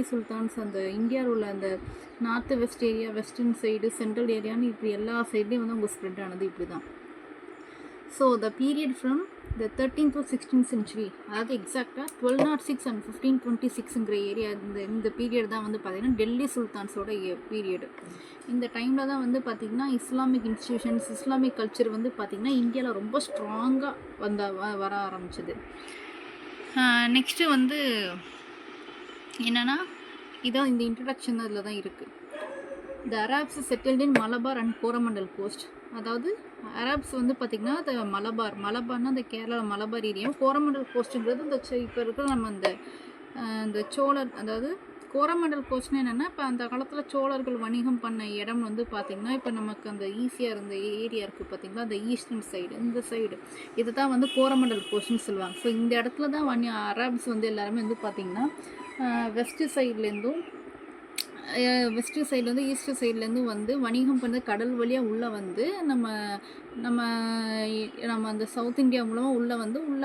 Delhi sultans அந்த இந்தியாவில் உள்ள அந்த north west area, western side, central ஏரியான்னு இப்படி எல்லா சைட்லேயும் வந்து அவங்க ஸ்ப்ரெட் ஆனது இப்படி தான். So the period from the 13th to 16th century, அதாவது எக்ஸாக்டாக 1206 and 1526ங்கிற ஏரியா, இந்த பீரியட் தான் வந்து பார்த்திங்கன்னா டெல்லி சுல்தான்ஸோட பீரியடு. இந்த டைமில் தான் வந்து பார்த்திங்கன்னா இஸ்லாமிக் இன்ஸ்டியூஷன்ஸ், இஸ்லாமிக் கல்ச்சர் வந்து பார்த்திங்கன்னா இந்தியாவில் ரொம்ப ஸ்ட்ராங்காக வர ஆரம்பிச்சது. நெக்ஸ்ட்டு வந்து என்னென்னா இதான் இந்த இன்ட்ரடக்ஷன் அதில் தான் இருக்குது. The Arabs settled in Malabar and Coromandel coast. அதாவது அரப்ஸ் வந்து பார்த்திங்கன்னா அந்த மலபார்னா அந்த கேரளா மலபார் ஏரியாவும், கோரமண்டல் கோஸ்ட்டுங்கிறது இந்த இப்போ இருக்கிற நம்ம அந்த சோழர், அதாவது கோரமண்டல் கோஸ்ட்னு என்னென்னா இப்போ அந்த காலத்தில் சோழர்கள் வணிகம் பண்ண இடம் வந்து பார்த்திங்கன்னா இப்போ நமக்கு அந்த ஈஸியாக இருந்த ஏரியா இருக்குது பார்த்திங்களா, அந்த ஈஸ்டர்ன் சைடு, இந்த சைடு இதை தான் வந்து கோரமண்டல் கோஸ்ட்னு சொல்லுவாங்க. ஸோ இந்த இடத்துல தான் அரப்ஸ் வந்து எல்லாருமே வந்து பார்த்திங்கன்னா வெஸ்ட் சைட்லேருந்து ஈஸ்ட் சைட்லேருந்து வந்து வணிகம் பண்ண கடல் வழியாக உள்ளே வந்து நம்ம அந்த சவுத் இந்தியா மூலமாக உள்ளே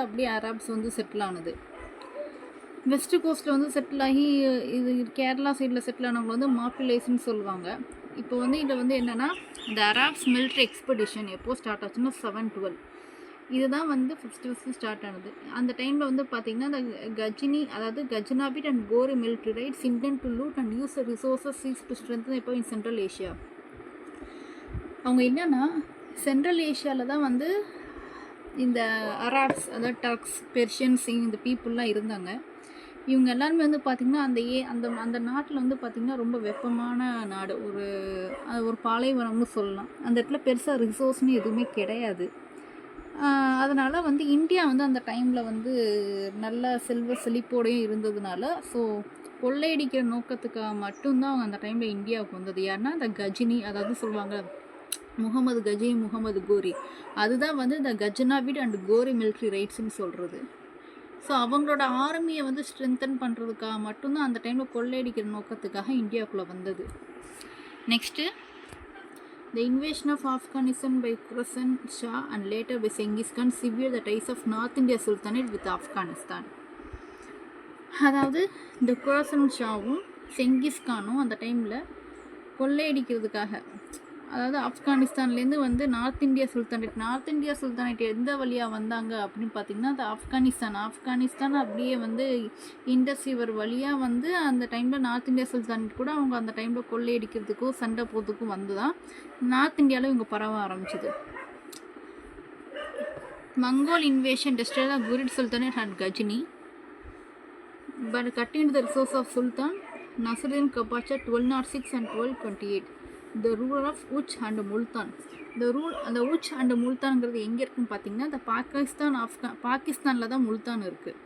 அப்படியே அரப்ஸ் வந்து செட்டில் ஆனது. வெஸ்ட் கோஸ்ட்டில் வந்து செட்டில் ஆகி இது கேரளா சைடில் செட்டில் ஆனவங்க வந்து மாப்பிள்ளைஸ்ன்னு சொல்லுவாங்க. இப்போ வந்து இதில் வந்து என்னென்னா இந்த அரப்ஸ் மிலிட்ரி எக்ஸ்பெடிஷன் எப்போது ஸ்டார்ட் ஆச்சுன்னா 712 இதுதான் வந்து ஃபஸ்ட்டு ஸ்டார்ட் ஆனது. அந்த டைமில் வந்து பார்த்திங்கன்னா இந்த கஜினி, அதாவது Ghaznavid and Ghori military raids intent to loot and use resources seized to strengthen இப்போ இன் சென்ட்ரல் ஏஷியா. அவங்க என்னென்னா சென்ட்ரல் ஏஷியாவில் தான் வந்து இந்த அரப்ஸ், அதாவது டர்க்ஸ், பெர்ஷியன்ஸ், இந்த பீப்புளெலாம் இருந்தாங்க. இவங்க எல்லாருமே வந்து பார்த்திங்கன்னா அந்த நாட்டில் வந்து பார்த்திங்கன்னா ரொம்ப வெப்பமான நாடு, ஒரு பாலைவனம்னு சொல்லலாம். அந்த இடத்துல பெருசாக ரிசோர்ஸ்னு எதுவுமே கிடையாது. அதனால் வந்து இந்தியா வந்து அந்த டைமில் வந்து நல்ல செல்வ செழிப்போடையும் இருந்ததுனால ஸோ கொள்ளையடிக்கிற நோக்கத்துக்காக மட்டும்தான் அவங்க அந்த டைமில் இந்தியாவுக்கு வந்தது. யாருன்னா அந்த கஜினி, அதாவது சொல்லுவாங்க முகமது கோரி, அதுதான் வந்து இந்த கஜனாவிட் அண்ட் கோரி மிலிட்ரி ரைட்ஸ்ன்னு சொல்கிறது. ஸோ அவங்களோட ஆர்மியை வந்து ஸ்ட்ரென்தன் பண்ணுறதுக்காக மட்டும்தான் அந்த டைமில் கொள்ளையடிக்கிற நோக்கத்துக்காக இந்தியாவுக்குள்ளே வந்தது. Next the invasion of Afghanistan by Khurasan Shah and later by Genghis Khan severed the ties of North India Sultanate with Afghanistan. அதாவது இந்த குராசன் ஷாவும் செங்கிஸ் கானும் அந்த டைமில் கொள்ளையடிக்கிறதுக்காக, அதாவது ஆப்கானிஸ்தான்லேருந்து வந்து நார்த் இந்தியா சுல்தானேட் எந்த வழியாக வந்தாங்க அப்படின்னு பார்த்திங்கன்னா அது ஆப்கானிஸ்தான் அப்படியே வந்து இண்டஸ் ரிவர் வழியாக வந்து அந்த டைமில் நார்த் இந்தியா சுல்தானேட் கூட அவங்க அந்த டைமில் கொள்ளையடிக்கிறதுக்கும் சண்டை போகிறதுக்கும் வந்து தான் நார்த் இந்தியாவில் இவங்க பரவ ஆரம்பிச்சிது. Mongol invasion destroyed the Ghurid Sultanate at Ghazni but cutting the resources of Sultan Nasruddin Qabacha 1206 and 1228. The ruler of Uch and Multan. அந்த உச் அண்ட் முல்தான்ங்கிறது எங்கே இருக்குன்னு பார்த்தீங்கன்னா இந்த பாகிஸ்தானில் தான் முல்தான் இருக்குது.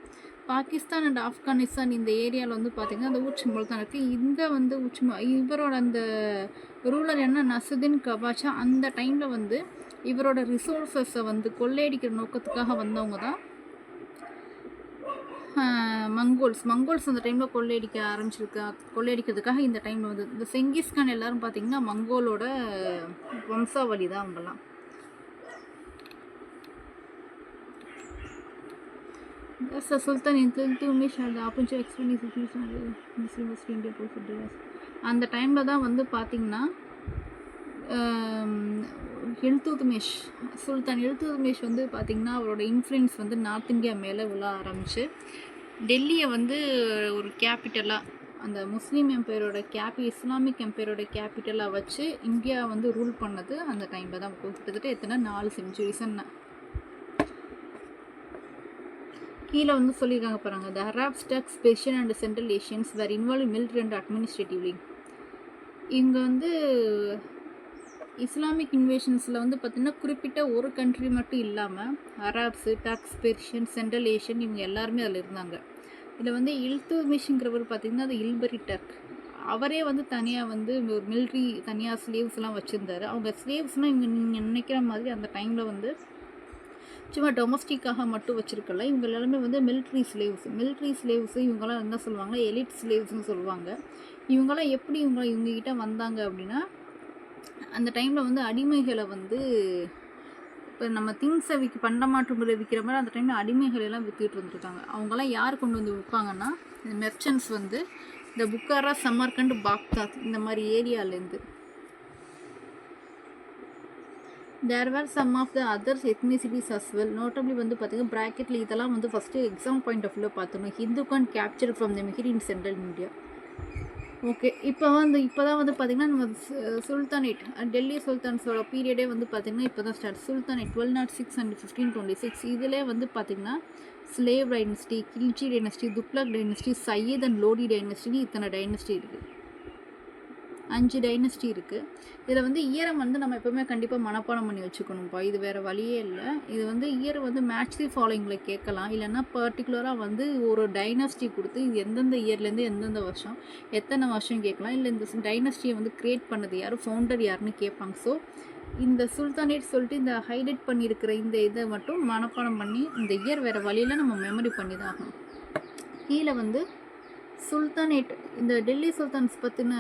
பாகிஸ்தான் அண்ட் ஆப்கானிஸ்தான் இந்த ஏரியாவில் வந்து பார்த்திங்கன்னா அந்த உச் முல்தான் இருக்குது. இங்கே வந்து இவரோட அந்த ரூலர் என்ன நசுதீன் கபாச்சா அந்த டைமில் வந்து இவரோட ரிசோர்ஸஸை வந்து கொள்ளையடிக்கிற நோக்கத்துக்காக வந்தவங்க தான் மங்கோல்ஸ் அந்த டைமில் கொள்ளையடிக்கிறதுக்காக இந்த டைமில் வந்து இந்த செங்கிஸ் கான் எல்லோரும் பார்த்திங்கன்னா மங்கோலோட வம்சாவளி தான் அவங்கெல்லாம். சுல்தான் அந்த டைமில் தான் வந்து பார்த்திங்கன்னா சுல்தான் இல்துத்மிஷ் வந்து பார்த்திங்கன்னா அவரோட இன்ஃப்ளூயன்ஸ் வந்து நார்த் இந்தியா மேலே விழ ஆரம்பிச்சு டெல்லியை வந்து ஒரு கேபிட்டலாக, அந்த முஸ்லீம் இஸ்லாமிக் எம்பையரோட கேபிட்டலாக வச்சு இந்தியா வந்து ரூல் பண்ணது அந்த டைமில் தான். கிட்டத்தட்ட 4 செஞ்சுரிஸ்ன்னு கீழே வந்து சொல்லியிருக்காங்க பாருங்க. The Arabs, Turks, Persian and Central Asians were involve military and administratively. இங்கே வந்து இஸ்லாமிக் இன்வேஷன்ஸில் வந்து பார்த்திங்கன்னா குறிப்பிட்ட ஒரு கண்ட்ரி மட்டும் இல்லாமல் அரப்ஸு, டர்க்ஸ், பெர்ஷியன், சென்ட்ரல் ஏஷியன் இவங்க எல்லாருமே அதில் இருந்தாங்க. இதில் வந்து இல்துத்மிஷ்ங்கிறவர் பார்த்திங்கன்னா அது இல்பரி டர்க், அவரே வந்து தனியாக வந்து ஒரு மிலிட்ரி தனியாக ஸ்லேவ்ஸ்லாம் வச்சுருந்தார். அவங்க ஸ்லேவ்ஸ்னால் இவங்க நீங்கள் நினைக்கிற மாதிரி அந்த டைமில் வந்து சும்மா டொமஸ்டிக்காக மட்டும் வச்சுருக்கல, இவங்க எல்லாருமே வந்து மிலிட்ரி ஸ்லேவ்ஸு இவங்கெல்லாம் என்ன சொல்லுவாங்க, எலிட் ஸ்லேவ்ஸ்னு சொல்லுவாங்க. இவங்கெல்லாம் எப்படி இவங்ககிட்ட வந்தாங்க அப்படின்னா அந்த டைமில் வந்து அடிமைகளை வந்து இப்போ நம்ம திங்ஸை பண்டமாற்றுமுறை விற்கிற மாதிரி அந்த டைமில் அடிமைகள் எல்லாம் விற்றுட்டு இருந்துருக்காங்க. அவங்கெல்லாம் யார் கொண்டு வந்து விற்பாங்கன்னா இந்த மெர்ச்சன்ட்ஸ் வந்து இந்த புக்காரா, சமர்கண்ட், பாக்தாத் இந்த மாதிரி ஏரியாலேருந்து. There were some of the others ethnicities as well. Notably வந்து பார்த்தீங்கன்னா ப்ராக்கெட்டில் இதெல்லாம் வந்து ஃபஸ்ட்டு எக்ஸாம் பாயிண்ட் ஆஃப் வியூவில் பார்த்துக்கணும். Hindu Khan capture from the Mihir in central India. Okay, இப்போ தான் வந்து பார்த்திங்கன்னா நம்ம சுல்தானேட், டெல்லி சுல்தான்ஸோட பீரியடே வந்து பார்த்திங்கன்னா இப்போ தான் ஸ்டார்ட். Sultanate 1206 and 1526. இதிலே வந்து பார்த்திங்கன்னா slave dynasty, Khilji dynasty, Tughlaq dynasty, Sayyid and Lodi டைனஸ்டின்னு இத்தனை டைனஸ்டி இருக்குது. 5 டைனஸ்டி இருக்குது. இதில் வந்து இயரை வந்து நம்ம எப்போவுமே கண்டிப்பாக மனப்பாடம் பண்ணி வச்சுக்கணும்ப்பா. இது வேறு வழியே இல்லை. இது வந்து இயர் வந்து மேட்ச் தி ஃபாலோயிங்கில் கேட்கலாம். இல்லைன்னா பர்டிகுலராக வந்து ஒரு டைனஸ்டி கொடுத்து இது எந்தெந்த இயர்லேருந்து எந்தெந்த வருஷம் எத்தனை வருஷம் கேட்கலாம். இல்லை இந்த டைனஸ்டியை வந்து க்ரியேட் பண்ணது யார், ஃபவுண்டர் யாருன்னு கேட்பாங்க. ஸோ இந்த சுல்தானேட் சொல்லிட்டு இந்த ஹைலைட் பண்ணியிருக்கிற இந்த இதை மட்டும் மனப்பாடம் பண்ணி இந்த இயர் வேறு வழியில் நம்ம மெமரி பண்ணி தான் ஆகணும். கீழே வந்து சுல்தானேட் இந்த டெல்லி சுல்தான்ஸ் பற்றின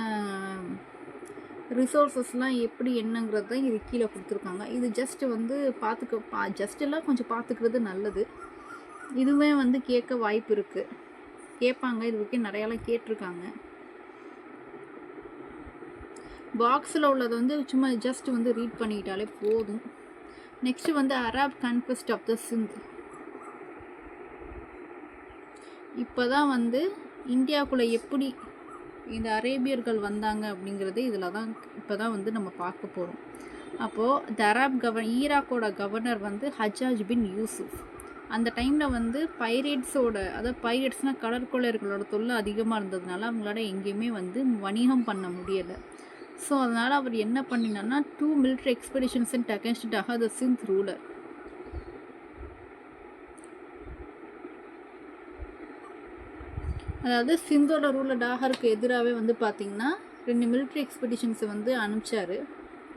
ரிசோர்ஸஸ்லாம் எப்படி என்னங்கிறது தான் இது கீழே கொடுத்துருக்காங்க. இது ஜஸ்ட் வந்து ஜஸ்ட் எல்லாம் கொஞ்சம் பார்த்துக்கிறது நல்லது. இதுவே வந்து கேட்க வாய்ப்பு இருக்குது, கேட்பாங்க. இது வரைக்கும் நிறையாலாம் கேட்டிருக்காங்க. பாக்ஸில் உள்ளது வந்து சும்மா ஜஸ்ட் வந்து ரீட் பண்ணிக்கிட்டாலே போதும். நெக்ஸ்ட்டு வந்து அரப் கன்க்வெஸ்ட் ஆஃப் த சிந்த். இப்போ தான் வந்து இந்தியாவுக்குள்ளே எப்படி இந்த அரேபியர்கள் வந்தாங்க அப்படிங்கிறது இதில் தான் இப்போ தான் வந்து நம்ம பார்க்க போகிறோம். அப்போது த அரப் ஈராக்கோட கவர்னர் வந்து ஹஜ்ஜாஜ் பின் யூசுஃப். அந்த டைமில் வந்து அதாவது பைரேட்ஸ்னால் கடற்கொள்ளையர்களோட தொல்லை அதிகமாக இருந்ததுனால அவங்களால எங்கேயுமே வந்து வணிகம் பண்ண முடியலை. ஸோ அதனால் அவர் என்ன பண்ணினார்னா 2 military expeditions and against Daha the Sindh ruler. அதாவது சிந்தோட ரூலர் டாகருக்கு எதிராகவே வந்து பார்த்திங்கன்னா 2 military எக்ஸ்பெடிஷன்ஸை வந்து அனுப்பிச்சார்.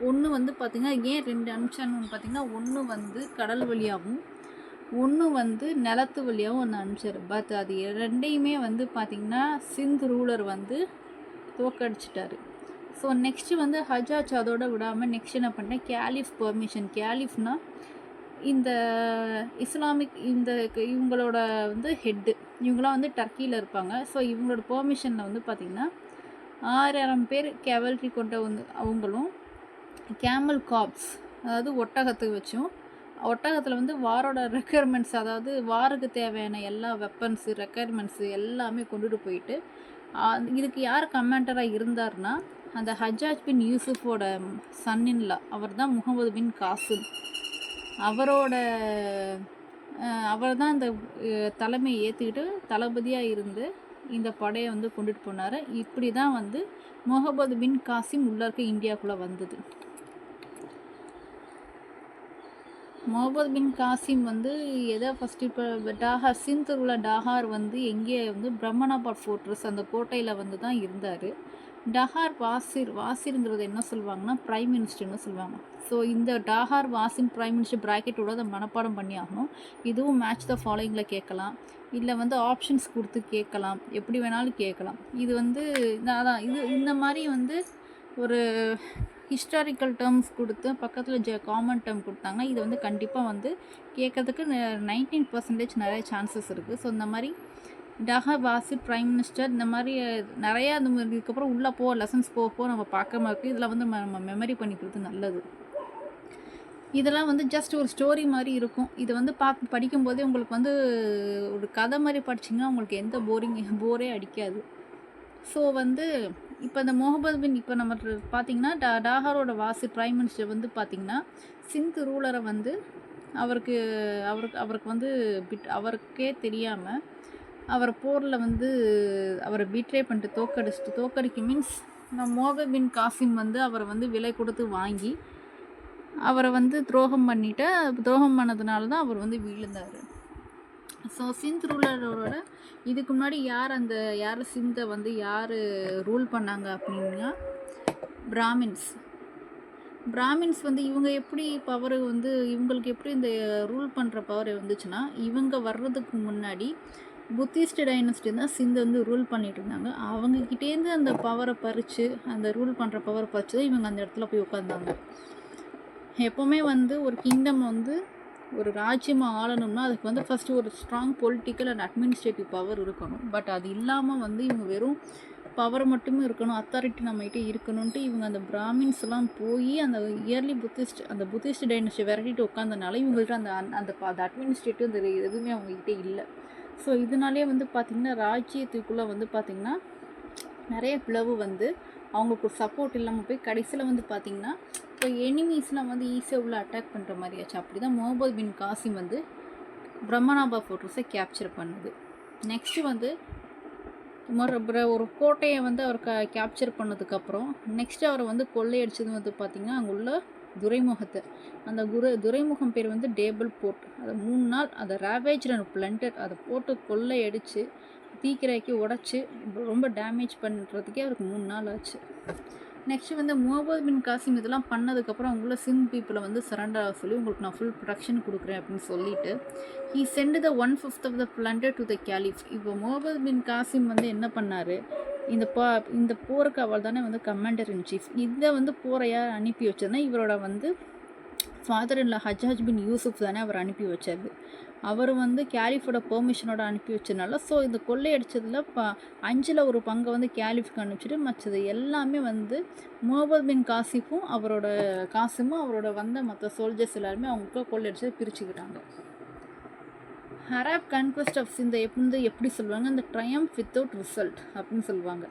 ஒன்று வந்து பார்த்திங்கன்னா ஏன் 2 அனுப்பிச்சான்னு பார்த்திங்கன்னா ஒன்று வந்து கடல் வழியாகவும் ஒன்று வந்து நிலத்து வழியாகவும் ஒன்று அனுப்பிச்சார். பட் அது ரெண்டையுமே வந்து பார்த்திங்கன்னா சிந்த் ரூலர் வந்து தோக்கடிச்சிட்டாரு. ஸோ நெக்ஸ்ட்டு வந்து ஹஜ்ஜாஜ் அதோடு விடாமல் நெக்ஸ்ட் என்ன பண்ணேன், கேலிஃப் பெர்மிஷன். கேலிஃப்னால் இந்த இஸ்லாமிக் இவங்களோட வந்து ஹெட்டு, இவங்களாம் வந்து டர்க்கியில் இருப்பாங்க. ஸோ இவங்களோட பெர்மிஷனில் வந்து பார்த்திங்கன்னா 6000 பேர் கேவல்ரி கொண்ட வந்து அவங்களும் கேமல் காப்ஸ், அதாவது ஒட்டகத்துக்கு வச்சும், ஒட்டகத்தில் வந்து வாரோட ரெக்குயர்மெண்ட்ஸ், அதாவது வாருக்கு தேவையான எல்லா வெப்பன்ஸு ரெக்குயர்மெண்ட்ஸு எல்லாமே கொண்டுட்டு போயிட்டு இதுக்கு யார் கமாண்டராக இருந்தார்னா அந்த ஹஜ்ஜாஜ் பின் யூசுஃபோட சன்னின்லா, அவர் தான் முகமது பின் காசிம். அவர் தான் அந்த தலைமையை ஏற்றுக்கிட்டு தளபதியாக இருந்து இந்த படையை வந்து கொண்டுட்டு போனார். இப்படி தான் வந்து முகமது பின் காசிம் உள்ள இருக்க இந்தியாவுக்குள்ளே வந்தது. முகமது பின் காசிம் வந்து எதை ஃபஸ்ட்டு இப்போ டாகார் சிந்த் உள்ள டாகார் வந்து எங்கே வந்து பிரம்மனாபாத் ஃபோர்ட்ரஸ் அந்த கோட்டையில் வந்து தான் இருந்தார். டாகார் வாசிருங்கிறது என்ன சொல்லுவாங்கன்னா பிரைம் மினிஸ்டர்னு சொல்லுவாங்க. ஸோ இந்த டாகார் வாசின் பிரைம் மினிஸ்டர் ப்ராக்கெட்டோட அதை மனப்பாடம் பண்ணி ஆகணும். இதுவும் மேட்ச் த ஃபாலோயிங்கில் கேட்கலாம், இல்லை வந்து ஆப்ஷன்ஸ் கொடுத்து கேட்கலாம், எப்படி வேணாலும் கேட்கலாம். இது வந்து அதான் இந்த மாதிரி வந்து ஒரு ஹிஸ்டாரிக்கல் டேர்ம்ஸ் கொடுத்து பக்கத்தில் காமன் டேர்ம் கொடுத்தாங்கன்னா இது வந்து கண்டிப்பாக வந்து கேட்கறதுக்கு 19% நிறைய சான்சஸ் இருக்குது. ஸோ இந்த மாதிரி டாகர் வாசிட் பிரைம் மினிஸ்டர் இந்த மாதிரி நிறையா இதுக்கப்புறம் உள்ளே லெசன்ஸ் போக நம்ம பார்க்காம இருக்குது. இதில் வந்து நம்ம மெமரி பண்ணிக்கிறது நல்லது. இதெல்லாம் வந்து ஜஸ்ட் ஒரு ஸ்டோரி மாதிரி இருக்கும். இதை வந்து படிக்கும்போதே உங்களுக்கு வந்து ஒரு கதை மாதிரி படிச்சிங்கன்னா உங்களுக்கு எந்த போரே அடிக்காது. ஸோ வந்து இப்போ இந்த முகமது பின் இப்போ நம்ம பார்த்திங்கன்னா டாகரோட வாசிட் பிரைம் மினிஸ்டர் வந்து பார்த்திங்கன்னா சிந்த் ரூலரை வந்து அவருக்கு வந்து அவருக்கே தெரியாமல் அவரை போரில் வந்து அவரை பீட்ரே பண்ணிட்டு தோக்கடிக்கு மீன்ஸ் முகமது பின் காசிம் வந்து அவரை வந்து விலை கொடுத்து வாங்கி அவரை வந்து துரோகம் பண்ணதுனால தான் அவர் வந்து வீழ்ந்தார். ஸோ சிந்த் ரூலரோட இதுக்கு முன்னாடி யார் சிந்தை வந்து யார் ரூல் பண்ணாங்க அப்படின்னா பிராமின்ஸ் வந்து இவங்க எப்படி பவர் வந்து இவங்களுக்கு எப்படி இந்த ரூல் பண்ணுற பவர் வந்துச்சுன்னா இவங்க வர்றதுக்கு முன்னாடி புத்திஸ்ட் டைனஸ்டி தான் சிந்தை வந்து ரூல் பண்ணிட்டு இருந்தாங்க. அவங்கக்கிட்டேருந்து அந்த பவரை பறித்து அந்த ரூல் பண்ணுற பவரை பறித்து தான் இவங்க அந்த இடத்துல போய் உட்காந்தாங்க. எப்போவுமே வந்து ஒரு கிங்டம் வந்து ஒரு ராஜ்யமாக ஆளணும்னா அதுக்கு வந்து ஃபஸ்ட்டு ஒரு strong political and administrative power இருக்கணும். பட் அது இல்லாமல் வந்து இவங்க வெறும் பவர் மட்டுமே இருக்கணும், அத்தாரிட்டி நம்மகிட்ட இருக்கணும்ன்ட்டு இவங்க அந்த பிராமின்ஸ்லாம் போய் அந்த இயர்லி புத்திஸ்ட் டைனஸ்டி விரட்டிட்டு உட்காந்தனால இவங்கள்ட்ட அந்த அட்மினிஸ்ட்ரேட்டிவ் அந்த எதுவுமே அவங்ககிட்ட இல்லை. ஸோ இதனாலே வந்து பார்த்திங்கன்னா ராஜ்யத்துக்குள்ளே வந்து பார்த்திங்கன்னா நிறைய பிளவு வந்து அவங்களுக்கு ஒரு சப்போர்ட் இல்லாமல் போய் கடைசியில் வந்து பார்த்திங்கன்னா இப்போ எனிமீஸ்லாம் வந்து ஈஸியாக உள்ள அட்டாக் பண்ணுற மாதிரி ஆச்சு. அப்படி தான் முகமது பின் காசிம் வந்து பிரம்மநாபா ஃபோர்ட்ரஸை கேப்சர் பண்ணுது. நெக்ஸ்ட்டு வந்து ஒரு கோட்டையை வந்து அவர் கேப்சர் பண்ணதுக்கப்புறம் நெக்ஸ்ட்டு அவரை வந்து கொள்ளையடிச்சது வந்து பார்த்திங்கன்னா அங்கே உள்ள துறைமுகத்தை, அந்த துறைமுகம் பேர் வந்து டேபிள் போர்ட். அதை 3 நாள் அதை ரேவேஜ் அண்ட் பிளண்டட் அதை போட்டு கொள்ளையடிச்சு தீக்கிரைக்கு உடச்சி ரொம்ப டேமேஜ் பண்ணுறதுக்கே அவருக்கு 3 நாள் ஆச்சு. நெக்ஸ்ட்டு வந்து முகமது பின் காசிம் இதெல்லாம் பண்ணதுக்கப்புறம் அவங்கள சிந்த் பீப்புளை வந்து சரண்டர் ஆக சொல்லி உங்களுக்கு நான் ஃபுல் ப்ரொடக்ஷன் கொடுக்குறேன் அப்படின்னு சொல்லிட்டு he sent the 1/5 of the plunder to the caliph. இப்போ முகமது பின் காசிம் வந்து என்ன பண்ணார், இந்த போருக்கு அவள் தானே வந்து கமாண்டர் இன் சீஃப். இதை வந்து போரை யார் அனுப்பி வச்சதுன்னா இவரோட வந்து ஃபாதர் இல்லை ஹஜ்ஜாஜ் பின் யூசுஃப் தானே அவர் அனுப்பி வச்சார். அவர் வந்து கேலிஃபோட பெர்மிஷனோட அனுப்பி வச்சதுனால ஸோ இந்த கொள்ளையடிச்சதில் 5ல் ஒரு பங்கை வந்து கேலிஃப்க்கு அனுப்பிச்சிட்டு மற்றது எல்லாமே வந்து முகமது பின் காசிமும் அவரோட வந்த மற்ற சோல்ஜர்ஸ் எல்லாருமே அவங்களுக்கு கொள்ளையடிச்சதை பிரிச்சுக்கிட்டாங்க. அரப் கன்குவெஸ்ட் ஆஃப் சிந்த் எப்படி சொல்லுவாங்க, இந்த ட்ரையம்ப் வித்தவுட் ரிசல்ட் அப்படின்னு சொல்லுவாங்க.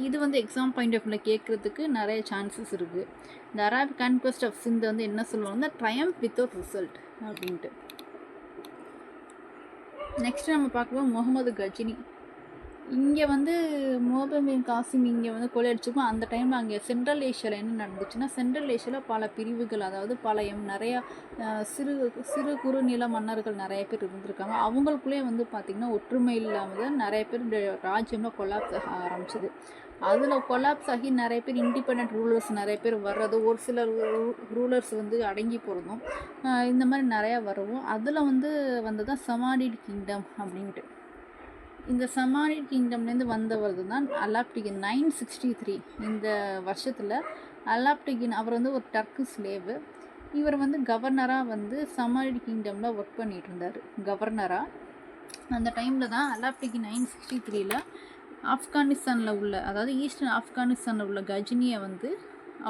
இது வந்து எக்ஸாம் பாயிண்ட் ஆஃப் வியூவில் கேட்குறதுக்கு நிறைய சான்சஸ் இருக்குது. இந்த அரப் கன்குவெஸ்ட் ஆஃப் சிந்த் வந்து என்ன சொல்லுவாங்கன்னா ட்ரையம்ப் வித்தவுட் ரிசல்ட் அப்படின்ட்டு. நெக்ஸ்ட் நம்ம பார்க்கும்போது முகமது கஜினி. இங்கே வந்து முகமது பின் காசிம் இங்கே வந்து கொள்ளையடிச்சுப்போம். அந்த டைமில் அங்கே சென்ட்ரல் ஏஷியாவில் என்ன நடந்துச்சுன்னா சென்ட்ரல் ஏஷியாவில் பல பிரிவுகள், அதாவது நிறையா சிறு குறு நில மன்னர்கள் நிறைய பேர் இருந்திருக்காங்க. அவங்களுக்குள்ளே வந்து பார்த்திங்கன்னா ஒற்றுமை இல்லாமல் நிறைய பேர் ராஜ்யம்லாம் கொலாப்ஸ் ஆக ஆரம்பிச்சிது. அதில் கொலாப்ஸ் ஆகி நிறைய பேர் இண்டிபெண்ட் ரூலர்ஸ் நிறைய பேர் வர்றது, ஒரு சில ரூலர்ஸ் வந்து அடங்கி போகிறதும் இந்த மாதிரி நிறையா வரவும் அதில் வந்து வந்ததான் சமானிட் கிங்டம் அப்படின்ட்டு. இந்த சமானிட் கிங்டம்லேருந்து வந்தவர் தான் அலாப்டிகின். 963 இந்த வருஷத்தில் அலாப்டிகின் அவர் வந்து ஒரு டர்க்கு ஸ்லேவு. இவர் வந்து கவர்னராக வந்து சமானிட் கிங்டமில் ஒர்க் பண்ணிகிட்டு இருந்தார் கவர்னராக. அந்த டைமில் தான் அலாப்டிகின் 963 ஆப்கானிஸ்தானில் உள்ள, அதாவது ஈஸ்டர்ன் ஆப்கானிஸ்தானில் உள்ள கஜினியை வந்து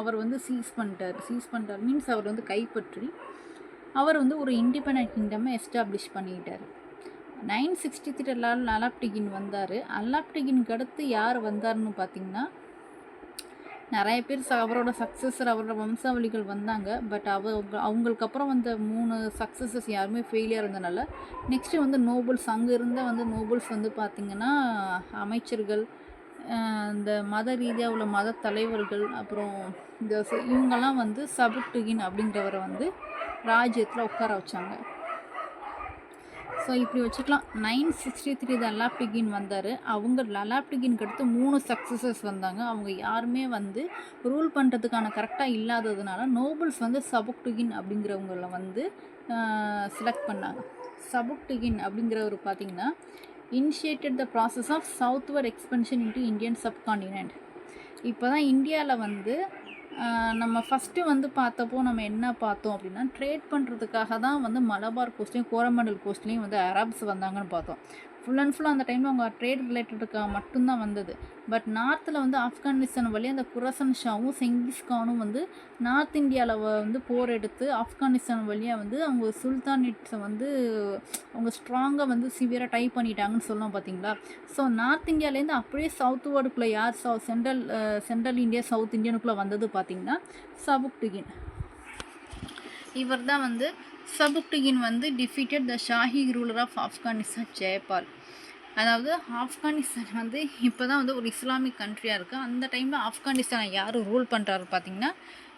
அவர் வந்து சீஸ் பண்ணிட்டார் மீன்ஸ் அவர் வந்து கைப்பற்றி அவர் வந்து ஒரு இண்டிபெண்டன்ட் கிங்டமை எஸ்டாப்ளிஷ் பண்ணிட்டார். 963 அலாப்டிகின் வந்தார். அலாப்டிகினுக்கு அடுத்து யார் வந்தார்னு பார்த்திங்கன்னா நிறைய பேர் அவரோட சக்ஸஸர் அவரோட வம்சாவளிகள் வந்தாங்க. பட் அவங்களுக்கு அப்புறம் வந்த 3 சக்ஸஸஸ் யாருமே ஃபெயிலியர் இருந்தனால நெக்ஸ்ட்டு வந்து நோபல்ஸ், அங்கே இருந்த வந்து நோபல்ஸ் வந்து பார்த்திங்கன்னா அமைச்சர்கள், இந்த மத ரீதியாக உள்ள மத தலைவர்கள், அப்புறம் இவங்கெல்லாம் வந்து சபுக்டுகின் அப்படிங்கிறவரை வந்து ராஜ்யத்தில் உட்கார வச்சாங்க. ஸோ இப்படி வச்சுக்கலாம். 963 அலாப்டிகின் வந்தார். அலாப்டிகினுக்கு அடுத்து 3 சக்ஸஸர்ஸ் வந்தாங்க. அவங்க யாருமே வந்து ரூல் பண்ணுறதுக்கான கரெக்டாக இல்லாததுனால நோபல்ஸ் வந்து சபுக்டுகின் அப்படிங்கிறவங்கள வந்து செலக்ட் பண்ணாங்க. சபுக்டுகின் அப்படிங்கிறவர் பார்த்திங்கன்னா initiated the process of southward expansion into Indian subcontinent. இப்போ தான் இந்தியாவில் வந்து நம்ம ஃபஸ்ட்டு வந்து பார்த்தப்போ நம்ம என்ன பார்த்தோம் அப்படின்னா ட்ரேட் பண்ணுறதுக்காக தான் வந்து மலபார் கோஸ்ட்லேயும் கோரமண்டல் கோஸ்ட்லேயும் வந்து அரப்ஸ் வந்தாங்கன்னு பார்த்தோம். ஃபுல் அண்ட் ஃபுல் அந்த டைமில் அவங்க ட்ரேட் ரிலேட்டடுக்காக மட்டும்தான் வந்தது. பட் நார்த்தில் வந்து ஆப்கானிஸ்தான் வழியாக அந்த குரசன் ஷாவும் செங்கிஸ்கானும் வந்து நார்த் இந்தியாவில் வந்து போர் எடுத்து ஆப்கானிஸ்தான் வழியாக வந்து அவங்க சுல்தானேட்ஸை வந்து அவங்க ஸ்ட்ராங்காக வந்து சிவியராக டைப் பண்ணிட்டாங்கன்னு சொல்லலாம் பார்த்தீங்களா. ஸோ நார்த் இந்தியாவிலேருந்து அப்படியே சவுத் வேர்டுக்குள்ளே யார் சென்ட்ரல் இந்தியா சவுத் இந்தியனுக்குள்ளே வந்தது பார்த்திங்கன்னா சபுக்டுகின். இவர் தான் வந்து சபுக்டுகின் வந்து defeated the Shahi ruler of Afghanistan Jayapal. அதாவது ஆப்கானிஸ்தான் வந்து இப்போ தான் வந்து ஒரு இஸ்லாமிக் கண்ட்ரியாக இருக்குது. அந்த டைமில் ஆப்கானிஸ்தானை யார் ரூல் பண்ணுறாரு பார்த்திங்கன்னா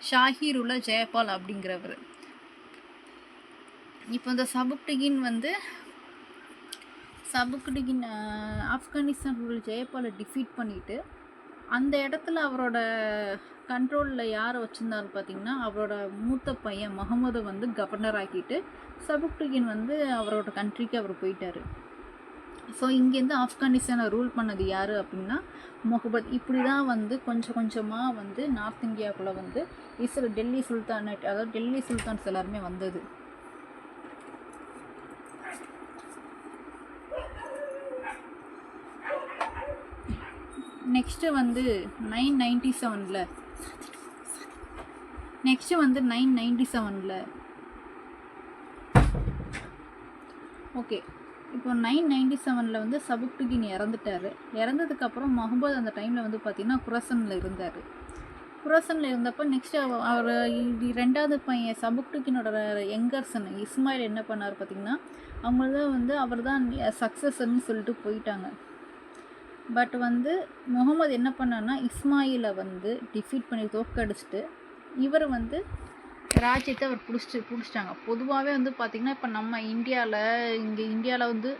ஷாஹி ரூலர் ஜெயபால் அப்படிங்கிறவர். இப்போ இந்த சபுக்டுகின் ஆப்கானிஸ்தான் ரூலர் ஜெயபாலை டிஃபீட் பண்ணிவிட்டு அந்த இடத்துல அவரோட கண்ட்ரோலில் யாரை வச்சுருந்தாரு பார்த்திங்கன்னா அவரோட மூத்த பையன் முகமது வந்து கவர்னர் ஆக்கிட்டு சபுக்டுகின் வந்து அவரோட கண்ட்ரிக்கு அவர் போயிட்டார். ஸோ இங்கேருந்து ஆப்கானிஸ்தானை ரூல் பண்ணது யார் அப்படின்னா முகமது. இப்படி தான் வந்து கொஞ்சம் கொஞ்சமாக வந்து நார்த் இந்தியாவுக்குள்ளே வந்து டெல்லி சுல்தானேட், அதாவது டெல்லி சுல்தான்ஸ் எல்லாருமே வந்தது. நெக்ஸ்ட்டு வந்து 997 நெக்ஸ்ட்டு வந்து 997 ஓகே. இப்போ 997 வந்து சபுக்டுகின் இறந்துட்டார். இறந்ததுக்கப்புறம் முகமது அந்த டைமில் வந்து பார்த்திங்கன்னா குரசனில் இருந்தார். குரசனில் இருந்தப்போ நெக்ஸ்ட்டு அவர் 2வது பையன் சபுக்டுகினோட யங்கர் சன் இஸ்மாயில் என்ன பண்ணார் பார்த்திங்கன்னா, அவங்களாம் வந்து அவர் தான் சக்ஸஸர்னு சொல்லிட்டு போயிட்டாங்க. பட் வந்து முகமது என்ன பண்ணார்னா இஸ்மாயிலை வந்து டிஃபீட் பண்ணி தோற்கடிச்சிட்டு இவர் வந்து ராஜ்யத்தை அவர் பிடிச்சிட்டாங்க. பொதுவாகவே வந்து பார்த்திங்கன்னா இப்போ நம்ம இந்தியாவில் வந்து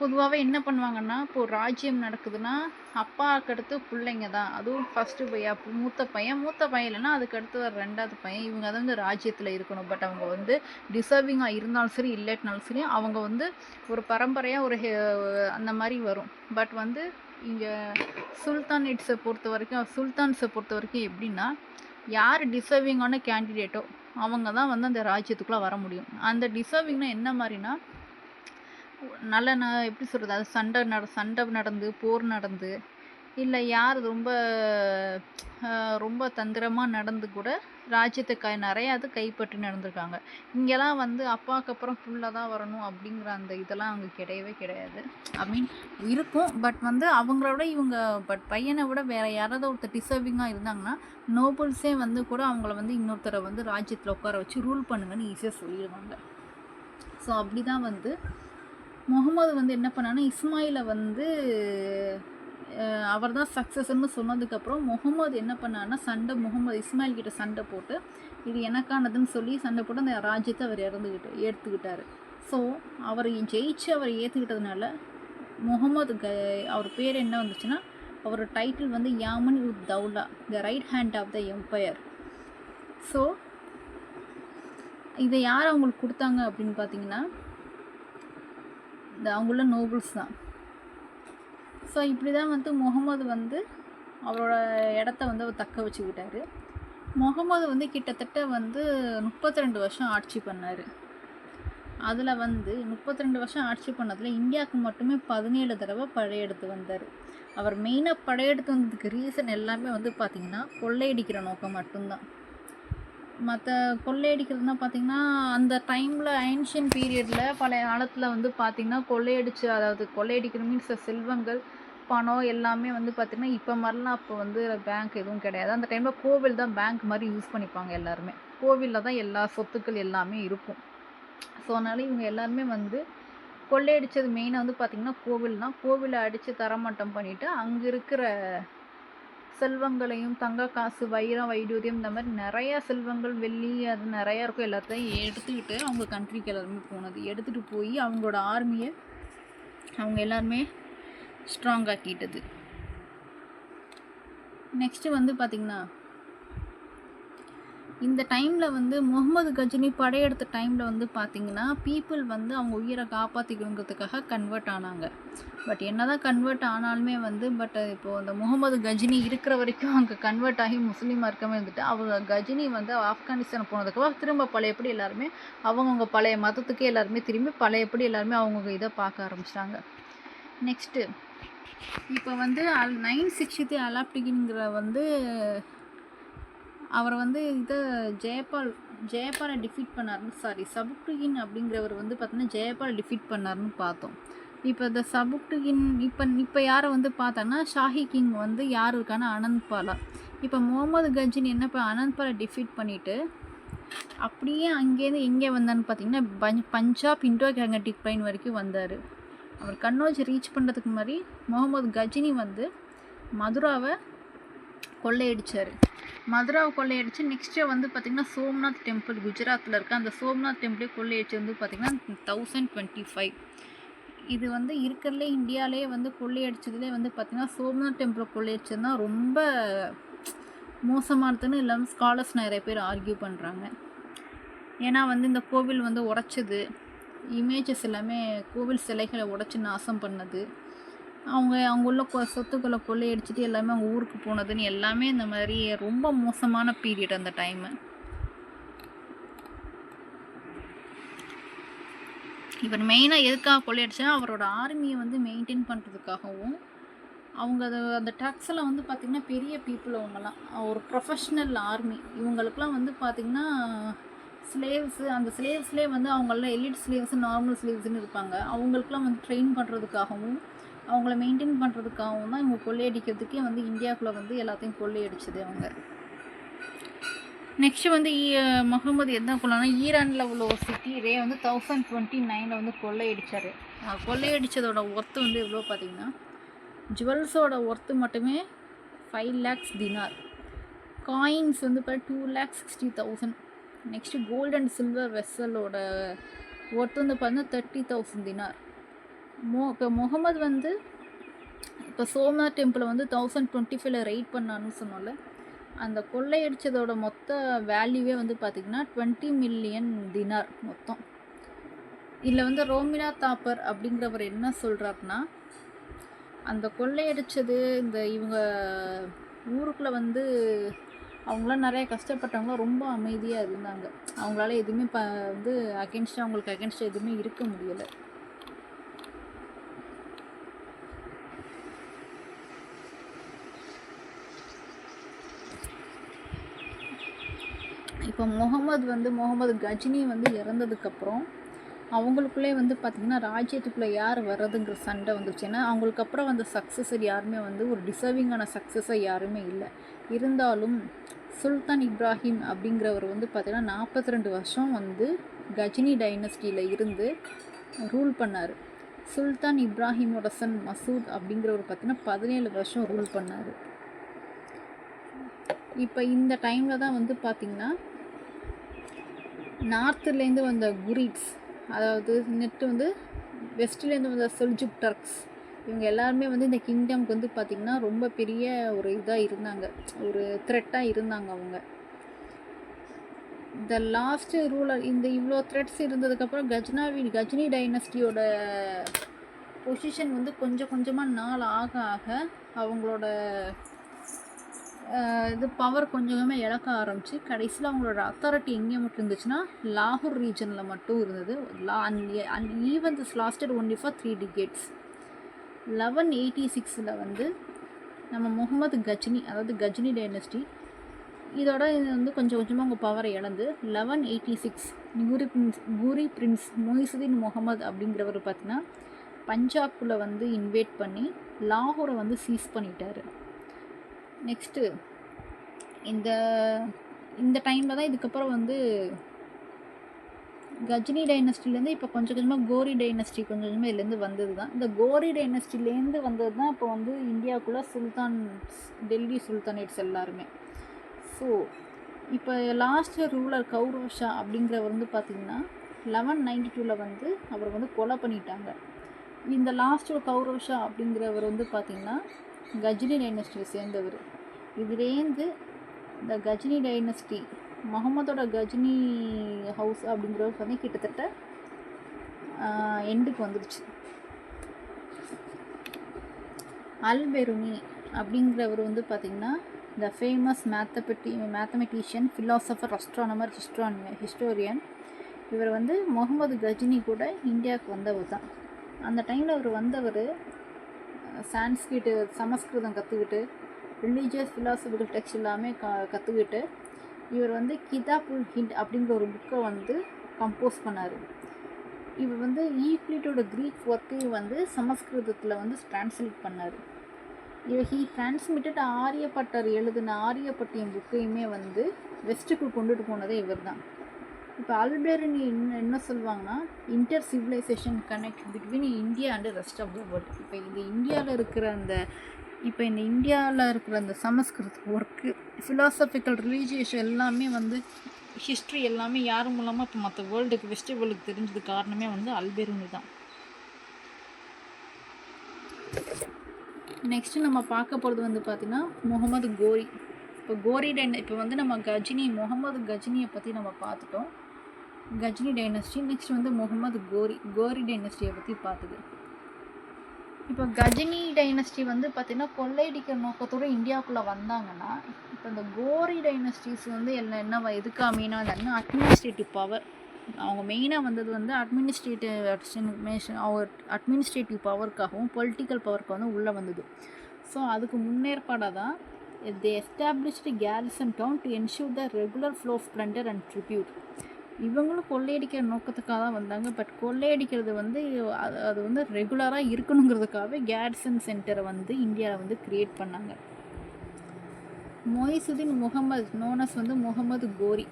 பொதுவாகவே என்ன பண்ணுவாங்கன்னா, இப்போது ராஜ்யம் நடக்குதுன்னா அப்பாவுக்கு அடுத்து பிள்ளைங்க தான். அதுவும் ஃபஸ்ட்டு மூத்த பையன் இல்லைன்னா அதுக்கடுத்து ஒரு 2வது பையன், இவங்க தான் வந்து ராஜ்யத்தில் இருக்கணும். பட் அவங்க வந்து டிசர்விங்காக இருந்தாலும் சரி இல்லாட்டினாலும் சரி அவங்க வந்து ஒரு பரம்பரையாக அந்த மாதிரி வரும். பட் வந்து இங்கே சுல்தான்ஸை பொறுத்த வரைக்கும் எப்படின்னா, யார் டிசர்விங்கான கேண்டிடேட்டோ அவங்க தான் வந்து அந்த ராஜ்யத்துக்குள்ளே வர முடியும். அந்த டிசர்விங்னா என்ன மாதிரினா, எப்படி சொல்கிறது, அது சண்டை நடந்து போர் நடந்து இல்லை யார் ரொம்ப தந்திரமாக நடந்து கூட ராஜ்யத்தை நிறையா கைப்பற்றி நடந்திருக்காங்க. இங்கெல்லாம் வந்து அப்பாவுக்கு அப்புறம் ஃபுல்லாக தான் வரணும் அப்படிங்கிற அந்த இதெல்லாம் அவங்க கிடையாது. ஐ மீன் இருக்கும். பட் வந்து பட் பையனை விட வேறு யாராவது ஒருத்தர் டிசர்விங்காக இருந்தாங்கன்னா நோபல்ஸே வந்து கூட அவங்கள வந்து இன்னொருத்தரை வந்து ராஜ்யத்தில் உட்கார வச்சு ரூல் பண்ணுங்கன்னு ஈஸியாக சொல்லிடுவாங்க. ஸோ அப்படி தான் வந்து முகமது வந்து என்ன பண்ணான்னா இஸ்மாயிலை வந்து அவர் தான் சக்ஸஸ்ன்னு சொன்னதுக்கப்புறம் முகமது என்ன பண்ணான்னா இஸ்மாயில் கிட்ட சண்டை போட்டு இது எனக்கானதுன்னு சொல்லி சண்டை போட்டு அந்த ராஜ்யத்தை அவர் ஏற்றுக்கிட்டார். ஸோ அவர் ஜெயிச்சு அவர் ஏற்றுக்கிட்டதுனால முகமது அவர் பேர் என்ன வந்துச்சுன்னா, அவரோட டைட்டில் வந்து Yamin ud Daula, the right hand of the empire. So இதை யார் அவங்களுக்கு கொடுத்தாங்க அப்படின்னு பார்த்தீங்கன்னா, அவங்கள நோபல்ஸ் தான். ஸோ இப்படி தான் வந்து முகமது வந்து அவரோட இடத்த வந்து அவர் தக்க வச்சுக்கிட்டார். முகமது வந்து கிட்டத்தட்ட வந்து 32 வருஷம் ஆட்சி பண்ணார். அதில் வந்து 32 வருஷம் ஆட்சி பண்ணதில் இந்தியாவுக்கு மட்டுமே 17 தடவை படையெடுத்து வந்தார். அவர் மெயினாக படையெடுத்து வந்ததுக்கு ரீசன் எல்லாமே வந்து பார்த்திங்கன்னா கொள்ளையடிக்கிற நோக்கம் மட்டும்தான். மற்ற கொள்ளையடிக்கிறதுனா பார்த்திங்கன்னா அந்த டைமில் ஏன்ஷியன் பீரியடில் பழைய காலத்தில் வந்து பார்த்திங்கன்னா கொள்ளையடிக்கிற மீன்ஸ் செல்வங்கள் பணம் எல்லாமே வந்து பார்த்திங்கன்னா இப்போ மாதிரிலாம் அப்போ வந்து பேங்க் எதுவும் கிடையாது. அந்த டைமில் கோவில் தான் பேங்க் மாதிரி யூஸ் பண்ணிப்பாங்க எல்லாருமே. கோவிலில் தான் எல்லா சொத்துக்கள் எல்லாமே இருக்கும். ஸோ அதனால் இவங்க எல்லாருமே வந்து கொள்ளையடித்தது மெயினாக வந்து பார்த்திங்கன்னா கோவில் தான். கோவிலை அடித்து தரமட்டம் பண்ணிவிட்டு அங்கே இருக்கிற செல்வங்களையும் தங்க காசு வைரம் வைடூரியம் இந்த மாதிரி நிறையா செல்வங்கள் வெள்ளி அது நிறையா இருக்கும் எல்லாத்தையும் எடுத்துக்கிட்டு அவங்க கண்ட்ரிக்கு எல்லாருமே போனது. எடுத்துகிட்டு போய் அவங்களோட ஆர்மியை அவங்க எல்லாருமே ஸ்ட்ராங்காக்கிட்டது. நெக்ஸ்ட்டு வந்து பார்த்திங்கன்னா இந்த டைமில் வந்து முகமது கஜினி படையெடுத்த டைமில் வந்து பார்த்திங்கன்னா பீப்புள் வந்து அவங்க உயிரை காப்பாற்றிக்கணுங்கிறதுக்காக கன்வெர்ட் ஆனாங்க. பட் என்ன தான் கன்வெர்ட் ஆனாலுமே வந்து இப்போது அந்த முகமது கஜினி இருக்கிற வரைக்கும் அங்கே கன்வெர்ட் ஆகி முஸ்லீமாக இருக்காமல் இருந்துட்டு அவங்க கஜினி வந்து ஆப்கானிஸ்தான் போனதுக்கப்புறம் திரும்ப பழையபடி எல்லாருமே அவங்கவுங்க பழைய மதத்துக்கே எல்லாருமே திரும்பி பழையபடி எல்லாருமே அவங்கவுங்க இதை பார்க்க ஆரம்பிச்சிட்டாங்க. நெக்ஸ்ட்டு இப்போ வந்து 963 அலாப்டிகின்கிற வந்து அவர் வந்து ஜெயபாலை டிஃபீட் பண்ணார்னு சபுக்டுகின் அப்படிங்கிறவர் வந்து பார்த்தீங்கன்னா ஜெயபாலை டிஃபீட் பண்ணார்னு பார்த்தோம். இப்போ இந்த சபுக்டுகின் இப்போ யாரை வந்து பார்த்தோன்னா ஷாஹி கிங் வந்து யார் இருக்கான்னா அனந்த்பாலா. இப்போ முகமது கஜினி என்ன அனந்த்பாலை டிஃபீட் பண்ணிவிட்டு அப்படியே அங்கேருந்து எங்கே வந்தான்னு பார்த்தீங்கன்னா பஞ்சாப் இண்டோ கேங்கட்டிக் பிளைன் வரைக்கும் வந்தார். அவர் கன்னோஜ் ரீச் பண்ணுறதுக்கு முன்னாடி முகமது கஜினி வந்து மதுராவை கொள்ளையடிச்சார். நெக்ஸ்ட்டு வந்து பார்த்திங்கன்னா சோம்நாத் டெம்பிள் குஜராத்தில் இருக்க அந்த சோம்நாத் டெம்பிளே கொள்ளையடிச்சு வந்து பார்த்திங்கன்னா 1025. இது வந்து இருக்கிறதுலே இந்தியாவிலே வந்து கொள்ளையடிச்சதுலேயே வந்து பார்த்திங்கன்னா சோம்நாத் டெம்பிளை கொள்ளையடிச்சது தான் ரொம்ப மோசமானதுன்னு இல்லாமல் ஸ்காலர்ஸ் நிறைய பேர் ஆர்கியூ பண்ணுறாங்க. ஏன்னா வந்து இந்த கோவில் வந்து உடைச்சது, இமேஜஸ் எல்லாமே கோவில் சிலைகளை உடைச்சி நாசம் பண்ணது, அவங்க உள்ள சொத்துக்களை கொள்ளையடிச்சிட்டு எல்லாமே அவங்க ஊருக்கு போனதுன்னு எல்லாமே இந்த மாதிரி ரொம்ப மோசமான பீரியட் அந்த டைமு. இவர் மெயினாக எதுக்காக கொள்ளையடிச்சா அவரோட ஆர்மியை வந்து மெயின்டைன் பண்ணுறதுக்காகவும் அவங்க அந்த ட்ரக்ஸ் எல்லாம் வந்து பார்த்திங்கன்னா பெரிய பீப்புள், அவங்கெல்லாம் ஒரு ப்ரொஃபஷ்னல் ஆர்மி. இவங்களுக்கெல்லாம் வந்து பார்த்திங்கன்னா ஸ்லேவ்ஸு, அந்த ஸ்லேவ்ஸ்லேயே வந்து அவங்களாம் எலிட் ஸ்லேவ்ஸு, நார்மல் ஸ்லேவ்ஸ்னு இருப்பாங்க. அவங்களுக்குலாம் வந்து ட்ரெயின் பண்ணுறதுக்காகவும் அவங்கள மெயின்டைன் பண்ணுறதுக்காகவும் தான் இவங்க கொள்ளையடிக்கிறதுக்கே வந்து இந்தியாவுக்குள்ளே வந்து எல்லாத்தையும் கொள்ளையடிச்சது அவங்க. நெக்ஸ்ட்டு வந்து முகமது எந்த கொள்ளானா ஈரானில் உள்ள ஒரு சிட்டி ரே வந்து 1029 வந்து கொள்ளையடிச்சார். கொள்ளையடித்ததோட ஒர்த்து வந்து எவ்வளோ பார்த்திங்கன்னா, ஜுவல்ஸோட ஒர்த்து மட்டுமே 5 lakhs தினார், காயின்ஸ் வந்து இப்போ 2,60,000. நெக்ஸ்ட்டு கோல்டு அண்ட் சில்வர் வெசலோட ஒர்த்து வந்து பார்த்தீங்கன்னா 30,000 தினார். இப்போ முகமது வந்து இப்போ சோம்நாத் டெம்பிளை வந்து 1025 ரைட் பண்ணான்னு சொன்னோம்ல, அந்த கொள்ளையடித்ததோட மொத்த வேல்யூவே வந்து பார்த்திங்கன்னா 20 மில்லியன் தினார் மொத்தம். இதில் வந்து ரோமினா தாப்பர் அப்படிங்கிறவர் என்ன சொல்கிறாருன்னா, அந்த கொள்ளையடித்தது இந்த இவங்க ஊருக்குள்ளே வந்து அவங்களாம் நிறைய கஷ்டப்பட்டவங்க ரொம்ப அமைதியாக இருந்தாங்க. அவங்களால எதுவுமே வந்து அவங்களுக்கு அகென்ஸ்டாக எதுவுமே இருக்க முடியலை. இப்போ முகமது கஜினி வந்து இறந்ததுக்கப்புறம் அவங்களுக்குள்ளே வந்து பார்த்திங்கன்னா ராஜ்யத்துக்குள்ளே யார் வர்றதுங்கிற சண்டை வந்துச்சு. ஏன்னா அவங்களுக்கு அப்புறம் வந்த சக்ஸஸர் யாருமே வந்து ஒரு டிசர்விங்கான சக்ஸஸர் யாருமே இல்லை. இருந்தாலும் சுல்தான் இப்ராஹிம் அப்படிங்கிறவர் வந்து பார்த்திங்கன்னா 42 வருஷம் வந்து கஜினி டைனஸ்டியில் இருந்து ரூல் பண்ணார். சுல்தான் இப்ராஹிமோட சன் மசூத் அப்படிங்கிறவர் பார்த்திங்கன்னா 17 வருஷம் ரூல் பண்ணார். இப்போ இந்த டைமில் தான் வந்து பார்த்திங்கன்னா நார்த்துலேருந்து வந்த குரீட்ஸ், அதாவது நெட்டு வந்து வெஸ்ட்லேருந்து வந்த செல்ஜுக் டர்க்ஸ், இவங்க எல்லாருமே வந்து இந்த கிங்டம்க்கு வந்து பார்த்திங்கன்னா ரொம்ப பெரிய ஒரு இதாக இருந்தாங்க, ஒரு த்ரெட்டாக இருந்தாங்க அவங்க. இந்த லாஸ்ட்டு ரூலர் இந்த இவ்வளோ த்ரெட்ஸ் இருந்ததுக்கப்புறம் கஜினி டைனஸ்டியோட பொசிஷன் வந்து கொஞ்சம் கொஞ்சமாக நாள் ஆக ஆக அவங்களோட இது பவர் கொஞ்சமே இழக்க ஆரம்பிச்சு கடைசியில் அவங்களோட அத்தாரிட்டி எங்கே மட்டும் இருந்துச்சுன்னா லாகூர் ரீஜனில் மட்டும் இருந்தது. Even this lasted only for 3 decades. 1186 வந்து நம்ம முகமது கஜினி, அதாவது கஜினி டைனஸ்டி, இதோட இது வந்து கொஞ்சம் கொஞ்சமாக அவங்க பவரை இழந்து 1186 கூரி பிரின்ஸ் மொய்சுதீன் முகமது அப்படிங்கிறவர் பார்த்தீங்கன்னா பஞ்சாப்குள்ளே வந்து இன்வேட் பண்ணி லாகூரை வந்து சீஸ் பண்ணிட்டார். நெக்ஸ்ட்டு இந்த டைமில் தான் இதுக்கப்புறம் வந்து கஜினி டைனஸ்டிலேருந்து இப்போ கொஞ்சம் கொஞ்சமாக கோரி டைனஸ்டி கொஞ்சம் கொஞ்சமாக இதுலேருந்து வந்தது தான். இந்த கோரி டைனஸ்டிலேருந்து வந்தது தான் இப்போ வந்து இந்தியாவுக்குள்ளே டெல்லி சுல்தானேட்ஸ் எல்லாருமே. ஸோ இப்போ லாஸ்ட் ரூலர் கௌரவ் ஷா அப்படிங்கிறவர் வந்து பார்த்திங்கன்னா 1192 வந்து அவர் வந்து கொலை பண்ணிட்டாங்க. இந்த லாஸ்ட் கௌரவ் ஷா அப்படிங்கிறவர் வந்து பார்த்திங்கன்னா கஜினி டைனஸ்டியை சேர்ந்தவர். இதுலேருந்து இந்த கஜினி டைனஸ்டி முகமதோட கஜினி ஹவுஸ் அப்படிங்கிறவர் வந்து கிட்டத்தட்ட எண்டுக்கு வந்துடுச்சு. அல்பெருனி அப்படிங்கிறவர் வந்து பார்த்திங்கன்னா இந்த famous mathematician, philosopher, astronomer, historian. இவர் வந்து முகமது கஜினி கூட இந்தியாவுக்கு வந்தவர் தான். அந்த டைமில் அவர் வந்தவர் சான்ஸ்கிரிட்டு, சமஸ்கிருதம் கற்றுக்கிட்டு ரிலீஜியஸ் ஃபிலாசபிக்கல் டெக்ஸ்ட் எல்லாமே கற்றுக்கிட்டு இவர் வந்து கிதாபுல் ஹிண்ட் அப்படிங்கிற ஒரு புக்கை வந்து கம்போஸ் பண்ணார். இவர் வந்து ஈக்லிட்டோட க்ரீக் ஒர்க்கையும் வந்து சமஸ்கிருதத்தில் வந்து டிரான்ஸ்லேட் பண்ணார். ஹீ டிரான்ஸ்மிட்டட் ஆரியப்பட்டர் எழுதின ஆரியப்பட்டியம் புக்கையுமே வந்து வெஸ்ட்டுக்கு கொண்டுட்டு போனதே இவர் தான். இப்போ அல்பெருனி என்ன சொல்லுவாங்கன்னா inter civilisation connect between India and rest of the world. இப்போ இந்த இந்தியாவில் இருக்கிற அந்த சமஸ்கிருத ஒர்க்கு, ஃபிலாசபிக்கல், ரிலீஜியஸ் எல்லாமே வந்து ஹிஸ்ட்ரி எல்லாமே யார் மூலமாக இப்போ மற்ற வேர்ல்டுக்கு வெஸ்ட் வேர்ல்டுக்கு தெரிஞ்சது காரணமே வந்து அல்பெருனி தான். நெக்ஸ்ட்டு நம்ம பார்க்க போகிறது வந்து பார்த்திங்கன்னா முகமது கோரி. இப்போ வந்து நம்ம முகமது கஜினியை பற்றி நம்ம பார்த்துட்டோம், கஜினி டைனஸ்டி. நெக்ஸ்ட் வந்து முகமது கோரி டைனஸ்டியை பற்றி பார்த்தது. இப்போ கஜினி டைனஸ்டி வந்து பார்த்திங்கன்னா கொள்ளையடிக்கிற நோக்கத்தோடு இந்தியாவுக்குள்ளே வந்தாங்கன்னா, இப்போ இந்த கோரி டைனஸ்டிஸ் வந்து எதுக்காக மெயினாக இருந்தாங்கன்னா அட்மினிஸ்ட்ரேட்டிவ் பவர். அவங்க மெயினாக வந்தது வந்து அட்மினிஸ்ட்ரேட்டிவ் பவருக்காகவும் பொலிட்டிக்கல் பவருக்கு வந்து உள்ளே வந்தது. ஸோ அதுக்கு முன்னேற்பாடாக தான் they established a garrison town to ensure the regular flow of plunder and tribute. இவங்களும் கொள்ளையடிக்கிற நோக்கத்துக்காக தான் வந்தாங்க. பட் கொள்ளையடிக்கிறது வந்து அது வந்து ரெகுலராக இருக்கணுங்கிறதுக்காகவே கேரிசன் சென்டரை வந்து இந்தியாவில் வந்து க்ரியேட் பண்ணாங்க. மொய்சுதீன் முகமது நோனஸ் வந்து முகமது கோரி.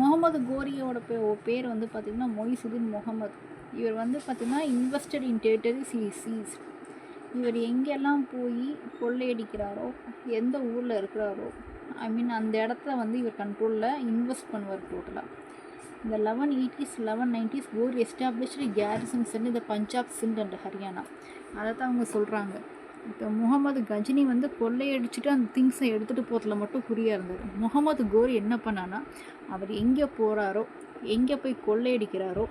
முகமது கோரியோட பேர் வந்து பார்த்திங்கன்னா மொய்சுதீன் முகமது. இவர் வந்து பார்த்திங்கன்னா invested in territories he ceased. இவர் எங்கெல்லாம் போய் கொள்ளையடிக்கிறாரோ, எந்த ஊரில் இருக்கிறாரோ, அந்த இடத்துல வந்து இவர் கண்ட்ரோலில் இன்வெஸ்ட் பண்ணுவார் டோட்டலாக. இந்த 1180s 1190s கோரி எஸ்டாப்ளிஷ்டு கேரிசன்ஸ் இந்த பஞ்சாப், சிந்த் அண்ட் ஹரியானா. அதை தான் அவங்க சொல்கிறாங்க. இப்போ முகமது கஜினி வந்து கொள்ளையடிச்சுட்டு அந்த திங்ஸை எடுத்துகிட்டு போகிறதுல மட்டும் குறியாக இருந்தார். முகமது கோரி என்ன பண்ணான்னா, அவர் எங்கே போகிறாரோ, எங்கே போய் கொள்ளையடிக்கிறாரோ,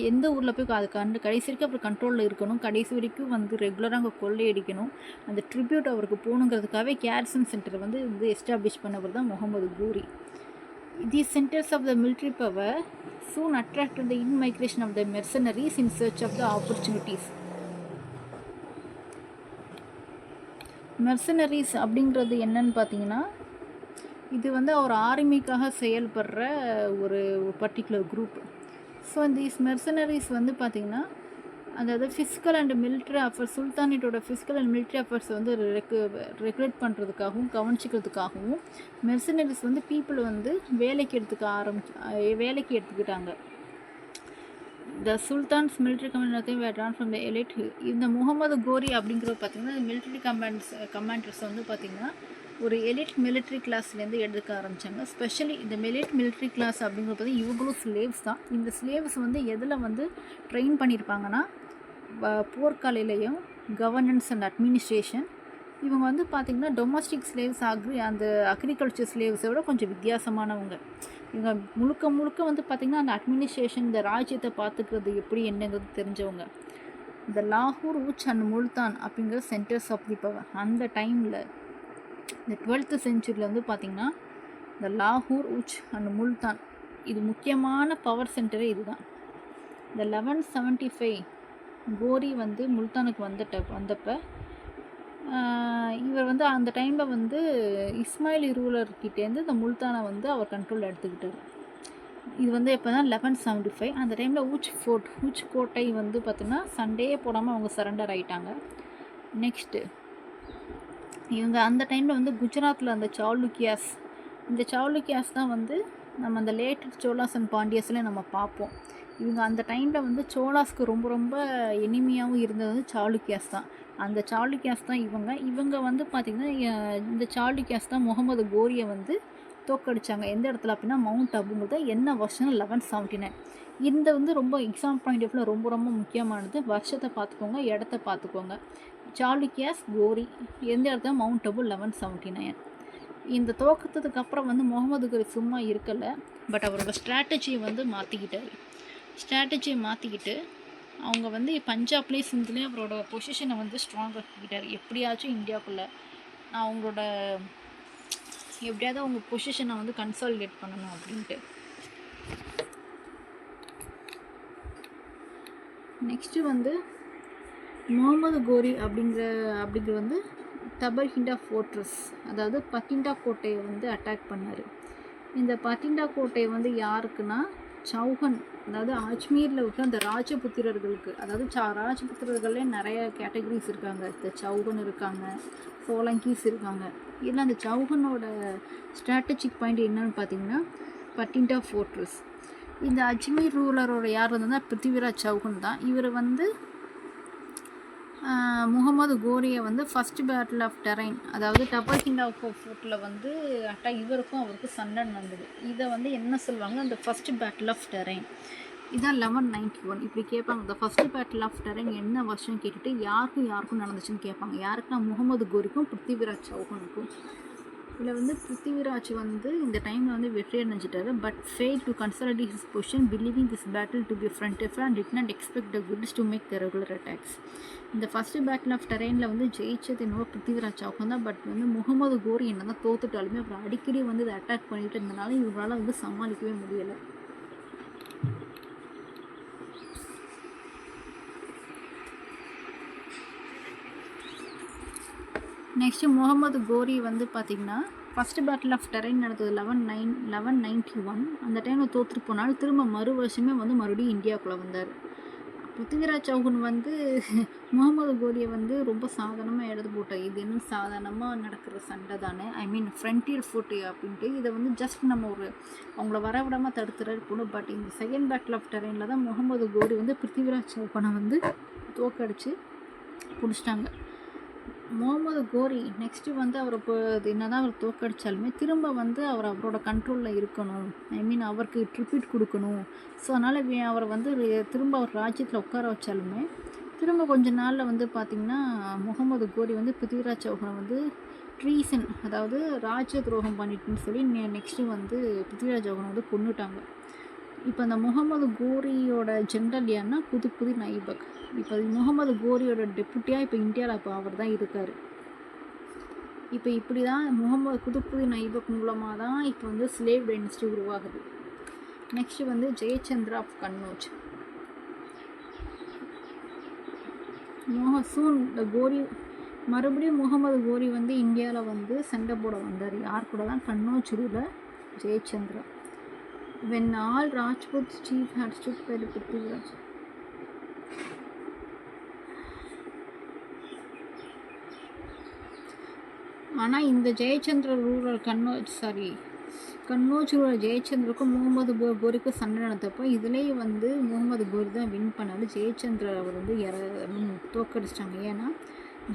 எந்த ஊரில் போய் அது கடைசி வரைக்கும் அப்புறம் கண்ட்ரோலில் இருக்கணும், கடைசி வரைக்கும் வந்து ரெகுலராக அங்கே கொள்ளையடிக்கணும், அந்த ட்ரிபியூட் அவருக்கு போகணுங்கிறதுக்காகவே கேரிசன் சென்டரை வந்து எஸ்டாப்ளிஷ் பண்ணவர் தான் முகமது கோரி. These centers of the military power soon attracted the in-migration of the mercenaries in search of the opportunities. Mercenaries அப்படிங்கிறது என்னன்னு பார்த்தீங்கன்னா, இது வந்து ஒரு ஆர்மிக்காக செயல்படுற ஒரு particular group. So these mercenaries வந்து பார்த்திங்கன்னா, அதாவது ஃபிசிக்கல் அண்ட் மிலிட்ரி அஃபேர்ஸ், சுல்தானேட்டோட ஃபிசிக்கல் அண்ட் மிலிட்ரி அஃபேர்ஸை வந்து ரெகுலேட் பண்ணுறதுக்காகவும் கவனிச்சிக்கிறதுக்காகவும் மெர்சனரிஸ் வந்து பீப்புள் வந்து வேலைக்கு எடுத்துக்கிட்டாங்க. த சுல்தான்ஸ் மிலிட்ரி கமாண்டர்ஸையும் were drawn from the elite. இந்த முகமது கோரி அப்படிங்கிறது பார்த்திங்கன்னா மிலிட்ரி கமாண்டர்ஸை வந்து பார்த்திங்கன்னா ஒரு எலிட் மிலிட்ரி கிளாஸ்லேருந்து எடுக்க ஆரம்பித்தாங்க. ஸ்பெஷலி இந்த மிலிட்ரி கிளாஸ் அப்படிங்கிறது பார்த்திங்கன்னா இவங்களும் ஸ்லேவ்ஸ் தான். இந்த ஸ்லேவ்ஸ் வந்து எதில் வந்து ட்ரெயின் பண்ணியிருப்பாங்கன்னா, போர்க்கலையிலையும் கவர்னன்ஸ் அண்ட் அட்மினிஸ்ட்ரேஷன். இவங்க வந்து பார்த்திங்கன்னா டொமஸ்டிக் ஸ்லேவ்ஸ் அந்த அக்ரிகல்ச்சர் ஸ்லேவ்ஸை விட கொஞ்சம் வித்தியாசமானவங்க. இவங்க முழுக்க வந்து பார்த்திங்கன்னா அந்த அட்மினிஸ்ட்ரேஷன், இந்த ராஜ்யத்தை பார்த்துக்கிறது எப்படி என்னங்கிறது தெரிஞ்சவங்க. இந்த லாகூர், உச் அண்ட் முல்தான் அப்படிங்கிற சென்டர்ஸ் ஆஃப் தி பவர். அந்த டைமில் இந்த 12th செஞ்சுரியில் வந்து பார்த்திங்கன்னா இந்த லாகூர், உச் அண்ட் முல்தான் இது முக்கியமான பவர் சென்டரே இதுதான். இந்த 1175 கோரி வந்து முல்தானுக்கு வந்தப்போ இவர் வந்து அந்த டைமில் வந்து இஸ்மாயிலி ரூலர்கிட்டேருந்து இந்த முல்தானை வந்து அவர் கண்ட்ரோலில் எடுத்துக்கிட்டார். இது வந்து எப்போ தான் 1175. அந்த டைமில் உச் கோட்டை வந்து பார்த்திங்கன்னா சண்டையே போடாமல் அவங்க சரண்டர் ஆகிட்டாங்க. நெக்ஸ்ட்டு இவங்க அந்த டைமில் வந்து குஜராத்தில் அந்த இந்த சாளுக்கியாஸ் தான் வந்து நம்ம அந்த லேட்டர் சோலாஸ் அண்ட் பாண்டியஸில் நம்ம பார்ப்போம். இவங்க அந்த டைமில் வந்து சோலாஸ்க்கு ரொம்ப எனிமியாகவும் இருந்தது வந்து சாளுக்கியாஸ் தான். அந்த சாளுக்கியாஸ் தான் இவங்க வந்து பார்த்திங்கன்னா இந்த சாளுக்கியாஸ் தான் முகமது கோரியை வந்து தோக்கடிச்சாங்க. எந்த இடத்துல அப்படின்னா மவுண்ட் அபுங்கிறது என்ன வருஷம் 1179. இந்த வந்து ரொம்ப எக்ஸாம் பாயிண்ட் ஆஃப் ரொம்ப முக்கியமானது. வருஷத்தை பார்த்துக்கோங்க, இடத்த பார்த்துக்கோங்க. சாளுக்கியாஸ் கோரி எந்த இடத்துல மவுண்ட் அபு 1179. இந்த துவக்கத்துக்கு அப்புறம் வந்து முகமது கோரி சும்மா இருக்கலை. பட் அவரோட ஸ்ட்ராட்டஜியை வந்து மாற்றிக்கிட்டு அவங்க வந்து பஞ்சாப்லேயும் சிந்துலேயும் அவரோட பொசிஷனை வந்து ஸ்ட்ராங் ஆக்கிக்கிட்டார். எப்படியாச்சும் இந்தியாவுக்குள்ளே எப்படியாவது அவங்க பொசிஷனை வந்து கன்சாலிடேட் பண்ணணும் அப்படின்ட்டு. நெக்ஸ்ட்டு வந்து முகமது கோரி அப்படிங்கிற வந்து தபர்ஹிண்டா ஃபோர்ட்ரஸ், அதாவது பட்டிண்டா கோட்டையை வந்து அட்டாக் பண்ணார். இந்த பட்டிண்டா கோட்டை வந்து யாருக்குன்னா சௌஹன், அதாவது அஜ்மீரில் இருக்க அந்த ராஜபுத்திரர்களுக்கு. அதாவது ராஜபுத்திரர்களே நிறைய கேட்டகரிஸ் இருக்காங்க. இந்த சௌஹன் இருக்காங்க, சோலங்கீஸ் இருக்காங்க. இதில் அந்த சௌஹனோட ஸ்ட்ராட்டஜிக் பாயிண்ட் என்னன்னு பார்த்தீங்கன்னா பட்டிண்டா ஃபோர்ட்ரஸ். இந்த அஜ்மீர் ரூலரோட யார் வந்ததுன்னா பிருத்திவிராஜ் சௌஹன் தான். இவர் வந்து முகமது கோரியை வந்து ஃபஸ்ட் பேட்டில் ஆஃப் டெரைன், அதாவது டபர்ஹிண்டா ஃபோர்ட்டில் வந்து இவருக்கும் அவருக்கும் சண்டை நடந்தது. இதை வந்து என்ன சொல்லுவாங்க, அந்த ஃபஸ்ட் பேட்டில் ஆஃப் டெரைன். இதான் 1191. இப்படி கேட்பாங்க, இந்த ஃபஸ்ட் பேட்டில் ஆஃப் டெரைன் என்ன வருஷம் கேட்டுட்டு யாருக்கும் நடந்துச்சுன்னு கேட்பாங்க. யாருக்குன்னா முகமது கோரிக்கும் பிருத்திவிராஜ் சௌஹனுக்கும். இதில் வந்து பிருத்திவிராஜ் வந்து இந்த டைமில் வந்து வெற்றி அடைஞ்சிட்டாரு. But fail to consolidate his position, believing this battle to be fronted and did not expect the goods to make the regular attacks. இந்த ஃபஸ்ட்டு பேட்டில் ஆஃப் டெரைனில் வந்து ஜெயிச்சது என்னவோ பிருத்திவிராஜ் சௌஹன் தான். பட் வந்து முகமது கோரி என்ன தான் தோத்துட்டாலுமே அப்புறம் அடிக்கடி வந்து இதை அட்டாக் பண்ணிட்டு இருந்தனால இவங்களால் வந்து சமாளிக்கவே முடியலை. நெக்ஸ்ட்டு முகமது கோரி வந்து பார்த்திங்கன்னா ஃபஸ்ட்டு பேட்டில் ஆஃப் டெரைன் நடந்தது 1191. அந்த டைமில் தோற்றுட்டு போனாலும் திரும்ப மறு வருஷமே வந்து மறுபடியும் இந்தியாவுக்குள்ளே வந்தார். பிருத்திவிராஜ் சௌஹான் வந்து முகமது கோரியை வந்து ரொம்ப சாதாரணமாக எடுத்து போட்டார். இது இன்னும் சாதாரணமாக நடக்கிற சண்டை தானே, ஐ மீன் ஃப்ரண்டியர் ஃபுட்டு அப்படின்ட்டு இதை வந்து ஜஸ்ட் நம்ம ஒரு அவங்கள வரவிடாமல் தடுத்துறாரு போகணும். பட் இந்த செகண்ட் பேட்டில் ஆஃப் டெரைனில் தான் முகமது கோரி வந்து பிருத்திவிராஜ் சௌஹானை வந்து தோக்கடிச்சு பிடிச்சிட்டாங்க. முகமது கோரி நெக்ஸ்ட்டு வந்து அவர் இப்போ என்ன தான் அவர் தோக்கடித்தாலுமே திரும்ப வந்து அவரோட கண்ட்ரோலில் இருக்கணும், ஐ மீன் அவருக்கு ட்ரிபியூட் கொடுக்கணும். ஸோ அதனால் அவரை வந்து திரும்ப அவர் ராஜ்யத்தில் உட்கார வச்சாலுமே திரும்ப கொஞ்ச நாளில் வந்து பார்த்திங்கன்னா முகமது கோரி வந்து பிருத்திவிராஜ் சௌஹானை வந்து ட்ரீசன், அதாவது ராஜ்ய துரோகம் பண்ணிட்டுன்னு சொல்லி நெக்ஸ்ட்டு வந்து பிருத்திவிராஜ் சௌஹானை வந்து கொன்னுட்டாங்க. இப்போ அந்த முகமது கோரியோட ஜென்ரல் யாருன்னா குதுப்புதீன் ஐபக். இப்போ முகமது கோரியோட டெப்புட்டியாக இப்போ இந்தியாவில் இப்போ அவர் தான் இருக்கார். இப்போ இப்படி தான் முகமது குதுப்புதீன் ஐபக் மூலமாக தான் இப்போ வந்து ஸ்லேவ் டைனஸ்டி உருவாகுது. நெக்ஸ்ட்டு வந்து ஜெயச்சந்திரா ஆஃப் கன்னோஜ். கோரி மறுபடியும் முகமது கோரி வந்து இந்தியாவில் வந்து சண்டை போட வந்தார். யார் கூட தான்? கன்னோஜூரில் Jayachandra. When all Rajput chief had stood by the Prithviraj. ஆனால் இந்த ஜெயச்சந்திர ரூரல் கன்னோஜ் ரூரல் ஜெயச்சந்திரக்கும் முகமது கோரிக்கும் சண்டை நடந்தப்போ இதுலேயே வந்து முகமது கோரி தான் வின் பண்ணாரு. ஜெயச்சந்திரர் அவர் வந்து தோக்கடிச்சிட்டாங்க. ஏன்னா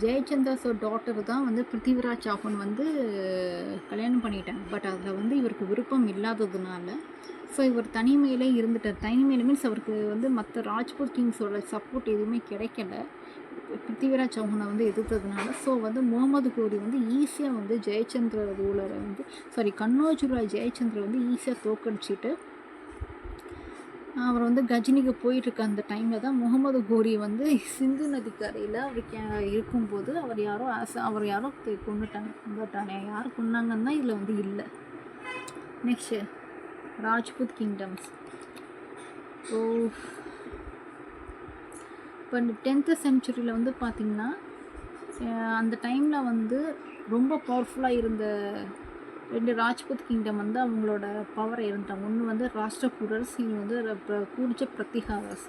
ஜெயச்சந்திராஸோட டாட்டர் தான் வந்து பிருத்திவிராஜ் சௌஹான் வந்து கல்யாணம் பண்ணிட்டாங்க. பட் அதில் வந்து இவருக்கு விருப்பம் இல்லாததுனால ஸோ இவர் தனிமையிலே இருந்துட்டார். தனிமையில் மீன்ஸ் அவருக்கு வந்து மற்ற ராஜ்புத் கிங்ஸோட சப்போர்ட் எதுவுமே கிடைக்கல பிருத்திவிராஜ் சௌஹானை வந்து எதிர்த்ததுனால. ஸோ வந்து முகமது கோரி வந்து ஈஸியாக வந்து ஜெயச்சந்திர ரூலரை வந்து கன்னோஜூரா ஜெயச்சந்திர வந்து ஈஸியாக தோக்கடிச்சிட்டு அவர் வந்து கஜினிக்கு போயிட்டுருக்க அந்த டைமில் தான் முகமது கோரி வந்து சிந்து நதிக்கரையில் அவருக்கு இருக்கும்போது அவர் யாரோ கொண்டுட்டாங்க. பட் யார் கொண்டாங்கன்னா இதில் வந்து இல்லை. Next Rajput kingdoms. ஸோ இப்போ 10th centuryயில் வந்து பார்த்திங்கன்னா அந்த டைமில் வந்து ரொம்ப பவர்ஃபுல்லாக இருந்த 2 ராஜ்புத் கிங்டம் வந்து அவங்களோட பவரை இருந்துட்டாங்க. ஒன்று வந்து ராஷ்டிரகூடர்ஸ், இன்னும் வந்து கூடிச்ச பிரத்திஹாரஸ்.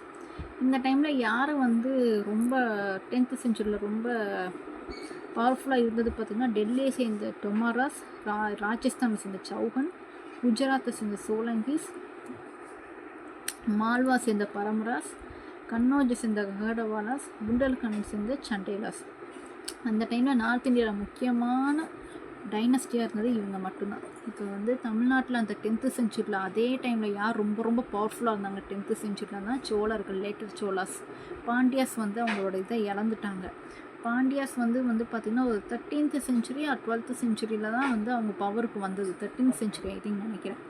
இந்த டைமில் யார் வந்து ரொம்ப 10th centuryயில் ரொம்ப பவர்ஃபுல்லாக இருந்தது பார்த்திங்கன்னா டெல்லியை சேர்ந்த டொமாராஸ், ராஜஸ்தானை சேர்ந்த சௌஹான், குஜராத்தை சேர்ந்த சோலங்கிஸ், மால்வா சேர்ந்த பரமராஸ், கன்னோஜை சேர்ந்த ககடவாலாஸ், புண்டல்கண்டை சேர்ந்த சண்டேலாஸ். அந்த டைமில் நார்த் இந்தியாவில் முக்கியமான டைனஸ்டியாக இருந்தது இவங்க மட்டும்தான். இப்போ வந்து தமிழ்நாட்டில் அந்த 10th centuryயில் அதே டைமில் யார் ரொம்ப ரொம்ப பவர்ஃபுல்லாக இருந்தாங்க 10th centuryயில் தான் சோழர்கள், லேட்டர் சோலாஸ். பாண்டியாஸ் வந்து அவங்களோட இதை இழந்துட்டாங்க. பாண்டியாஸ் வந்து பார்த்திங்கன்னா ஒரு 13th century ஆர் 12th centuryயில் தான் வந்து அவங்க பவருக்கு வந்தது. 13th century ஐ திங்க் நினைக்கிறேன்.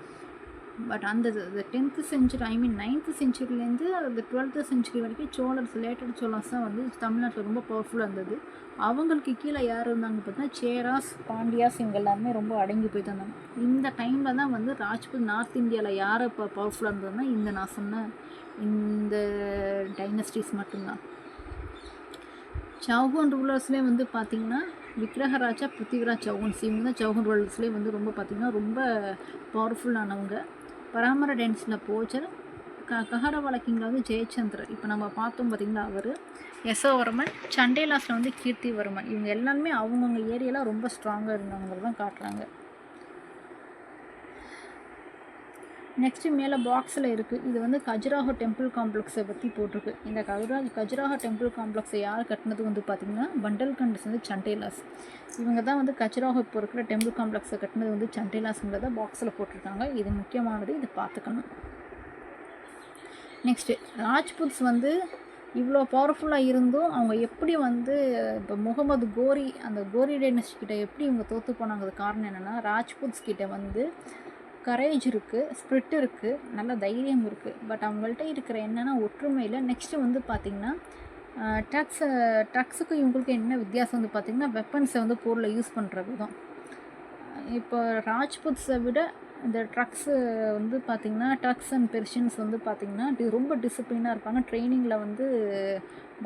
பட் அந்த 10th century ஐ மீன் 9th centuryலேருந்து அந்த 12th century வரைக்கும் சோழர்ஸ், லேட்டர் சோழர்ஸ் தான் வந்து தமிழ்நாட்டில் ரொம்ப பவர்ஃபுல்லாக இருந்தது. அவங்களுக்கு கீழே யார் இருந்தாங்க பார்த்தீங்கன்னா சேராஸ், பாண்டியாஸ், இவங்க எல்லாருமே ரொம்ப அடங்கி போய் தந்தாங்க. இந்த டைமில் தான் வந்து ராஜ்புத் நார்த் இந்தியாவில் யார் இப்போ பவர்ஃபுல்லாக இருந்ததுன்னா இந்த நான் சொன்ன இந்த டைனஸ்டிஸ் மட்டும்தான். சௌஹான் ரூலர்ஸ்லேயே வந்து பார்த்திங்கன்னா விக்ரஹராஜா, பிருத்திவிராஜ் சௌஹான், இவங்க தான் சௌஹான் ரூலர்ஸ்லேயே வந்து ரொம்ப பார்த்திங்கன்னா ரொம்ப பவர்ஃபுல்லானவங்க. பராமர டைனஸ்டியில் போச்சர், ககடவால கிங்கில் வந்து ஜெயச்சந்திரர், இப்போ நம்ம பார்த்தோம் பார்த்திங்கன்னா அவர், யசோவர்மன், சண்டேலாஸில் வந்து கீர்த்திவர்மன். இவங்க எல்லாருமே அவங்கவுங்க ஏரியாவில் ரொம்ப ஸ்ட்ராங்காக இருந்தவங்க தான் காட்டுறாங்க. நெக்ஸ்ட்டு மேலே பாக்ஸில் இருக்குது. இது வந்து கஜுராஹோ டெம்பிள் காம்ப்ளெக்ஸை பற்றி போட்டிருக்கு. இந்த கஜுராஹோ டெம்பிள் காம்ப்ளெக்ஸை யார் கட்டினது வந்து பார்த்திங்கன்னா பண்டல்கண்டஸ் வந்து சண்டேலாஸ். இவங்க தான் வந்து கஜுராஹோ இப்போ இருக்கிற டெம்பிள் காம்ப்ளெக்ஸை கட்டினது வந்து சண்டேலாஸுங்கிறத பாக்ஸில் போட்டிருக்காங்க. இது முக்கியமானது, இதை பார்த்துக்கணும். நெக்ஸ்ட்டு ராஜ்புத்ஸ் வந்து இவ்வளோ பவர்ஃபுல்லாக இருந்தும் அவங்க எப்படி வந்து இப்போ முகமது கோரி அந்த கோரி டைனஸ்டி கிட்ட எப்படி இவங்க தோற்று போனாங்கிறது காரணம் என்னென்னா ராஜ்புத்ஸ் கிட்ட வந்து கரேஜ் இருக்குது, ஸ்பிரிட் இருக்குது, நல்ல தைரியம் இருக்குது. பட் அவங்கள்ட்ட இருக்கிற என்னென்னா ஒற்றுமையில். நெக்ஸ்ட்டு வந்து பார்த்திங்கன்னா ட்ரக்ஸுக்கும் இவங்களுக்கும் என்ன வித்தியாசம் வந்து பார்த்திங்கன்னா வெப்பன்ஸை வந்து போரில் யூஸ் பண்ணுற விதம். இப்போ ராஜ்புத்ஸை விட இந்த ட்ரக்ஸு வந்து பார்த்திங்கன்னா ட்ரக்ஸ் அண்ட் பெர்ஷியன்ஸ் வந்து பார்த்திங்கன்னா ரொம்ப டிசிப்ளினாக இருப்பாங்க, ட்ரைனிங்கில் வந்து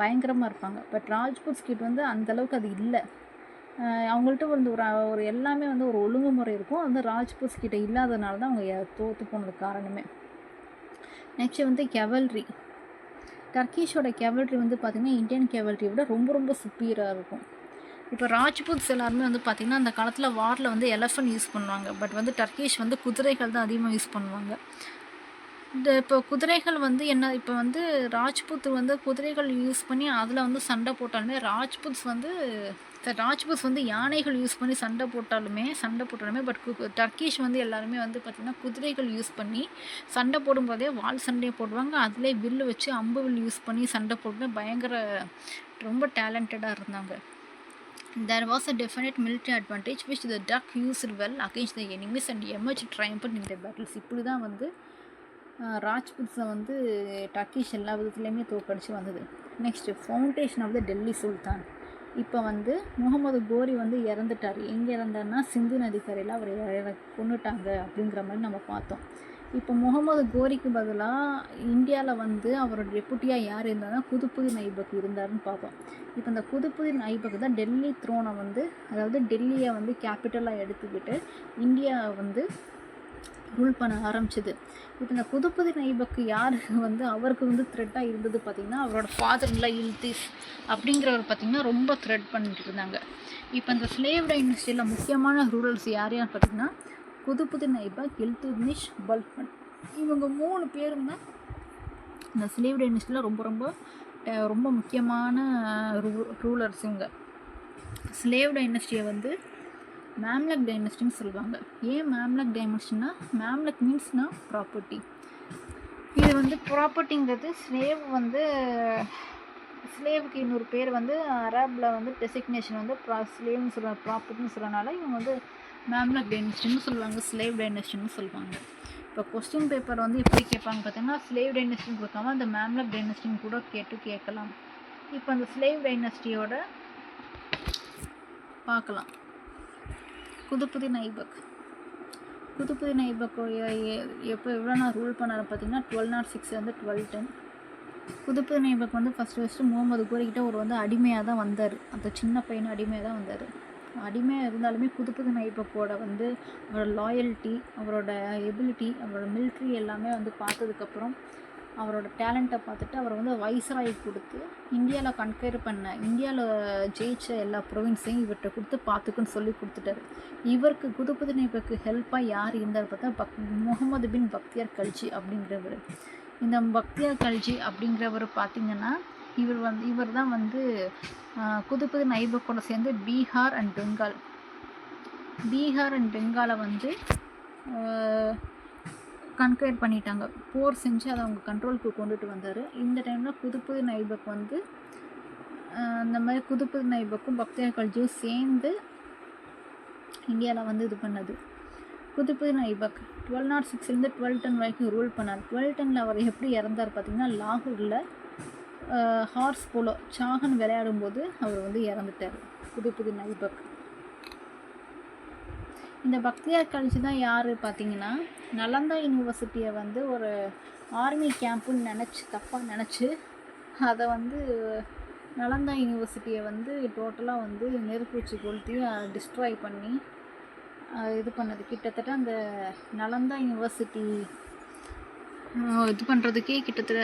பயங்கரமாக இருப்பாங்க. பட் ராஜ்புத்ஸ் கிட்ட வந்து அந்தளவுக்கு அது இல்லை. அவங்கள்ட்ட வந்து ஒரு எல்லாமே வந்து ஒரு ஒழுங்குமுறை இருக்கும். வந்து ராஜ்புட்ஸ் கிட்ட இல்லாதனால தான் அவங்க தோற்று போனதுக்கு காரணமே. நெக்ஸ்ட்டு வந்து கெவல்ரி. டர்க்கிஷோட கெவல்ரி வந்து பார்த்திங்கன்னா இந்தியன் கெவல்ரியை விட ரொம்ப ரொம்ப சுப்பீரியராக இருக்கும். இப்போ ராஜ்புட்ஸ் எல்லாருமே வந்து பார்த்திங்கன்னா அந்த காலத்தில் வாரில் வந்து எலஃபண்ட் யூஸ் பண்ணுவாங்க. பட் வந்து டர்க்கிஷ் வந்து குதிரைகள் தான் அதிகமாக யூஸ் பண்ணுவாங்க. இப்போ குதிரைகள் வந்து என்ன, இப்போ வந்து ராஜ்புத் வந்து குதிரைகள் யூஸ் பண்ணி அதில் வந்து சண்டை போட்டாலுமே ராஜ்புட்ஸ் வந்து யானைகள் யூஸ் பண்ணி சண்டை போட்டாலுமே பட் டர்க்கிஷ் வந்து எல்லாருமே வந்து பார்த்திங்கன்னா குதிரைகள் யூஸ் பண்ணி சண்டை போடும்போதே வால் சண்டையை போடுவாங்க. அதிலே வில்லு வச்சு அம்பு வில் யூஸ் பண்ணி சண்டை போட்டு பயங்கர ரொம்ப டேலண்டடாக இருந்தாங்க. There was a definite military advantage which the Dutch used well against the enemies and emerged triumphant in their battles. இப்படி தான் வந்து ராஜ்புட்ஸை வந்து டர்க்கிஷ் எல்லா விதத்துலேயுமே தோற்கடிச்சு வந்தது. Next foundation of the Delhi சுல்தான். இப்போ வந்து முகமது கோரி வந்து இறந்துட்டார். எங்கே இறந்தார்னா சிந்து நதிக்கரையில் அவர் கொண்டுட்டாங்க அப்படிங்கிற மாதிரி நம்ம பார்த்தோம். இப்போ முகமது கோரிக்கு பதிலாக இந்தியாவில் வந்து அவரோட டெப்புட்டியாக யார் இருந்தார்னா குதுப்புதீன் ஐபக் இருந்தார்னு பார்ப்போம். இப்போ இந்த குதுப்புதீன் ஐபக் தான் டெல்லி த்ரோனை வந்து, அதாவது டெல்லியை வந்து கேபிட்டலாக எடுத்துக்கிட்டு இந்தியா வந்து ரூல் பண்ண ஆரம்பிச்சிது. இப்போ இந்த குதுப்புதீன் ஐபக் யாருக்கு வந்து அவருக்கு வந்து த்ரெட்டாக இருந்தது பார்த்திங்கன்னா அவரோட ஃபாதர்ல இல்திஸ் அப்படிங்கிறவர் பார்த்திங்கன்னா ரொம்ப த்ரெட் பண்ணிட்டு இருந்தாங்க. இப்போ இந்த ஸ்லேவ் டைனஸ்டியில் முக்கியமான ரூரல்ஸ் யார் யார் பார்த்திங்கன்னா குதுப்புதீன் ஐபக், இல்துத்மிஷ், பல்பன். இவங்க 3 பேரும் தான் இந்த ஸ்லேவ் டைனஸ்டியில் ரொம்ப முக்கியமான ரூலர்ஸ். இவங்க ஸ்லேவ் டைனஸ்டியை வந்து மேம்லக் டைனஸ்டின்னு சொல்லுவாங்க. ஏன் மேம்லக் டைனஸ்டின்னா மேம்லக் மீன்ஸ்னா ப்ராப்பர்ட்டி. இது வந்து ப்ராப்பர்ட்டிங்கிறது ஸ்லேவுக்கு இன்னொரு பேர் வந்து அரபில் வந்து டெசிக்னேஷன் வந்து ஸ்லேவ்னு சொல்கிற ப்ராப்பர்ட்டின்னு சொல்கிறனால இவங்க வந்து மேம்லக் டைனஸ்டின்னு சொல்லுவாங்க, ஸ்லேவ் டைனஸ்டின்னு சொல்லுவாங்க. இப்போ கொஸ்டின் பேப்பர் வந்து எப்படி கேட்பாங்க பார்த்தீங்கன்னா ஸ்லேவ் டைனஸ்டின்னு கொடுக்காம அந்த மேம்லக் டைனஸ்டின்னு கூட கேட்கலாம். இப்போ அந்த ஸ்லேவ் டைனஸ்டியோட பார்க்கலாம். குதுப்புதீன் ஐபக் எவ்வளோ நான் ரூல் பண்ணார் பார்த்தீங்கன்னா 1206 1210. குதுப்புதீன் ஐபக் வந்து ஃபஸ்ட்டு முகமது கோரிக்கிட்ட வந்து அடிமையாக தான் வந்தார். அந்த சின்ன பையனை அடிமையாக தான் வந்தார். அடிமையாக இருந்தாலுமே குதுப்புதீன் ஐபக்கோட வந்து அவரோட லாயல்ட்டி, அவரோட எபிலிட்டி, அவரோட மிலிட்ரி எல்லாமே வந்து பார்த்ததுக்கப்புறம் அவரோட டேலண்ட்டை பார்த்துட்டு அவர் வந்து வைஸ்ராய் கொடுத்து இந்தியாவில் ஜெயிச்ச எல்லா ப்ரொவின்ஸையும் இவர்கிட்ட கொடுத்து பார்த்துக்குன்னு சொல்லி கொடுத்துட்டாரு. இவருக்கு குதுப்புதீன் ஐபக்கு ஹெல்ப்பாக யார் இருந்தார் பார்த்தா முகமது பின் பக்தியார் கல்ஜி அப்படிங்கிறவர். இந்த பக்தியார் கல்ஜி அப்படிங்கிறவர் பார்த்திங்கன்னா இவர் தான் வந்து குதுப்புதீன் ஐபக்கோட சேர்ந்து பீகார் அண்ட் பெங்காலை வந்து கன்கயர் பண்ணிட்டாங்க. போர் செஞ்சு அதை அவங்க கண்ட்ரோலுக்கு கொண்டுட்டு வந்தார். இந்த டைமில் குதுப்புதீன் ஐபக் வந்து இந்த மாதிரி குதுப்புதீன் ஐபக்கும் பக்தியார் கல்ஜியும் சேர்ந்து இந்தியாவில் வந்து இது பண்ணது. குதுப்புதீன் ஐபக் 1206 1210 வரைக்கும் ரூல் பண்ணார். 1210 அவர் எப்படி இறந்தார் பார்த்திங்கன்னா லாகூரில் ஹார்ஸ் போலோ சாகன் விளையாடும்போது அவர் வந்து இறந்துட்டார் குதுப்புதீன் ஐபக். இந்த பக்தியார் கல்ஜி தான் யார் பார்த்திங்கன்னா நலந்தா யூனிவர்சிட்டியை வந்து ஒரு ஆர்மி கேம்ப்புன்னு தப்பாக நினச்சி அதை வந்து நலந்தா யூனிவர்சிட்டியை வந்து டோட்டலாக வந்து நெருப்பு வச்சு கொளுத்தி டிஸ்ட்ராய் பண்ணி இது பண்ணது. கிட்டத்தட்ட அந்த நலந்தா யூனிவர்சிட்டி இது பண்ணுறதுக்கே கிட்டத்தட்ட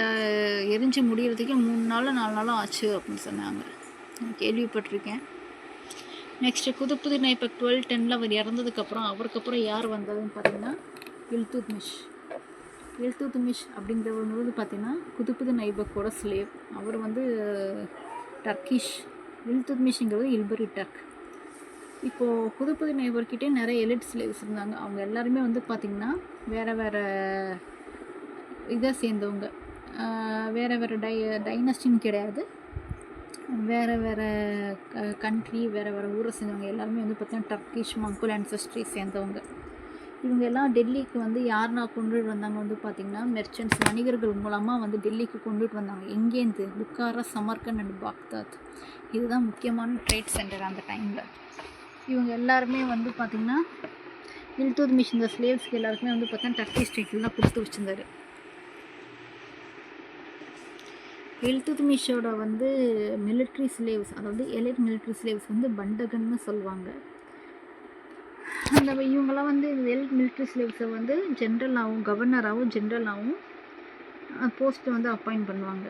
எரிஞ்சு முடிகிறதுக்கே 3 நாள் 4 நாளும் ஆச்சு அப்படின்னு சொன்னாங்க, கேள்விப்பட்டிருக்கேன். நெக்ஸ்ட்டு குதுப்புதீன் ஐபக் 1210 அவர் இறந்ததுக்கப்புறம் அவருக்கப்புறம் யார் வந்ததுன்னு பார்த்தீங்கன்னா இல்துத்மிஷ் அப்படிங்கிறவர் வந்து பார்த்திங்கன்னா குதுப்புதீன் ஐபக்கோட ஸ்லேவ். அவர் வந்து டர்க்கிஷ். இல்துத்மிஷ்ங்கிறது இல்பரி டர்க். இப்போது குதுப்புதீன் ஐபக்கிட்டே நிறைய எலிட் ஸ்லேவ்ஸ் இருந்தாங்க. அவங்க எல்லாருமே வந்து பார்த்திங்கன்னா வேறு இதை சேர்ந்தவங்க, வேறு டைனஸ்டின்னு கிடையாது, வேறு கண்ட்ரி வேறு ஊரை சேர்ந்தவங்க எல்லாருமே வந்து பார்த்தீங்கன்னா டர்க்கிஷ் மங்கோல் ஆன்செஸ்ட்ரி சேர்ந்தவங்க. இவங்க எல்லாம் டெல்லிக்கு வந்து யாருனா கொண்டுட்டு வந்தாங்க வந்து பார்த்திங்கன்னா மெர்ச்சன்ட்ஸ், வணிகர்கள் மூலமாக வந்து டெல்லிக்கு கொண்டுட்டு வந்தாங்க. எங்கேருந்து? புக்காரா, சமர்கண்ட் அண்ட் பாக்தாத். இதுதான் முக்கியமான ட்ரேட் சென்டர் அந்த டைமில். இவங்க எல்லாருமே வந்து பார்த்திங்கன்னா இல்துத்மிஷ் இந்த ஸ்லேவ்ஸ்க்கு எல்லாருக்குமே வந்து பார்த்தீங்கன்னா டர்க்கிஷ் ஸ்டேட்டில் தான் கொடுத்து வச்சுருந்தாரு. இல்துத்மிஷோட வந்து மிலிட்ரி ஸ்லேவ்ஸ், அதாவது எலைட் மிலிட்ரி ஸ்லேவ்ஸ் வந்து பண்டகன்னு சொல்லுவாங்க. அந்த இவங்கெல்லாம் வந்து எலைட் மிலிட்ரி ஸ்லேவ்ஸை வந்து ஜென்ரலாகவும் கவர்னராகவும் ஜென்ரலாகவும் போஸ்ட்டை வந்து அப்பாயிண்ட் பண்ணுவாங்க.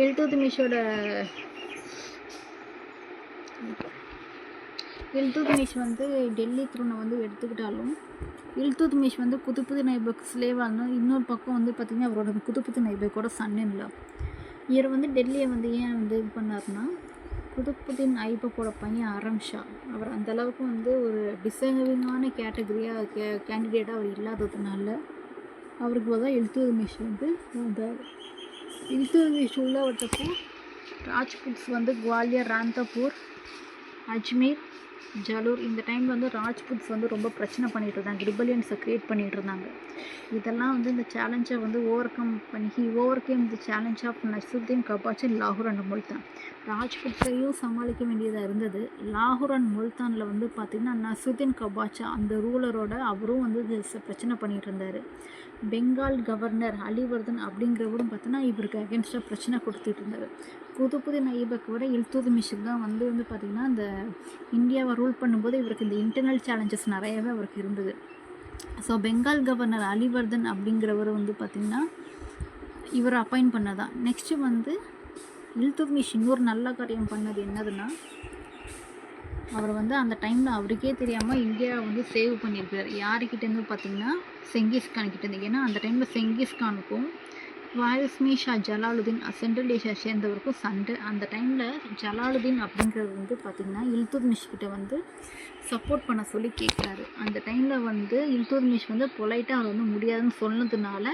இல்துத்மிஷ் வந்து டெல்லி த்ரோனை வந்து எடுத்துக்கிட்டாலும் இல்துத்மிஷ் வந்து குதுப்புதீன் ஐபக் ஸ்லேவான இன்னொரு பக்கம் வந்து பார்த்திங்கன்னா அவரோட குதுப்புதீன் ஐபக்கோட சன்னின்ல இவர் வந்து டெல்லியை வந்து ஏன் வந்து இது பண்ணார்னா, குதுப்புதீன் ஐபக்கோட பையன் ஆரம் ஷா அவர் அந்தளவுக்கு வந்து ஒரு டிசர்விங்கான கேண்டிடேட்டாக அவர் இல்லாததுனால அவருக்கு தான் இல்துத்மிஷ் வந்து வந்தார். இல்துத்மிஷ் உள்ள வட்டப்போ ராஜ்புட்ஸ் வந்து குவாலியர், ராந்தபூர், அஜ்மீர், ஜலூர் இந்த டைமில் வந்து ராஜ்புட்ஸ் வந்து ரொம்ப பிரச்சனை பண்ணிகிட்டு இருந்தாங்க, ரிபலியன்ஸை க்ரியேட் பண்ணிகிட்டு இருந்தாங்க. இதெல்லாம் வந்து இந்த சேலஞ்சை வந்து overcame the challenge of Nasiruddin Qabacha in லாகூர் அண்ட் முல்தான். ராஜ்புட்ஸையும் சமாளிக்க வேண்டியதாக இருந்தது. லாகூர் அண்ட் முல்தானில் வந்து பார்த்திங்கன்னா நசுருதீன் கபாச்சா அந்த ரூலரோட அவரும் வந்து பிரச்சனை பண்ணிகிட்டு இருந்தார். பெங்கால் கவர்னர் அலிவர்தன் அப்படிங்கிறவரும் பார்த்தோன்னா இவருக்கு அகேன்ஸ்டாக பிரச்சனை கொடுத்துட்டு இருந்தார். குதுப்புதீன் ஐபக் விட இல்துத்மிஷுக்கு தான் வந்து பார்த்திங்கன்னா இந்த இந்தியாவை ரூல் பண்ணும்போது இவருக்கு இந்த இன்டர்னல் சேலஞ்சஸ் நிறையவே அவருக்கு இருந்தது. ஸோ பெங்கால் கவர்னர் அலிவர்தன் அப்படிங்கிறவர் வந்து பார்த்திங்கன்னா இவர் அப்பாயிண்ட் பண்ணதான். நெக்ஸ்ட்டு வந்து இல்துத்மிஷ் இன்னொரு நல்ல காரியம் பண்ணது என்னதுன்னா, அவர் வந்து அந்த டைமில் அவருக்கே தெரியாமல் இந்தியாவை வந்து சேவ் பண்ணியிருக்கார். யாருக்கிட்டேருந்து பார்த்திங்கன்னா செங்கிஸ்கான் கிட்டேருந்து. ஏன்னா அந்த டைமில் செங்கிஸ்கானுக்கும் வாரிஸ்மி ஷா ஜலாலுதீன் சென்ட்ரல் ஏஷியா சேர்ந்தவருக்கும் சண்டை. அந்த டைமில் ஜலாலுதீன் அப்படிங்கிறது வந்து பார்த்திங்கன்னா இல்துத்மிஷ் கிட்ட வந்து சப்போர்ட் பண்ண சொல்லி கேட்குறாரு. அந்த டைமில் வந்து இல்துத்மிஷ் வந்து பொலைட்டாக அவர் வந்து முடியாதுன்னு சொன்னதுனால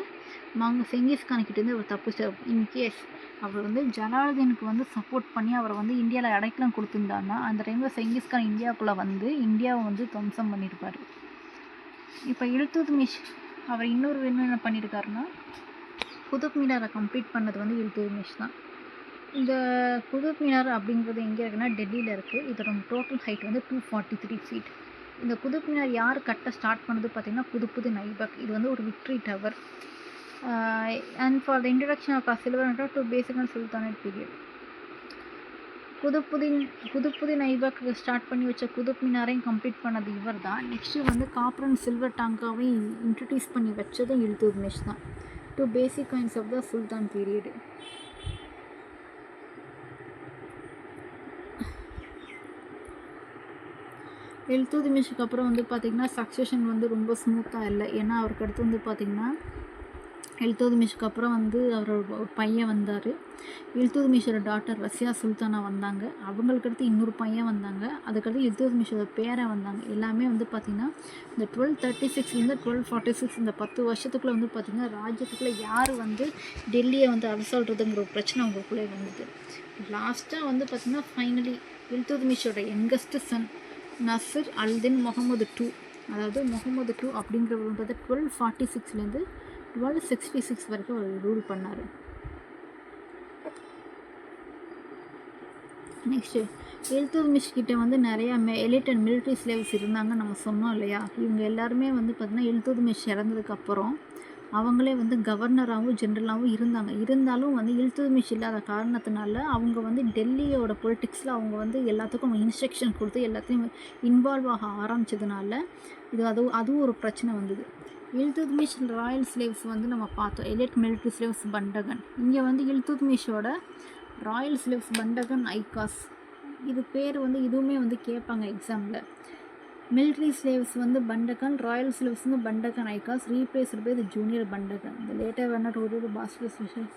செங்கிஸ்கான் கிட்டேருந்து அவர் தப்பிச்சார். இன்கேஸ் அவர் வந்து ஜலாலுதீனுக்கு வந்து சப்போர்ட் பண்ணி அவரை வந்து இந்தியாவில் அடைக்கலம் கொடுத்துருந்தாருன்னா அந்த டைமில் செங்கிஸ்கான் இந்தியாவுக்குள்ளே வந்து இந்தியாவை வந்து துவம்சம் பண்ணியிருப்பார். இப்போ இல்துத்மிஷ் அவர் இன்னொரு என்ன பண்ணியிருக்காருன்னா, குதுப் மினாரை கம்ப்ளீட் பண்ணது வந்து இல்துத்மிஷ் தான். இந்த குதுப் மினார் அப்படிங்கிறது எங்கே இருக்குன்னா டெல்லியில் இருக்குது. இதோட டோட்டல் ஹைட் வந்து 243 ஃபீட். இந்த குதுப் மினார் யார் கட்ட ஸ்டார்ட் பண்ணது பார்த்திங்கன்னா குதுப்புதீன் ஐபக். இது வந்து ஒரு victory tower. And for the introduction of silver to basic and sultanate period. Qutbuddin Aibak start பண்ணி வச்ச குதுப் மினாரையும் கம்ப்ளீட் பண்ணது இவர் தான். நெக்ஸ்ட்டு வந்து காப்பர் அண்ட் சில்வர் டாங்காவையும் இன்ட்ரடியூஸ் பண்ணி வச்சதும் இல்துத்மிஷ் தான். 2 basic coins of the Sultan period. இல்துத்மிஷுக்கு அப்புறம் வந்து பார்த்திங்கன்னா சக்ஸஷன் வந்து ரொம்ப ஸ்மூத்தாக இல்லை. ஏன்னா அவருக்கு அடுத்து வந்து பார்த்திங்கன்னா இல்துத்மிஷுக்கு அப்புறம் வந்து அவரோட ஒரு பையன் வந்தார். இல்துத்மிஷோட டாட்டர் ரஷ்யா சுல்தானா வந்தாங்க. அவங்களுக்கு அடுத்து இன்னொரு பையன் வந்தாங்க. அதுக்கடுத்து இல்துத்மிஷோட பேரை வந்தாங்க. எல்லாமே வந்து பார்த்திங்கன்னா இந்த 1236 1246 இந்த 10 வருஷத்துக்குள்ளே வந்து பார்த்திங்கன்னா ராஜ்யத்துக்குள்ளே யார் வந்து டெல்லியை வந்து அரசாள்றதுங்கிற ஒரு பிரச்சனை அவங்களுக்குள்ளே வந்தது. லாஸ்ட்டாக வந்து பார்த்திங்கன்னா ஃபைனலி இல்துத்மிஷோட youngest son Nasir Aldin Mohammed II, அதாவது முகமது II அப்படிங்கிறவர் வந்து 1246 1266 வரைக்கும் அவர் ரூல் பண்ணார். நெக்ஸ்ட்டு இல்துத்மிஷ் கிட்ட வந்து நிறையா எலிட் அண்ட் மிலிட்ரி ஸ்லேவ்ஸ் இருந்தாங்க நம்ம சொன்னோம் இல்லையா. இவங்க எல்லாருமே வந்து பார்த்திங்கன்னா இல்துத்மிஷ் இறந்ததுக்கப்புறம் அவங்களே வந்து கவர்னராகவும் ஜென்ரலாகவும் இருந்தாலும் வந்து இல்துத்மிஷ் இல்லாத காரணத்தினால அவங்க வந்து டெல்லியோட பொலிட்டிக்ஸில் அவங்க வந்து எல்லாத்துக்கும் இன்ஸ்ட்ரக்ஷன் கொடுத்து எல்லாத்தையும் இன்வால்வ் ஆக ஆரம்பித்ததுனால அதுவும் ஒரு பிரச்சனை வந்தது. இல்துத்மிஷ் ராயல் ஸ்லேவ்ஸ் வந்து நம்ம பார்த்தோம். எலிட் மிலிட்ரி ஸ்லேவ்ஸ் பண்டகன். இங்கே வந்து இல்துத்மிஷோட ராயல் ஸ்லேவ்ஸ் பண்டகன் ஐகாஸ். இது பேர் வந்து இதுவுமே வந்து கேட்பாங்க எக்ஸாமில். மிலிட்ரி ஸ்லேவ்ஸ் வந்து பண்டகன், ராயல் ஸ்லேவ்ஸ் வந்து பண்டகன் ஐகாஸ், ரீப்ளேஸ்டு பை த ஜூனியர் பண்டகன். இந்த லேட்டர் வேணா ஒரு பாஸ்டர் ஸ்பெஷல்.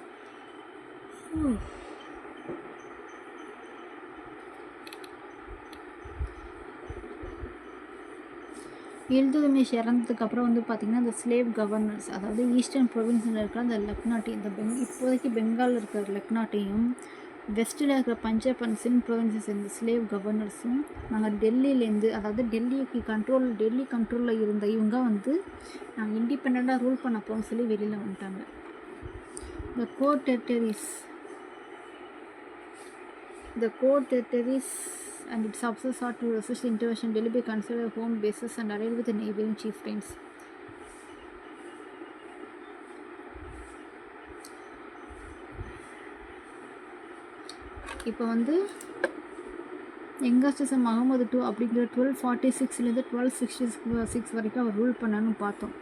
இல்துத்மிஷ் இறந்ததுக்கப்புறம் வந்து பார்த்திங்கன்னா இந்த ஸ்லேவ் கவர்னர்ஸ், அதாவது ஈஸ்டர்ன் ப்ரொவின்ஸில் இருக்கிற அந்த லக்னாட்டி, இப்போதைக்கு பெங்காலில் இருக்கிற லக்னாட்டையும் வெஸ்ட்டில் இருக்கிற பஞ்சாப் அண்ட் சிந்த் ப்ரொவின்ஸஸ் இந்த ஸ்லேவ் கவர்னர்ஸும் நாங்கள் டெல்லியிலேருந்து, அதாவது டெல்லி கண்ட்ரோலில் இருந்த இவங்க வந்து நாங்கள் இண்டிபெண்ட்டாக ரூல் பண்ண போகிறோம்னு சொல்லி வெளியில் வந்துட்டாங்க. The core territories and its officers sought to resist the intervention. Delhi by considered home bases and allied with the neighboring chieftains. இப்போ வந்து யங்கஸ்ட் சன் முகமது II அப்படிங்கிற 1246 1266 வரைக்கும் அவர் ரூல் பண்ணான்னு பார்த்தோம்.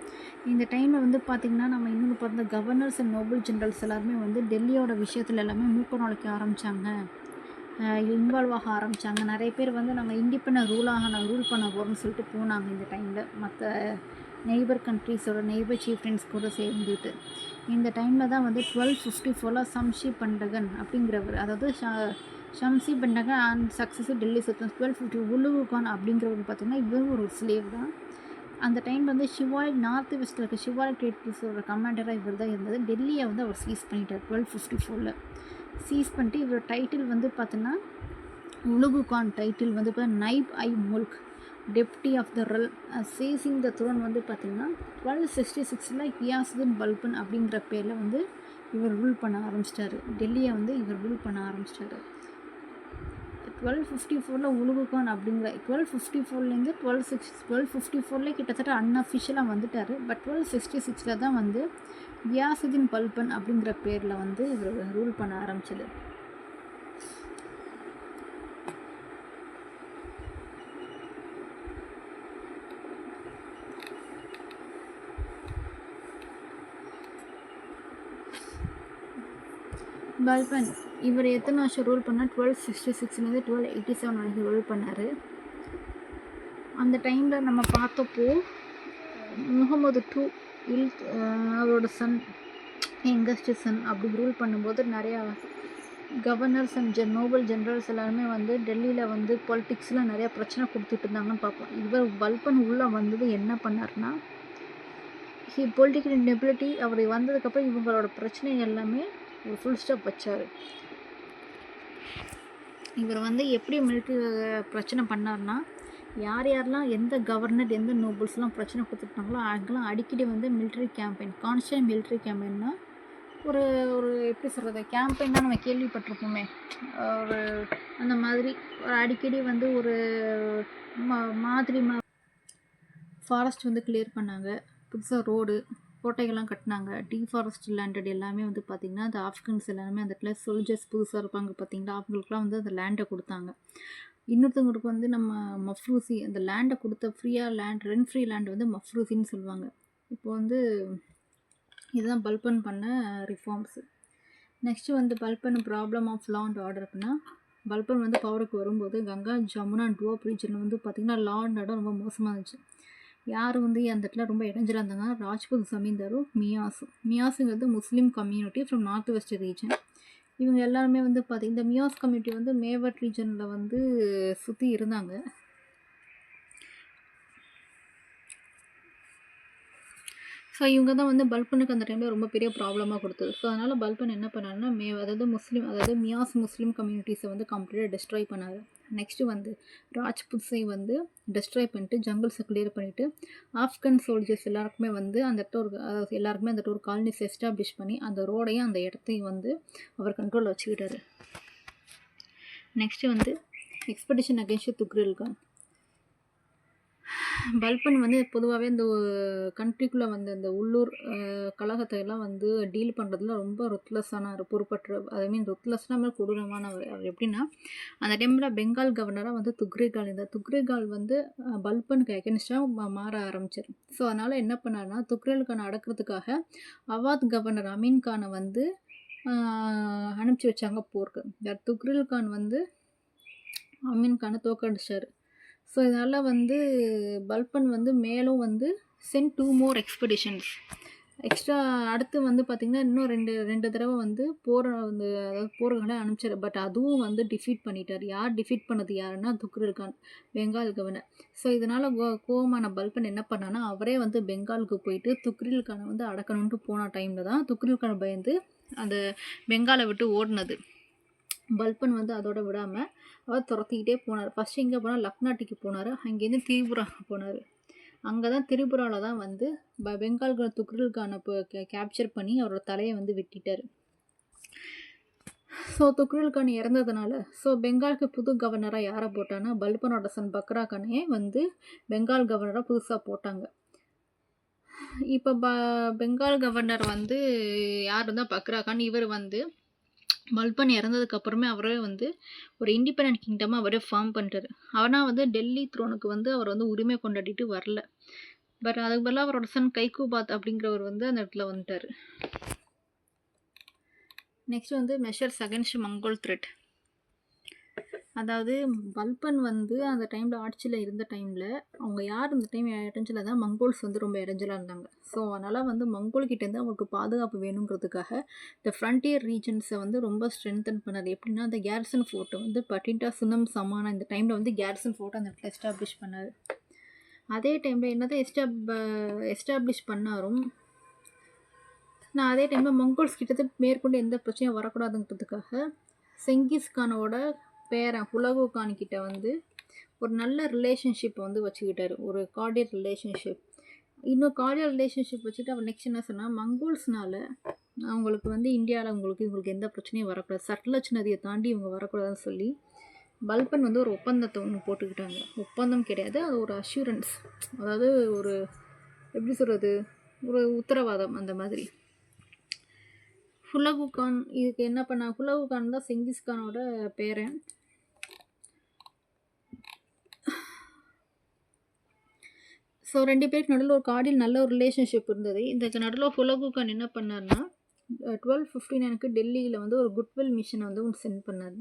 இந்த டைமில் வந்து பார்த்திங்கன்னா நம்ம இன்னொன்று பார்த்த கவர்னர்ஸ் அண்ட் நோபல் ஜென்ரல்ஸ் எல்லாருமே வந்து டெல்லியோட விஷயத்தில் எல்லாமே மூக்க நுழைக்க ஆரம்பித்தாங்க, இன்வால்வ் ஆக ஆரம்பித்தாங்க. நிறைய பேர் வந்து நம்ம இண்டிபெண்டன்ட் ரூல் பண்ண போகிறோம்னு சொல்லிட்டு போனாங்க இந்த டைமில் மற்ற நெய்பர் கண்ட்ரீஸோட நெய்பர் சீஃப்டன்ஸ் கூட சேர்ந்துட்டு. இந்த டைமில் தான் வந்து 1254 சம்ஷி பண்டகன் அப்படிங்கிறவர், அதாவது ஷம்சி பண்டகன் அண்ட் சக்ஸஸிவ் டெல்லி சுல்தான் 1250 உலுகு கான் அப்படிங்கிறவர் பார்த்திங்கன்னா இவரும் ஒரு ஸ்லேவ் தான். அந்த டைம் வந்து ஷிவாலிக் நார்த் வெஸ்ட்டில் இருக்க ஷிவாலிக் டெரிட்டரிஸோட கமாண்டராக இவர் தான் இருந்தது. டெல்லியை வந்து அவர் சீஸ் பண்ணிட்டார் 1254 சீஸ் பண்ணிட்டு. இவர் டைட்டில் வந்து பார்த்தோன்னா உலுகு கான் டைட்டில் வந்து பார்த்தா நைப் ஐ முல்க் deputy of the realm seizing the throne வந்து பார்த்திங்கன்னா 1266 கியாசுதீன் பல்பன் அப்படிங்கிற பேரில் வந்து இவர் ரூல் பண்ண ஆரம்பிச்சிட்டாரு. டெல்லியை வந்து இவர் ரூல் பண்ண ஆரம்பிச்சிட்டாரு. 1254 உலுகு கான் அப்படிங்கிற 1254 1254 கிட்டத்தட்ட அன்அஃபிஷியலாக வந்துட்டார். பட் 1266 தான் வந்து கியாசுதீன் பல்பன் அப்படிங்கிற பேரில் வந்து இவர் ரூல் பண்ண ஆரம்பிச்சது. பல்பன் இவர் எத்தனை வருஷம் ரூல் பண்ணால் 1266 1287 வரைக்கும் ரூல் பண்ணார். அந்த டைமில் நம்ம பார்த்தப்போ முகமது II அவரோட சன் யங்கஸ்ட் சன் அப்படி ரூல் பண்ணும்போது நிறையா கவர்னர்ஸ் அண்ட் நோபல் ஜென்ரல்ஸ் எல்லாருமே வந்து டெல்லியில் வந்து பொலிட்டிக்ஸில் நிறையா பிரச்சனை கொடுத்துட்டு இருந்தாங்கன்னு பார்ப்போம். இவர் பல்பன் உள்ளே வந்தது என்ன பண்ணார்னா பொலிட்டிக்கல் இன்டெபிலிட்டி அவர் வந்ததுக்கப்புறம் இவங்களோட பிரச்சனை எல்லாமே ஒரு ஃபுல் ஸ்டாப் வச்சார். இவர் வந்து எப்படி மிலிட்ரி பிரச்சனை பண்ணார்னா யாரெல்லாம் எந்த கவர்னர் எந்த நோபல்ஸ்லாம் பிரச்சனை கொடுத்துட்டாங்களோ அவங்களாம் அடிக்கடி வந்து மிலிட்ரி கேம்பெயின் கான்ஸ்டன்ட் மிலிட்ரி கேம்பெயின்னா ஒரு ஒரு எப்படி சொல்கிறது கேம்பெயின் தான் நம்ம கேள்விப்பட்டிருப்போமே, ஒரு அந்த மாதிரி ஒரு அடிக்கடி வந்து ஒரு மாதிரி ஃபாரஸ்ட் வந்து கிளியர் பண்ணாங்க, புதுசாக ரோடு கோட்டைகள்லாம் கட்டினாங்க, டீஃபாரஸ்ட் லேண்டட் எல்லாமே வந்து பார்த்திங்கன்னா அந்த ஆஃப்கன்ஸ் எல்லாருமே அந்த இடத்துல சோல்ஜர்ஸ் புதுசாக இருப்பாங்க பார்த்திங்களா, அவங்களுக்குலாம் வந்து அந்த லேண்டை கொடுத்தாங்க. இன்னொருத்தவங்களுக்கு வந்து நம்ம மஃப்ரூசி அந்த லேண்டை கொடுத்த ரெண்ட் ஃப்ரீ லேண்ட் வந்து மஃப்ரூசின்னு சொல்லுவாங்க. இப்போ வந்து இதுதான் பல்பன் பண்ண ரிஃபார்ம்ஸு. நெக்ஸ்ட்டு வந்து Balban problem of law and order அப்படின்னா பல்பன் வந்து பவருக்கு வரும்போது கங்கா ஜமுனா அண்ட் டோப் ரீஜனில் வந்து பார்த்திங்கன்னா லா அண்ட் ஆர்டர் ரொம்ப மோசமாக இருந்துச்சு. யார் வந்து அந்த இடத்துல ரொம்ப இடைஞ்சலாக இருந்தாங்கன்னா ராஜ்புத் ஜமீன்தாரும் மியாஸுங்கிறது Muslim community from north west region. இவங்க எல்லாருமே வந்து இந்த மியாஸ் கம்யூனிட்டி வந்து மேவட் ரீஜனில் வந்து சுற்றி இருந்தாங்க. ஸோ இவங்க தான் வந்து பல்பனுக்கு அந்த டைமில் ரொம்ப பெரிய ப்ராப்ளமாக கொடுத்தது. ஸோ அதனால் பல்பன் என்ன பண்ணாருன்னா அதாவது மியாஸ் முஸ்லீம் கம்யூனிட்டிஸை வந்து கம்ப்ளீட்டாக டெஸ்ட்ராய் பண்ணார். நெக்ஸ்ட்டு வந்து ராஜ்புத்ஸை வந்து டெஸ்ட்ராய் பண்ணிட்டு ஜங்கிள்ஸை கிளியர் பண்ணிவிட்டு ஆஃப்கன் சோல்ஜர்ஸ் எல்லாருக்குமே வந்து அந்த இடத்த எல்லாருக்குமே அந்த ஒரு காலனிஸ் எஸ்டாப்ளிஷ் பண்ணி அந்த ரோடையும் அந்த இடத்தையும் வந்து அவர் கண்ட்ரோலில் வச்சுக்கிட்டாரு. நெக்ஸ்ட்டு வந்து எக்ஸ்பெடிஷன் அகேன்ஸ்ட் துக்ரில் கான். பல்பன் வந்து பொதுவாகவே இந்த கண்ட்ரிக்குள்ளே வந்து இந்த உள்ளூர் கழகத்தை எல்லாம் வந்து டீல் பண்ணுறதுல ரொம்ப ருத்லெஸ்ஸான பொறுப்பற்ற ருத்லெஸ்னா மாதிரி கொடூரமானவர். அவர் எப்படின்னா அந்த டைமில் பெங்கால் கவர்னராக வந்து துக்ரிகால் இந்த துக்ரிகால் வந்து பல்பனுக்கு அகேன்ஸ்டாக மாற ஆரம்பிச்சார். ஸோ அதனால் என்ன பண்ணார்னா துக்ரில் கானை அடக்கிறதுக்காக அவாத் கவர்னர் அமீன் கானை வந்து அனுப்பிச்சி வச்சாங்க போருக்கு. துக்ரில் கான் வந்து அமீன் கானை தோக்கடிச்சார். ஸோ இதனால் வந்து பல்பன் வந்து மேலும் வந்து சென்ட் 2 more எக்ஸ்பெடிஷன்ஸ் எக்ஸ்ட்ரா அடுத்து வந்து பார்த்திங்கன்னா இன்னும் ரெண்டு தடவை வந்து அதாவது போர்களை அனுப்பிச்சார். பட் அதுவும் வந்து டிஃபீட் பண்ணிட்டார். யார் டிஃபீட் பண்ணது யாருன்னா துக்ரில் கான் பெங்கால் கவர்னர். ஸோ இதனால் கோவமான பல்பன் என்ன பண்ணான்னா அவரே வந்து பெங்காலுக்கு போயிட்டு துக்ரில் கானை வந்து அடக்கணுன்ட்டு போன டைமில் தான் துக்ரில் கான் பயந்து அந்த பெங்காலை விட்டு ஓடினது. பல்பன் வந்து அதோட விடாமல் அவர் துரத்திக்கிட்டே போனார். ஃபஸ்ட்டு எங்கே போனால் லக்னாட்டிக்கு போனார், அங்கேருந்து திரிபுரா போனார். அங்கே தான் திரிபுராவில் தான் வந்து பெங்கால் துக்ரில் கானை கேப்சர் பண்ணி அவரோட தலையை வந்து வெட்டிட்டார். ஸோ துக்ரில் கான் இறந்ததுனால ஸோ பெங்காலுக்கு புது கவர்னராக யாரை போட்டான்னா பல்பனோட சன் பக்ரா கானே வந்து பெங்கால் கவர்னராக புதுசாக போட்டாங்க. இப்போ பெங்கால் கவர்னர் வந்து யார் இருந்தால் பக்ரா கான். இவர் வந்து பல்பன் இறந்ததுக்கப்புறமே அவரே வந்து ஒரு இண்டிபெண்ட் கிங்டமாக அவரே ஃபார்ம் பண்ணிட்டாரு. ஆனால் வந்து டெல்லி த்ரோனுக்கு வந்து அவர் வந்து உரிமை கொண்டாடிட்டு வரல. பட் அதுக்கு பதிலாக அவரோட சன் கைகுபாத் அப்படிங்கிறவர் வந்து அந்த இடத்துல வந்துட்டார். நெக்ஸ்ட் வந்து மெஷர்ஸ் அகென்ஸ்ட் மங்கோல் த்ரெட். அதாவது பல்பன் வந்து அந்த டைமில் ஆட்சியில் இருந்த டைமில் அவங்க யார் இந்த டைம் இடைஞ்சலாக தான் மங்கோல்ஸ் வந்து ரொம்ப இடைஞ்சலாக இருந்தாங்க. ஸோ அதனால் வந்து மங்கோல்கிட்டேருந்து அவங்களுக்கு பாதுகாப்பு வேணுங்கிறதுக்காக இந்த ஃப்ரண்டியர் ரீஜன்ஸை வந்து ரொம்ப ஸ்ட்ரென்தன் பண்ணார். எப்படின்னா அந்த கேர்சன் ஃபோர்ட்டை வந்து பட்டிண்டா சுனம் சமானா இந்த டைமில் வந்து கேர்சன் ஃபோர்ட்டை அந்த இடத்துல எஸ்டாப்ளிஷ் பண்ணார். அதே டைமில் என்னதான் எஸ்டாப்ளிஷ் பண்ணாரும் நான் அதே டைமில் மங்கோல்ஸ் கிட்டத்தட்ட மேற்கொண்டு எந்த பிரச்சனையும் வரக்கூடாதுங்கிறதுக்காக செங்கிஸ் கானோட பேரன் ஹுலகு கான் கிட்ட வந்து ஒரு நல்ல ரிலேஷன்ஷிப் வந்து வச்சுக்கிட்டாரு, ஒரு கார்டியல் ரிலேஷன்ஷிப். இன்னும் கார்டியல் ரிலேஷன்ஷிப் வச்சுட்டு அவர் நெக்ஸ்ட் என்ன சொன்னால் மங்கோல்ஸ்னால அவங்களுக்கு வந்து இந்தியாவில் உங்களுக்கு எந்த பிரச்சனையும் வரக்கூடாது, சட்லஜ் நதியை தாண்டி இவங்க வரக்கூடாதுன்னு சொல்லி பல்பன் வந்து ஒரு ஒப்பந்தத்தை ஒன்று போட்டுக்கிட்டாங்க. ஒப்பந்தம் கிடையாது, அது ஒரு அஷூரன்ஸ், அதாவது ஒரு எப்படி சொல்கிறது, ஒரு உத்தரவாதம் அந்த மாதிரி. ஹுலகு கான் இதுக்கு என்ன பண்ண, ஹுலகு கான் தான் செங்கிஸ் கானோட பேரன். ஸோ 2 பேருக்கு நடுவில் ஒரு கார்டியல் நல்ல ஒரு ரிலேஷன்ஷிப் இருந்தது. இந்த நடுவில் ஹுலகு கான் என்ன பண்ணார்னா 1259 டெல்லியில் வந்து ஒரு குட்வில் மிஷனை வந்து சென்ட் பண்ணார்.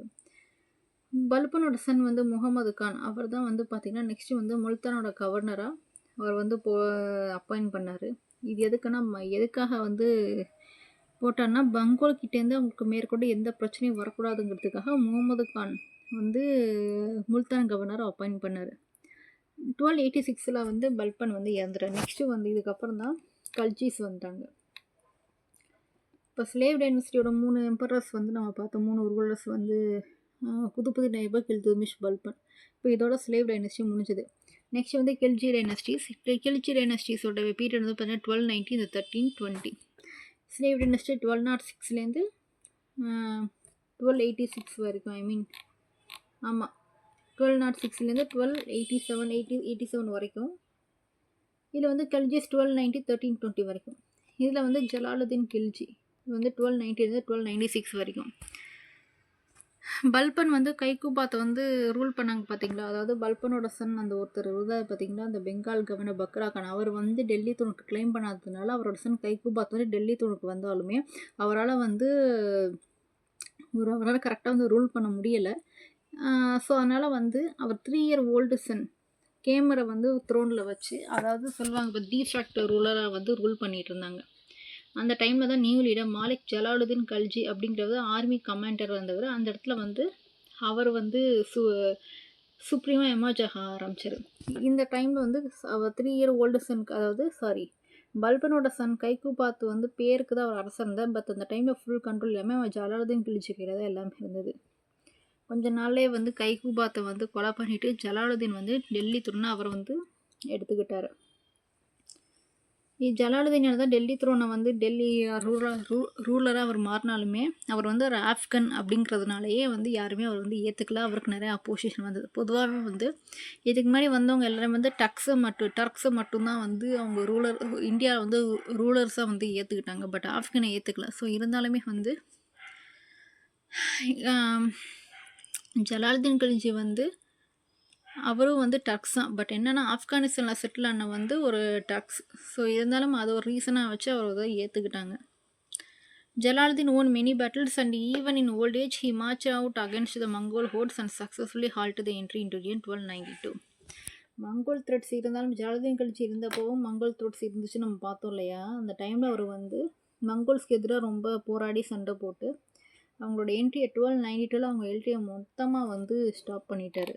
பல்பனோட சன் வந்து முகமது கான் அவர் தான் வந்து பார்த்திங்கன்னா நெக்ஸ்ட்டு வந்து முல்தானோட கவர்னராக அவர் வந்து அப்பாயிண்ட் பண்ணார். இது எதுக்காக வந்து போட்டார்னா பெங்கால் கிட்டேருந்து அவங்களுக்கு மேற்கொண்டு எந்த பிரச்சனையும் வரக்கூடாதுங்கிறதுக்காக முகமது கான் வந்து முல்தான் கவர்னரை அப்பாயிண்ட் பண்ணார். 1286 வந்து பல்பன் வந்து இறந்துட்டார். நெக்ஸ்ட்டு வந்து இதுக்கப்புறம் தான் கல்ஜிஸ் வந்தாங்க. இப்போ ஸ்லேவ் டைனஸ்டியோட 3 எம்பரர்ஸ் வந்து நம்ம பார்த்தோம், 3 ரூலர்ஸ் வந்து குதுபுதீன் ஐபக், இல்துத்மிஷ், பல்பன். இப்போ இதோட ஸ்லேவ் டைனஸ்டி முடிஞ்சது. நெக்ஸ்ட் வந்து கில்ஜி டைனஸ்டிஸ். கில்ஜி டைனஸ்டிஸோட பீரியட் வந்து பார்த்தீங்கன்னா 1290 இந்த 1320. ஸ்லேவ் டைனஸ்டி 1206 1286 வரைக்கும், ஆமாம் 1206 1287 வரைக்கும். இதில் வந்து கல்ஜிஸ் 1290 1320 வரைக்கும். இதில் வந்து ஜலாலுதீன் கில்ஜி வந்து 1290 1296 வரைக்கும். பல்பன் வந்து கைகுபாத்தை வந்து ரூல் பண்ணாங்க பார்த்தீங்களா, அதாவது பல்பனோட சன் அந்த ஒருத்தர் பார்த்தீங்களா அந்த பெங்கால் கவர்னர் பக்ரா கான், அவர் வந்து டெல்லி தூணுக்கு கிளைம் பண்ணாததுனால அவரோட சன் கைகுபாத் வந்து டெல்லி தூணுக்கு வந்தாலுமே அவரால் கரெக்டாக வந்து ரூல் பண்ண முடியலை. ஸோ அதனால் வந்து அவர் 3 year old சன் கேமரை வந்து த்ரோனில் வச்சு, அதாவது சொல்லுவாங்க இப்போ டிஃபேக்ட் ரூலராக வந்து ரூல் பண்ணிகிட்டு இருந்தாங்க. அந்த டைமில் தான் நியூ லீடர் மாலிக் ஜலாலுதீன் கல்ஜி அப்படிங்கிறத ஆர்மி கமாண்டர் வந்தவர். அந்த இடத்துல வந்து அவர் வந்து சுப்ரீமாக எமர்ஜ் ஆக ஆரம்பிச்சார். இந்த டைமில் வந்து அவர் 3 year old சனுக்கு, அதாவது பல்பனோட சன் கைகுபாத் வந்து பேருக்கு தான் அவர் அரசர் இருந்தார். பட் அந்த டைமில் ஃபுல் கண்ட்ரோல் இல்லாமல் அவர் ஜலாலுதீன் கில்ஜி கையில் தான் எல்லாமே இருந்தது. கொஞ்ச நாள்லே வந்து கைகுபாத்தை வந்து கொலை பண்ணிவிட்டு ஜலாலுதீன் வந்து டெல்லி த்ரோனை அவர் வந்து எடுத்துக்கிட்டார். ஜலாலுதீனால தான் டெல்லி த்ரோனை வந்து டெல்லி ரூலராக அவர் மாறினாலுமே அவர் வந்து ஒரு ஆஃப்கன் அப்படிங்கிறதுனாலேயே வந்து யாருமே அவர் வந்து ஏற்றுக்கல. அவருக்கு நிறைய அப்போசிஷன் வந்தது. பொதுவாகவே வந்து இதுக்கு முன்னாடி வந்தவங்க எல்லாரும் வந்து டர்க்ஸை மட்டும்தான் வந்து அவங்க இந்தியாவில் வந்து ரூலர்ஸாக வந்து ஏற்றுக்கிட்டாங்க. பட் ஆஃப்கனை ஏற்றுக்கல. ஸோ இருந்தாலுமே வந்து ஜலாலுதீன் கில்ஜி வந்து அவரும் வந்து டர்க்ஸ் தான். பட் என்னென்னா ஆப்கானிஸ்தானில் செட்டில் ஆன வந்து ஒரு டர்க்ஸ். ஸோ இருந்தாலும் அது ஒரு ரீசனாக வச்சு அவர் அதை ஏற்றுக்கிட்டாங்க. Jalaluddin won many battles and even in old age he march out against the Mongol hordes and successfully halt the entry into India 1292. Mongol threats இருந்தாலும் ஜலாலுதீன் கில்ஜி இருந்தப்போவும் மங்கோல் த்ரெட்ஸ் இருந்துச்சு நம்ம பார்த்தோம் இல்லையா. அந்த டைமில் அவர் வந்து மங்கோல்ஸ்க்கு எதிராக ரொம்ப போராடி சண்டை போட்டு அவங்களோட என்ட்ரியை 1292 அவங்க என்ட்ரியை மொத்தமாக வந்து ஸ்டாப் பண்ணிட்டாரு.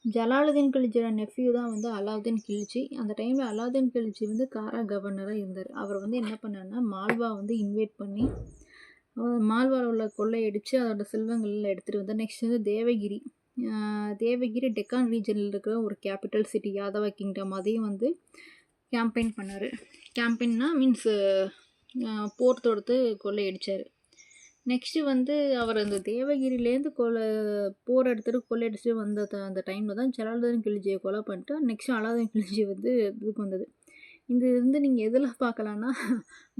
ஜலாலுதீன் கில்ஜியோட நெஃப்யூ தான் வந்து அலாவுதீன் கில்ஜி. அந்த டைமில் அலாவுதீன் கில்ஜி வந்து காரா கவர்னராக இருந்தார். அவர் வந்து என்ன பண்ணார்னா மால்வா வந்து இன்வைட் பண்ணி மால்வாவில் உள்ள கொள்ளையடித்து அதோட செல்வங்களில் எடுத்துகிட்டு வந்தார். நெக்ஸ்ட் வந்து தேவகிரி டெக்கான் ரீஜனில் இருக்கிற ஒரு கேபிட்டல் சிட்டி யாதவ கிங்டம், அதையும் வந்து கேம்பெயின் பண்ணார். கேம்பெயின்னா மீன்ஸ் போர் தொடுத்து கொள்ளையடிச்சார். நெக்ஸ்ட்டு வந்து அவர் அந்த தேவகிரிலேருந்து போர் எடுத்துட்டு கொள்ளையடிச்சு வந்த அந்த டைமில் தான் ஜலாலுதீன் கில்ஜியை கொலை பண்ணிட்டு நெக்ஸ்ட்டு அலாவுதீன் கில்ஜி வந்து இதுக்கு வந்தது. இது வந்து நீங்கள் எதில் பார்க்கலான்னா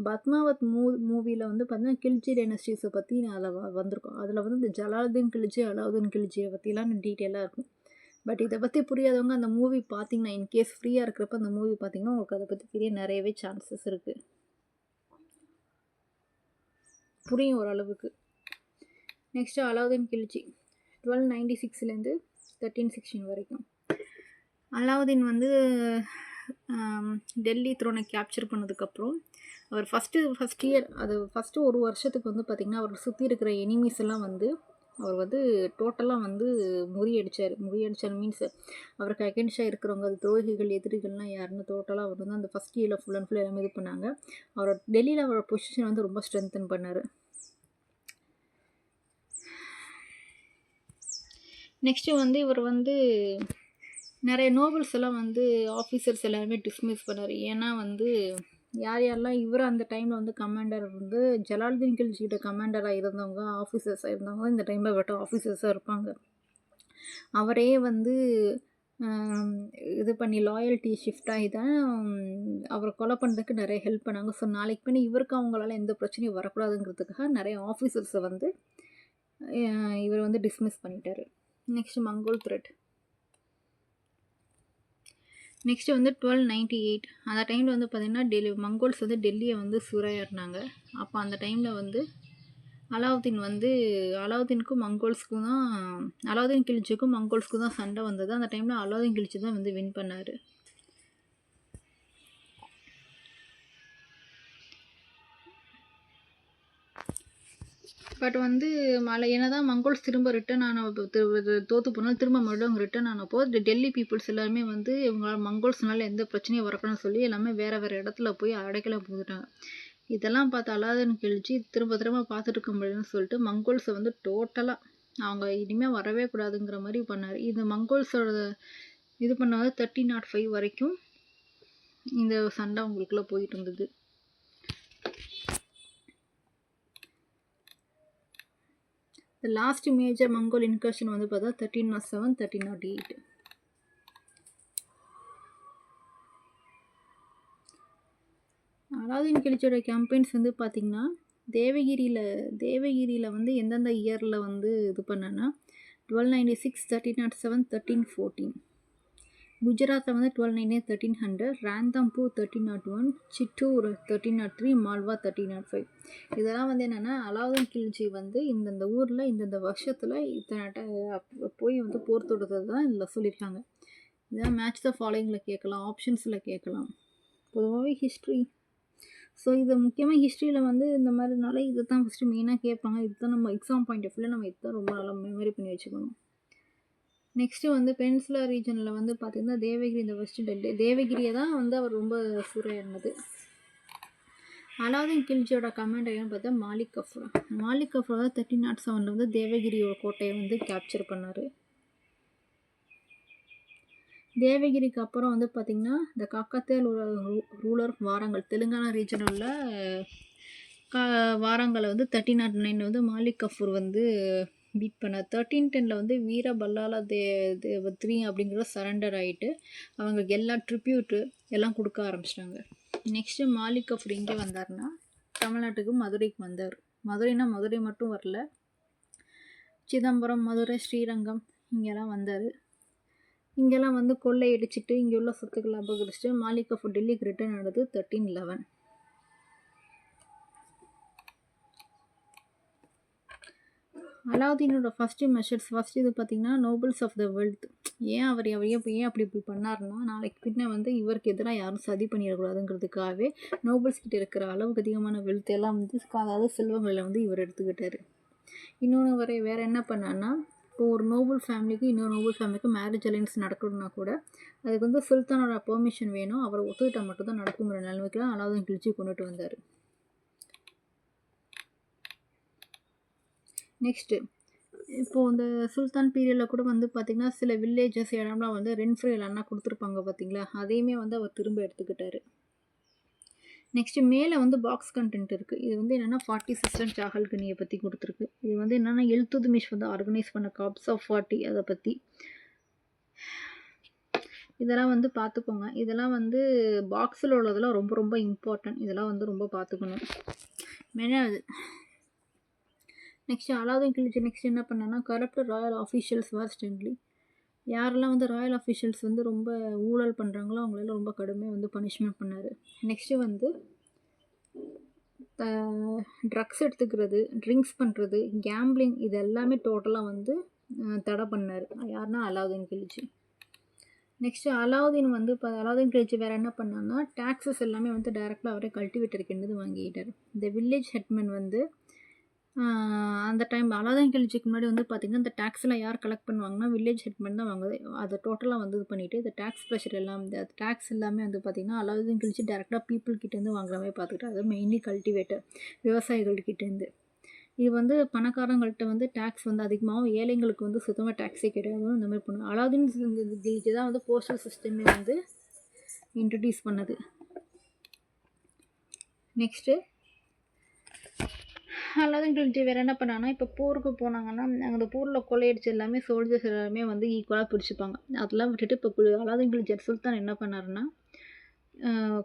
பத்மாவத் மூவியில் வந்து பார்த்தீங்கன்னா கில்ஜி டைனஸ்டிஸை பற்றி அதில் வந்திருக்கும். அதில் வந்து இந்த ஜலாலுதீன் கில்ஜி அலாவுதீன் கில்ஜியை பற்றிலாம் டீட்டெயிலாக இருக்கும். பட் இதை பற்றி புரியாதவங்க அந்த மூவி பார்த்தீங்கன்னா இன்கேஸ் ஃப்ரீயாக இருக்கிறப்ப அந்த மூவி பார்த்தீங்கன்னா உங்களுக்கு அதை பற்றி தெரிய நிறையவே சான்சஸ் இருக்குது, புரியும் ஓரளவுக்கு. நெக்ஸ்ட்டு அலாவுதீன் கில்ஜி 1296லேருந்து 1316 வரைக்கும். அலாவுதீன் வந்து டெல்லி த்ரோனை கேப்சர் பண்ணதுக்கப்புறம் அவர் ஃபஸ்ட் இயர் அது ஃபஸ்ட்டு ஒரு வருஷத்துக்கு வந்து பார்த்திங்கன்னா அவர் சுற்றி இருக்கிற எனிமீஸ் எல்லாம் வந்து அவர் வந்து டோட்டலாக வந்து முறியடிச்சார் மீன்ஸ் அவருக்கு அகென்ஸ்டாக இருக்கிறவங்க அது துரோகிகள் எதிரிகள்லாம் யாருன்னு டோட்டலாக அவர் வந்து அந்த ஃபஸ்ட் இயரில் ஃபுல் அண்ட் ஃபுல் எல்லாமே இது பண்ணாங்க. அவரோட டெல்லியில் அவரோட பொசிஷன் வந்து ரொம்ப ஸ்ட்ரென்தன் பண்ணார். நெக்ஸ்ட்டு வந்து இவர் வந்து நிறைய நோபல்ஸ் எல்லாம் வந்து ஆஃபீஸர்ஸ் எல்லாருமே டிஸ்மிஸ் பண்ணார். ஏன்னா வந்து யாரெல்லாம் இவர் அந்த டைமில் வந்து கமாண்டர் வந்து ஜலாலுதீன் கில்ஜியோட கமாண்டராக இருந்தவங்க ஆஃபீஸர்ஸாக இருந்தவங்க இந்த டைமில் விட்ட ஆஃபீஸர்ஸாக இருப்பாங்க. அவரே வந்து இது பண்ணி லாயல்ட்டி ஷிஃப்ட் ஆகி தான் அவரை கொலை பண்ணுறதுக்கு நிறைய ஹெல்ப் பண்ணாங்க. ஸோ நாளைக்கு பண்ணி இவருக்கு அவங்களால எந்த பிரச்சனையும் வரக்கூடாதுங்கிறதுக்காக நிறைய ஆஃபீஸர்ஸை வந்து இவர் வந்து டிஸ்மிஸ் பண்ணிட்டார். Next Mongol thread. நெக்ஸ்ட்டு வந்து 1298 அந்த டைமில் வந்து பார்த்திங்கன்னா மங்கோல்ஸ் வந்து டெல்லியை வந்து சூறையாடினாங்க. அப்போ அந்த டைமில் வந்து அலாவுதீனுக்கும் மங்கோல்ஸ்க்கும் தான் அலாவுதீன் கில்ஜிக்கும் மங்கோல்ஸ்க்கும் தான் சண்டை வந்தது. அந்த டைமில் அலாவுதீன் கில்ஜி தான் வந்து வின் பண்ணார். பட் வந்து என்ன தான் மங்கோல்ஸ் திரும்ப ரிட்டர்ன் ஆன தோற்று போனாலும் திரும்ப மறுபடியும் ரிட்டர்ன் ஆனப்போ டெல்லி பீப்புள்ஸ் எல்லாருமே வந்து இவங்களால் மங்கோல்ஸ்னால எந்த பிரச்சனையும் வரக்கூடாதுன்னு சொல்லி எல்லாமே வேறு இடத்துல போய் அடைக்கலம் போட்டுட்டாங்க. இதெல்லாம் பார்த்து அலாவுதீன் கில்ஜி திரும்ப பார்த்துட்டு இருக்க முடியும்னு சொல்லிட்டு மங்கோல்ஸை வந்து டோட்டலாக அவங்க இனிமேல் வரவே கூடாதுங்கிற மாதிரி பண்ணார். இந்த மங்கோல்ஸோட இது பண்ணாத 1305 வரைக்கும் இந்த சண்டை அவங்களுக்குள்ளே போயிட்டு இருந்தது. The last major Mongol incursion வந்து பார்த்தா 1307 1308. அலாவுதீன் கில்ஜியோட கேம்பெயின்ஸ் வந்து பார்த்திங்கன்னா தேவகிரியில் வந்து எந்தெந்த இயரில் வந்து இது பண்ணேன்னா 1296 1307 1314. குஜராத்தில் வந்து 1298 1300, ராந்தாம்பூர் 1301, சிட்டூர் 1303, மால்வா 1305. இதெல்லாம் வந்து என்னென்னா அலாவுதீன் கில்ஜி வந்து இந்தந்த ஊரில் இந்தந்த வருஷத்தில் இத்தனை போய் வந்து போர் தொடுத்தது தான் இதில் சொல்லியிருக்காங்க. இதான் மேட்ச் த ஃபாலோயிங்கில் கேட்கலாம், ஆப்ஷன்ஸில் கேட்கலாம், பொதுவாகவே ஹிஸ்ட்ரி. ஸோ இது முக்கியமாக ஹிஸ்ட்ரியில் வந்து இந்த மாதிரினால இதை தான் ஃபஸ்ட்டு மெயினாக கேட்பாங்க. இதுதான் நம்ம எக்ஸாம் பாயிண்ட் ஆஃப் வியூவில் நம்ம இதுதான் ரொம்ப நல்லா மெமரி பண்ணி வச்சுக்கணும். நெக்ஸ்ட்டு வந்து பெனின்சுலா ரீஜனில் வந்து பார்த்திங்கன்னா தேவகிரி இந்த வெஸ்ட் தேவகிரியை தான் வந்து அவர் ரொம்ப சூறையாடினது. அலாவுதீன் கில்ஜியோட கமாண்டர் என்னன்னு பார்த்தா மாலிக் கஃபூர் தான் 1307 வந்து தேவகிரியோட கோட்டையை வந்து கேப்சர் பண்ணார். தேவகிரிக்கு அப்புறம் வந்து பார்த்திங்கன்னா இந்த காக்கத்திய ரூலர் வாரங்கல் தெலுங்கானா ரீஜனில் உள்ள வாரங்களை வந்து 1309 வந்து மாலிக் கஃபூர் வந்து பீட் பண்ணார். 1310 வந்து வீர பல்லாலா தேவத்ரி அப்படிங்கிற சரண்டர் ஆகிட்டு அவங்களுக்கு எல்லா ட்ரிபியூட்டு எல்லாம் கொடுக்க ஆரம்பிச்சிட்டாங்க. நெக்ஸ்ட்டு மாலிக் கஃபூர் இங்கே வந்தார்னா தமிழ்நாட்டுக்கு மதுரைக்கு வந்தார். மதுரை மட்டும் வரல, சிதம்பரம், மதுரை, ஸ்ரீரங்கம் இங்கெல்லாம் வந்தார். இங்கெல்லாம் வந்து கொள்ளை அடிச்சுட்டு இங்கே உள்ள சொத்துக்களை அபகரிச்சுட்டு மாலிக் கஃபூர் டெல்லிக்கு ரிட்டர்ன் ஆனது 1311. அலாவுதீனோட ஃபஸ்ட்டு இது பார்த்திங்கன்னா நோபல்ஸ் ஆஃப் த வெல்த். ஏன் அப்படி பண்ணார்னா நாளைக்கு பின்ன வந்து இவருக்கு எதிராக யாரும் சதி பண்ணிடக்கூடாதுங்கிறதுக்காகவே நோபல்ஸ் கிட்ட இருக்கிற அளவுக்கு அதிகமான வெல்த் எல்லாம் வந்து அதாவது செல்வங்களை வந்து இவர் எடுத்துக்கிட்டார். இன்னொன்று வேறு என்ன பண்ணார்னா இப்போ ஒரு நோபல் ஃபேமிலிக்கு இன்னொரு நோபல் ஃபேமிலிக்கு மேரேஜ் அலைன்ஸ் நடக்கணும்னா கூட அதுக்கு வந்து சுல்தானோட பெர்மிஷன் வேணும். அவரை ஒத்துக்கிட்டால் மட்டும்தான் நடக்குங்கிற நிலைமைக்கு தான் அலாவுதீன் கில்ஜி கொண்டுட்டு வந்தார். நெக்ஸ்ட்டு இப்போது இந்த சுல்தான் பீரியடில் கூட வந்து பார்த்திங்கன்னா சில வில்லேஜஸ் இடம்லாம் வந்து ரென்ட் ஃப்ரீ எல்லாம் கொடுத்துருப்பாங்க பார்த்திங்களா, அதையுமே வந்து அவர் திரும்ப எடுத்துக்கிட்டார். நெக்ஸ்ட்டு மேலே வந்து பாக்ஸ் கண்டென்ட் இருக்குது. இது வந்து என்னென்னா 40 சிஸ்டர் சாஹல்கனியை பற்றி கொடுத்துருக்கு. இது வந்து என்னென்னா இல்துத்மிஷ் வந்து ஆர்கனைஸ் பண்ண காப்ஸ் ஆஃப் 40 அதை பற்றி. இதெல்லாம் வந்து பார்த்துக்கோங்க. இதெல்லாம் வந்து பாக்ஸில் உள்ளதெல்லாம் ரொம்ப ரொம்ப இம்பார்ட்டன்ட். இதெல்லாம் வந்து ரொம்ப பார்த்துக்கணும். மெயினாக அது. நெக்ஸ்ட்டு அலாவுதீன் கில்ஜி நெக்ஸ்ட் என்ன பண்ணான்னா கரப்ட் ராயல் ஆஃபீஷியல்ஸ் வார் ஸ்ட்ரிங்லி. யாரெல்லாம் வந்து ராயல் ஆஃபீஷியல்ஸ் வந்து ரொம்ப ஊழல் பண்ணுறாங்களோ அவங்களெல்லாம் ரொம்ப கடுமையாக வந்து பனிஷ்மெண்ட் பண்ணார். நெக்ஸ்ட்டு வந்து ட்ரக்ஸ் எடுத்துக்கிறது, ட்ரிங்க்ஸ் பண்ணுறது, கேம்பிளிங் இது எல்லாமே டோட்டலாக வந்து தடை பண்ணார். யாருன்னா அலாவுதீன் கில்ஜி. நெக்ஸ்ட்டு அலாவுதீன் வந்து இப்போ அலாவுதீன் கில்ஜி வேறு என்ன பண்ணான்னா டேக்ஸஸ் எல்லாமே வந்து டைரெக்டாக அவரே கல்டிவேட்டருக்கு வாங்கிக்கிட்டார். இந்த வில்லேஜ் ஹெட்மேன் வந்து அந்த டைம் அலாவுதீன் கில்ஜிக்கு முன்னாடி வந்து பார்த்திங்கன்னா இந்த டேக்ஸ்லாம் யார் கலெக்ட் பண்ணுவாங்கன்னா வில்லேஜ் ஹெட்மேன் தான் வாங்குது. அதை டோட்டலாக வந்து இது பண்ணிவிட்டு இந்த டேக்ஸ் ப்ரெஷர் எல்லாம் இந்த டேக்ஸ் எல்லாமே வந்து பார்த்திங்கன்னா அலாவுதீன் கில்ஜி டேரெக்டாக பீப்புள்கிட்டேருந்து வாங்குற மாதிரி பார்த்துக்கிட்டு, அது மெயின்லி கல்டிவேட்டர் விவசாயிகள்கிட்டேருந்து. இது வந்து பணக்காரங்கள்கிட்ட வந்து டேக்ஸ் வந்து அதிகமாகவும் ஏழைங்களுக்கு வந்து சுத்தமாக டேக்ஸே கிடையாது. இந்த மாதிரி பண்ணுவோம். அலாவுதீன் கில்ஜி தான் வந்து போஸ்டல் சிஸ்டமே வந்து இன்ட்ரடியூஸ் பண்ணது. நெக்ஸ்ட்டு அலாவுதீன் கில்ஜி வேறு என்ன பண்ணாங்கன்னா இப்போ போருக்கு போனாங்கன்னா அந்த போரில் கொள்ளையடிச்சு எல்லாமே சோல்ஜர்ஸ் எல்லாருமே வந்து ஈக்குவலாக பிரிச்சுப்பாங்க. அதெல்லாம் விட்டுட்டு இப்போ அலாவுதீன் கில்ஜி சுல்தான் என்ன பண்ணாருன்னா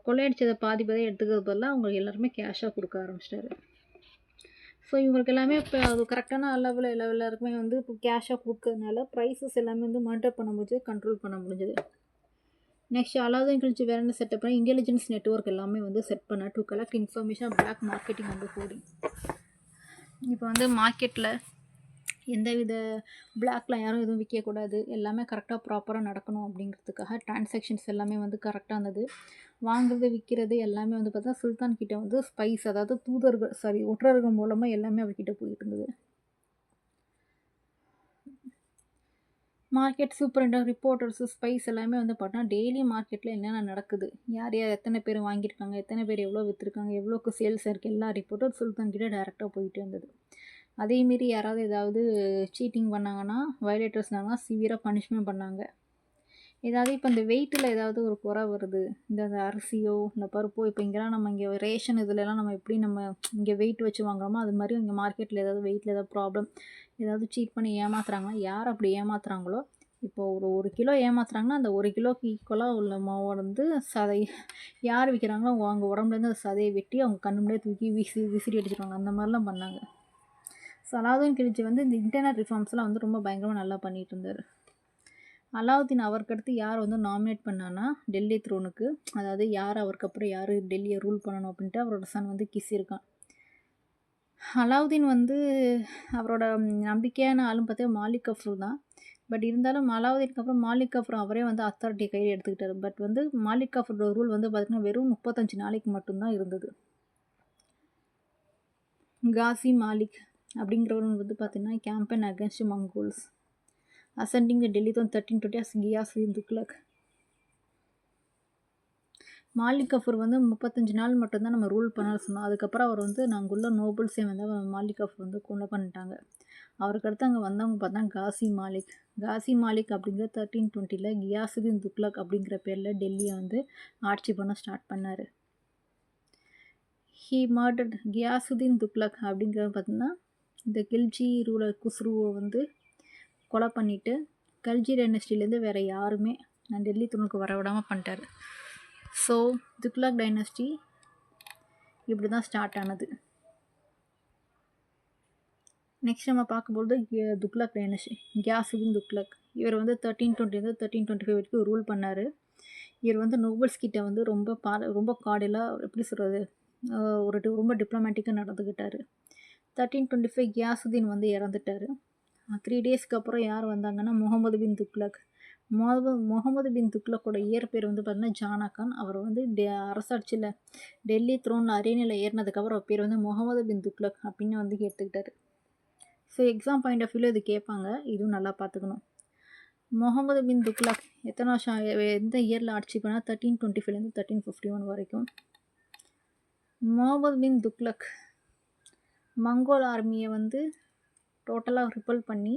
கொள்ளையடிச்சதை பாதி எடுத்துக்கிறது பதிலாக அவங்க எல்லாருமே கேஷாக கொடுக்க ஆரம்பிச்சிட்டாரு. ஸோ இவங்களுக்கு எல்லாமே இப்போ அது கரெக்டான அளவில் எல்லாருக்குமே வந்து இப்போ கேஷாக கொடுக்கறதுனால ப்ரைஸஸ் எல்லாமே வந்து மானிட்டர் பண்ண முடிஞ்சது, கண்ட்ரோல் பண்ண முடிஞ்சது. நெக்ஸ்ட் அலாவுதீன் கில்ஜி வேறு என்ன செட்டப் பண்ண இன்டெலிஜென்ஸ் நெட்ஒர்க் எல்லாமே வந்து செட் பண்ண to collect information black marketing வந்து ஹோர்டிங். இப்போ வந்து மார்க்கெட்டில் எந்தவித பிளாக்லாம் யாரும் எதுவும் விற்கக்கூடாது, எல்லாமே கரெக்டாக ப்ராப்பராக நடக்கணும் அப்படிங்கிறதுக்காக டிரான்சாக்ஷன்ஸ் எல்லாமே வந்து கரெக்டாக இருந்தது. வாங்குறது விற்கிறது எல்லாமே வந்து பார்த்தா சுல்தான் கிட்டே வந்து ஸ்பைஸ் அதாவது ஒற்றர்கள் மூலமாக எல்லாமே அவர்கிட்ட போயிட்டு இருந்தது. மார்க்கெட் சூப்பரண்டர் ரிப்போர்ட்டர்ஸு ஸ்பைஸ் எல்லாமே வந்து பார்த்தா டெய்லி மார்க்கெட்டில் என்னென்ன நடக்குது, யார் யார் எத்தனை பேர் வாங்கியிருக்காங்க, எத்தனை பேர் எவ்வளோ விற்றுருக்காங்க, எவ்வளோக்கு சேல்ஸ் இருக்குது, எல்லா ரிப்போர்ட்டும் சுல்தான் கிட்டே டேரெக்டாக போயிட்டு இருந்தது. அதேமாரி யாராவது ஏதாவது சீட்டிங் பண்ணாங்கன்னா வயலேட்டர்ஸ்னாங்கன்னா சிவியராக பனிஷ்மெண்ட் பண்ணாங்க. ஏதாவது இப்போ இந்த வெயிட்டில் ஏதாவது ஒரு குறை வருது, இந்த அரிசியோ இல்லை பருப்போ, இப்போ இங்கெல்லாம் நம்ம இங்கே ரேஷன் இதுலலாம் நம்ம எப்படி நம்ம இங்கே வெயிட் வச்சு வாங்குறோமோ அது மாதிரி இங்கே மார்க்கெட்டில் ஏதாவது வெயிட்டில் ஏதாவது ப்ராப்ளம், ஏதாவது சீட் பண்ணி ஏமாத்துறாங்கன்னா யார் அப்படி ஏமாத்துறாங்களோ இப்போ ஒரு கிலோ ஏமாத்துறாங்கன்னா அந்த 1 கிலோக்கு ஈக்குவலாக உள்ள மாவை வந்து சதை யார் விற்கிறாங்களோ அவங்க உடம்புலேருந்து அந்த சதையை வெட்டி அவங்க கண்ணு முன்னாடியே தூக்கி விசிறி அடிச்சிருவாங்க. அந்த மாதிரிலாம் பண்ணாங்க. ஸோ அலாவுதீன் கில்ஜி வந்து இந்த இன்டர்னல் ரிஃபார்ம்ஸ்லாம் வந்து ரொம்ப பயங்கரமாக நல்லா பண்ணிகிட்டு இருந்தார். அலாவுதீன் அவருக்கு அடுத்து யார் வந்து நாமினேட் பண்ணான்னா டெல்லி த்ரோனுக்கு, அதாவது யார் அவருக்கு அப்புறம் யார் டெல்லியை ரூல் பண்ணணும் அப்படின்ட்டு அவரோட சன் வந்து கிசிருக்கான். அலாவுதீன் வந்து அவரோட நம்பிக்கையான ஆளும் பார்த்தா மாலிக் கஃப்ரூர் தான். பட் இருந்தாலும் அலாவுதீனுக்கு அப்புறம் மாலிக் கஃப்ரூர் அவரே வந்து அத்தாரிட்டி கையில் எடுத்துக்கிட்டார். பட் வந்து மாலிக் கஃப்ரூரோட ரூல் வந்து பார்த்திங்கன்னா வெறும் 35 நாளைக்கு மட்டும்தான் இருந்தது. காசி மாலிக் அப்படிங்கிறவங்க வந்து பார்த்திங்கன்னா campaign against Mongols ascending Delhi தான் 1320 as கியாசுதீன் துக்ளக். மாலிக் கஃபூர் வந்து 35 நாள் மட்டும்தான் நம்ம ரூல் பண்ண சொன்னோம். அதுக்கப்புறம் அவர் வந்து நாங்கள் உள்ள நோபல்ஸே வந்து மாலிக் கஃபூர் வந்து கொலை பண்ணிட்டாங்க. அவருக்கு அடுத்து அங்கே வந்தவங்க பார்த்தா காசி மாலிக். காசி மாலிக் அப்படிங்கிற 1320 கியாசுதீன் துக்ளக் அப்படிங்கிற பேரில் டெல்லியை வந்து ஆட்சி பண்ண ஸ்டார்ட் பண்ணார். ஹீ மர்டர்ட் கியாசுதீன் துக்ளக் அப்படிங்கிறத பார்த்திங்கன்னா இந்த கில்ஜி ரூலர் குஸ்ருவை வந்து கொலை பண்ணிவிட்டு கல்ஜி டைனஸ்டிலேருந்து வேறு யாருமே டெல்லி த்ரோனுக்கு வர விடாமல் பண்ணிட்டார். ஸோ துக்ளக் டைனஸ்டி இப்படி தான் ஸ்டார்ட் ஆனது. நெக்ஸ்ட் நம்ம பார்க்கும்போது துக்ளக் டைனஸ்டி கியாசுதீன் துக்ளக். இவர் வந்து 1320 1325 வரைக்கும் ரூல் பண்ணார். இவர் வந்து நோபல்ஸ் கிட்ட வந்து ரொம்ப கார்டியலாக எப்படி சொல்கிறது ரொம்ப டிப்ளமேட்டிக்காக நடந்துக்கிட்டார். 1325 கியாசுதீன் வந்து இறந்துட்டார். 3 டேஸ்க்கு அப்புறம் யார் வந்தாங்கன்னா முகமது பின் துக்ளக். முகமது பின் துக்ளக்கோட இயற்பேர் வந்து பார்த்தீங்கன்னா ஜானா கான். அவர் வந்து அரசாட்சியில் டெல்லி த்ரோனில் அரியணையில் ஏறினதுக்கப்புறம் அவர் பேர் வந்து முகமது பின் துக்ளக் அப்படின்னு வந்து எடுத்துக்கிட்டார். ஸோ எக்ஸாம் பாயிண்ட் ஆஃப் வியூவில் இது கேட்பாங்க, இதுவும் நல்லா பார்த்துக்கணும். முகமது பின் துக்ளக் எத்தனை வருஷம் எந்த இயரில் ஆட்சி பண்ணால் 1325 1351 வரைக்கும். முகமது பின் துக்ளக் மங்கோல் ஆர்மியை வந்து டோட்டலாக ரிப்பல் பண்ணி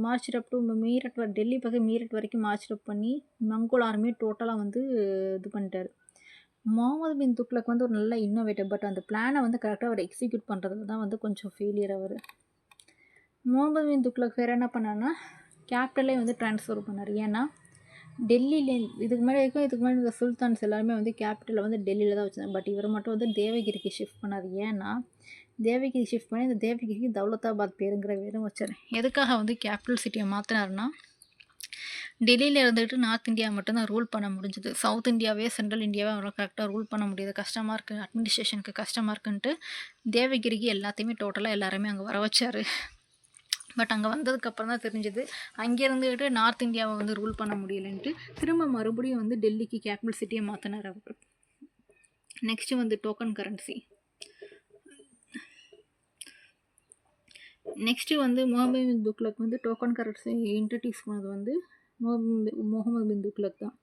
March up to Meerut Delhi பக்கம் மீரட் வரைக்கும் மார்ச் அப் பண்ணி மங்கோல் ஆர்மியை டோட்டலாக வந்து இது பண்ணிட்டார். முகமது பின் துக்ளக் வந்து ஒரு நல்ல இன்னோவேட்டிவ். பட் அந்த பிளானை வந்து கரெக்டாக அவர் எக்ஸிக்யூட் பண்ணுறதுல தான் வந்து கொஞ்சம் ஃபெயிலியர் அவர். முகமது பின் துக்ளக் வேறு என்ன பண்ணார்னா கேபிட்டலே வந்து ட்ரான்ஸ்ஃபர் பண்ணார். ஏன்னா டெல்லியில இதுக்கு முன்னாடி இந்த சுல்தான்ஸ் எல்லாருமே வந்து கேபிட்டலை வந்து டெல்லியில் தான் வச்சுருந்தாங்க. பட் இவர் மட்டும் வந்து தேவகிரிக்கு ஷிஃப்ட் பண்ணார். ஏன்னா தேவகிரி ஷிஃப்ட் பண்ணி இந்த தேவகிரிக்கு தௌலதாபாத் பேருங்கிற பேரும் வச்சார். எதுக்காக வந்து கேபிட்டல் சிட்டியை மாற்றினார்னா டெல்லியில் இருந்துட்டு நார்த் இந்தியா மட்டும்தான் ரூல் பண்ண முடிஞ்சுது. சவுத் இந்தியாவே சென்ட்ரல் இந்தியாவே அவரால் கரெக்டாக ரூல் பண்ண முடியாது, கஷ்டமாக இருக்குது, அட்மினிஸ்ட்ரேஷனுக்கு கஷ்டமாக இருக்குன்ட்டு தேவகிரிக்கு எல்லாத்தையுமே டோட்டலாக எல்லாருமே அங்கே வர வச்சார். பட் அங்கே வந்ததுக்கப்புறம் தான் தெரிஞ்சது அங்கே இருந்துக்கிட்டு நார்த் இந்தியாவை வந்து ரூல் பண்ண முடியலைன்ட்டு திரும்ப மறுபடியும் வந்து டெல்லிக்கு கேபிட்டல் சிட்டியை மாற்றினார் அவர். நெக்ஸ்ட்டு வந்து டோக்கன் கரன்சி. நெக்ஸ்ட்டு வந்து முகமது பின் துக்ளக் வந்து டோக்கன் கரன்சி இன்ட்ரடியூஸ் பண்ணது வந்து முகமது பின் துக்ளக் தான்.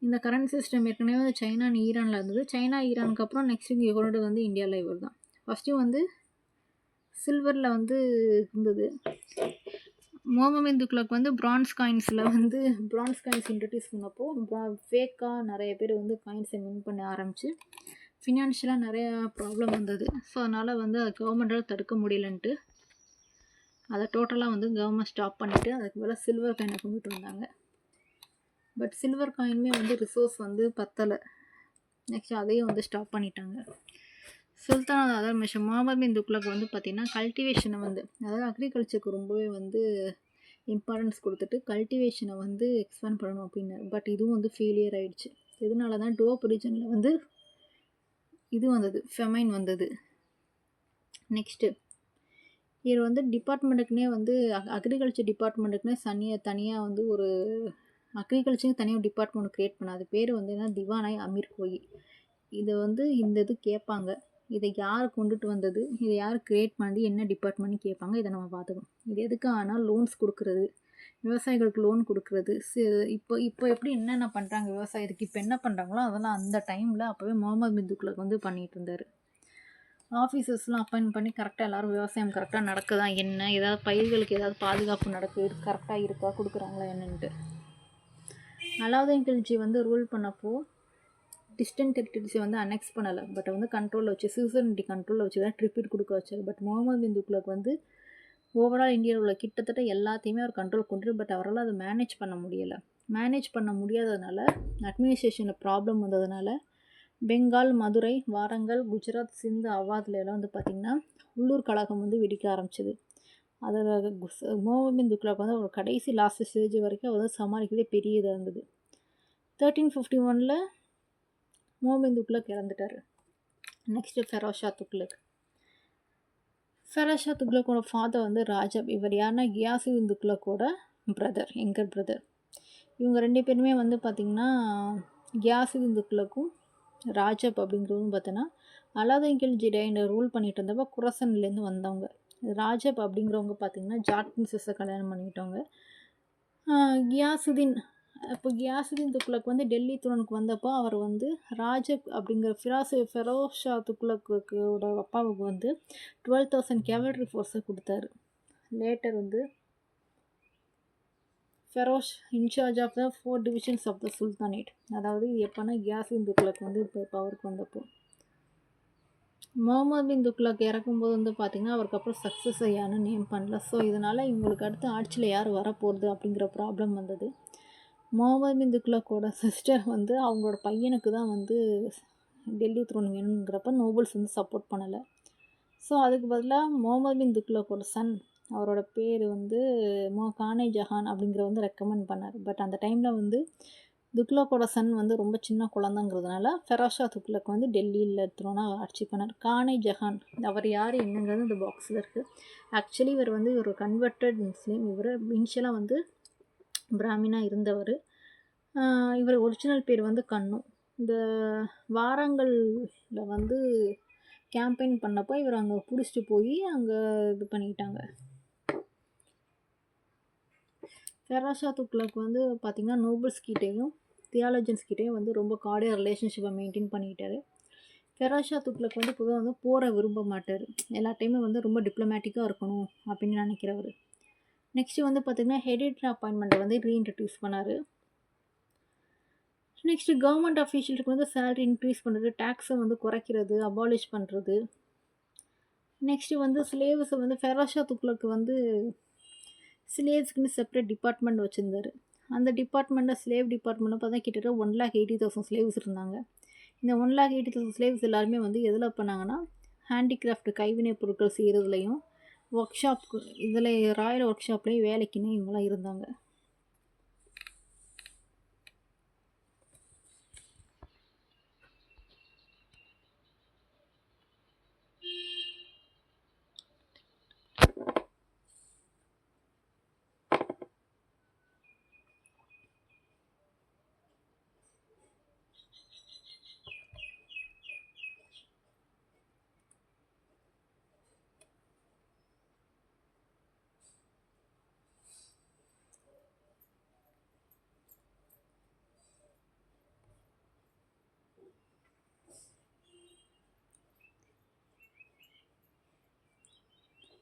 இந்த கரண்ட் சிஸ்டம் ஏற்கனவே வந்து சைனா ஈரானில் இருந்தது. சைனா ஈரானுக்கு அப்புறம் நெக்ஸ்ட்டு இங்கே கொண்டு வந்து இந்தியாவில் இவர் தான். ஃபஸ்ட்டு வந்து சில்வரில் வந்து இருந்தது. முகமது பின் துக்ளக் வந்து பிரான்ஸ் காயின்ஸ் இன்ட்ரடியூஸ் பண்ணப்போ ஃபேக்காக நிறைய பேர் வந்து காயின்ஸை மின் பண்ண ஆரம்பித்து ஃபினான்ஷியலாக நிறையா ப்ராப்ளம் வந்தது. ஸோ அதனால் வந்து அதை கவர்மெண்ட்டால் தடுக்க முடியலன்ட்டு அதை டோட்டலாக வந்து கவர்மெண்ட் ஸ்டாப் பண்ணிவிட்டு அதுக்கு மேலே சில்வர் காயினை கொண்டுட்டு வந்தாங்க. பட் சில்வர் காயினுமே வந்து ரிசோர்ஸ் வந்து பத்தலை. நெக்ஸ்ட் அதையும் வந்து ஸ்டாப் பண்ணிட்டாங்க. சுல்தான் அதாவது முகமது பின் துக்ளக் வந்து பார்த்திங்கன்னா கல்டிவேஷனை வந்து அதாவது அக்ரிகல்ச்சருக்கு ரொம்பவே வந்து இம்பார்ட்டன்ஸ் கொடுத்துட்டு கல்டிவேஷனை வந்து எக்ஸ்பேண்ட் பண்ணணும் அப்படின்னாரு. பட் இதுவும் வந்து ஃபெயிலியர் ஆகிடுச்சு. இதனால தான் டோப் ரீஜனில் வந்து இது வந்தது, ஃபெமைன் வந்தது. நெக்ஸ்ட்டு இது வந்து டிபார்ட்மெண்ட்டுக்குனே வந்து அக்ரிகல்ச்சர் டிபார்ட்மெண்ட்டுக்குனே தனியாக வந்து ஒரு அக்ரிகல்ச்சருக்கு தனியாக டிபார்ட்மெண்ட் க்ரியேட் பண்ண. அது பேர் வந்து என்ன, திவானாய் அமீர் கோயி. இதை வந்து இந்த இது கேட்பாங்க, இதை யார் கொண்டுட்டு வந்தது, இதை யார் க்ரியேட் பண்ணி என்ன டிபார்ட்மெண்ட்னு கேட்பாங்க. இதை நம்ம பார்த்துக்கணும். இது எதுக்கு ஆனால் லோன்ஸ் கொடுக்குறது, விவசாயிகளுக்கு லோன் கொடுக்குறது. இப்போ எப்படி என்னென்ன பண்ணுறாங்க விவசாயத்துக்கு, இப்போ என்ன பண்ணுறாங்களோ அதெல்லாம் அந்த டைமில் அப்போவே முகமது பின் துக்ளக் வந்து பண்ணிகிட்டு இருந்தார். ஆஃபீஸர்ஸ்லாம் அப்பாயின்ட் பண்ணி கரெக்டாக எல்லோரும் விவசாயம் கரெக்டாக நடக்குதா என்ன, ஏதாவது பயிர்களுக்கு ஏதாவது பாதுகாப்பு நடக்குது கரெக்டாக இருக்கா, கொடுக்குறாங்களா என்னன்ட்டு. அலாவுதீன் கில்ஜி வந்து ரூல் பண்ணப்போ டிஸ்டன்ட் டெரிட்டரிஸை வந்து அனெக்ஸ் பண்ணலை. பட் வந்து கண்ட்ரோலில் வச்சு சூசனிட்டி கண்ட்ரோலில் வச்சு தான் ட்ரிபியூட் கொடுக்க வச்சார். பட் முகமது பின் துக்ளக் வந்து ஓவரால் இந்தியாவில் உள்ள கிட்டத்தட்ட எல்லாத்தையுமே அவர் கண்ட்ரோல் கொண்டு, பட் அவரால் அதை மேனேஜ் பண்ண முடியலை. மேனேஜ் பண்ண முடியாததுனால அட்மினிஸ்ட்ரேஷனில் ப்ராப்ளம் வந்ததுனால பெங்கால், மதுரை, வாரங்கல், குஜராத், சிந்து, அவாத்ல எல்லாம் வந்து பார்த்திங்கன்னா உள்ளூர் கழகம் வந்து வெடிக்க ஆரம்பிச்சிது. அதில் முகமது பின் துக்ளக் வந்து அவர் கடைசி லாஸ்ட் ஸ்டேஜ் வரைக்கும் அவர் வந்து சமாளிக்கிறதே பெரிய இதாக இருந்தது. 1351 முகமது பின் துக்ளக் இறந்துட்டார். நெக்ஸ்ட்டு ஃபெரோஸ் ஷா துக்ளக்கோட ஃபாதர் வந்து ராஜப். இவர் யாருன்னா கியாசுதீன் துக்ளக்கோட பிரதர், எங்கர் பிரதர். இவங்க 2 பேருமே வந்து பார்த்திங்கன்னா கியாசுதீன் துக்ளக்கும் ராஜப் அப்படிங்கிறவங்க பார்த்தோன்னா அலாவுதீன் கில்ஜி ரூல் பண்ணிட்டு இருந்தப்போ குரசன்லேருந்து வந்தவங்க. ராஜப் அப்படிங்கிறவங்க பார்த்திங்கன்னா ஜாட் பிரின்சஸை கல்யாணம் பண்ணிக்கிட்டவங்க. கியாசுதீன் துக்ளக் வந்து டெல்லி த்ரோனுக்கு வந்தப்போ அவர் வந்து ராஜப் அப்படிங்கிற ஃபெரோஸ் ஷா துக்ளக்கோட அப்பாவுக்கு வந்து 12,000 கேவலரி ஃபோர்ஸை கொடுத்தாரு. லேட்டர் வந்து Feroz in charge of the 4 divisions of the sultanate. அதாவது எப்போனா கியாசுதீன் துக்ளக் வந்து இப்போ பவருக்கு வந்தப்போ. முகமது பின் துக்ளக் இறக்கும்போது வந்து பார்த்திங்கன்னா அவருக்கு அப்புறம் சக்ஸஸ் யாருன்னு நேம் பண்ணல. ஸோ இதனால் இவங்களுக்கு அடுத்து ஆட்சியில் யார் வரப்போகிறது அப்படிங்கிற ப்ராப்ளம் வந்தது. முகமது பின் துக்ளக்கோட சிஸ்டர் வந்து அவங்களோட பையனுக்கு தான் வந்து டெல்லி த்ரோன் வேணுங்கிறப்ப நோபல்ஸ் வந்து சப்போர்ட் பண்ணலை. ஸோ அதுக்கு பதிலாக முகமது பின் துக்ளக்கோட சன், அவரோட பேர் வந்து கானே ஜஹான் அப்படிங்கிற வந்து ரெக்கமெண்ட் பண்ணார். பட் அந்த டைமில் வந்து துக்ளக்கோட சன் வந்து ரொம்ப சின்ன குழந்தைங்கிறதுனால ஃபெரோஸ் ஷா துக்ளக் வந்து டெல்லியில் த்ரோனாக ஆட்சி பண்ணார். கானே ஜஹான் அவர் யார் என்னங்கிறது இந்த பாக்ஸில் இருக்குது. ஆக்சுவலி இவர் வந்து ஒரு கன்வெர்ட்டட் முஸ்லீம். இவர் இனிஷியலாக வந்து பிராமினாக இருந்தவர். இவர் ஒரிஜினல் பேர் வந்து கண்ணு. இந்த வாரங்கலில் வந்து கேம்பெயின் பண்ணப்போ இவர் அங்கே பிடிச்சிட்டு போய் அங்கே இது பண்ணிக்கிட்டாங்க. ஃபெரோஸ் ஷா துக்ளக் வந்து பார்த்திங்கன்னா நோபல்ஸ்கிட்டையும் தியாலஜன்ஸ்கிட்டையும் வந்து ரொம்ப கார்டியாக ரிலேஷன்ஷிப்பை மெயின்டைன் பண்ணிக்கிட்டாரு. ஃபெரோஸ் ஷா துக்ளக் வந்து பொதுவாக வந்து போரை விரும்ப மாட்டார். எல்லா டைமே வந்து ரொம்ப டிப்ளமேட்டிக்காக இருக்கணும் அப்படின்னு நினைக்கிறவர். நெக்ஸ்ட்டு வந்து பார்த்திங்கன்னா ஹெரிடிட்ரி அப்பாயின்மெண்ட்டை வந்து ரீஇன்ட்ரடியூஸ் பண்ணார். நெக்ஸ்ட்டு கவர்மெண்ட் அஃபீஷியலுக்கு வந்து சேலரி இன்க்ரீஸ் பண்ணுறது, டேக்ஸை வந்து குறைக்கிறது, அபாலிஷ் பண்ணுறது. நெக்ஸ்ட்டு வந்து ஸ்லேவ்ஸை வந்து ஃபெரோஷா துக்ளக் வந்து ஸ்லேவ்ஸ்க்குன்னு செப்பரேட் டிபார்ட்மெண்ட் வச்சுருந்தாரு. அந்த டிபார்ட்மெண்ட்டில் ஸ்லேவ் டிபார்ட்மெண்ட்டில் பார்த்தா கிட்டத்தட்ட 1,80,000 ஸ்லேவ்ஸ் இருந்தாங்க. இந்த 1,80,000 ஸ்லேவ்ஸ் எல்லாருமே வந்து எதில் பண்ணாங்கன்னா, ஹேண்டிகிராஃப்ட் கைவினைப் பொருட்கள் செய்கிறதுலையும், ஒர்க் ஷாப்க்கு இதில் ராயல் ஒர்க் ஷாப்லேயும் வேலைக்குன்னு இவங்களாம் இருந்தாங்க.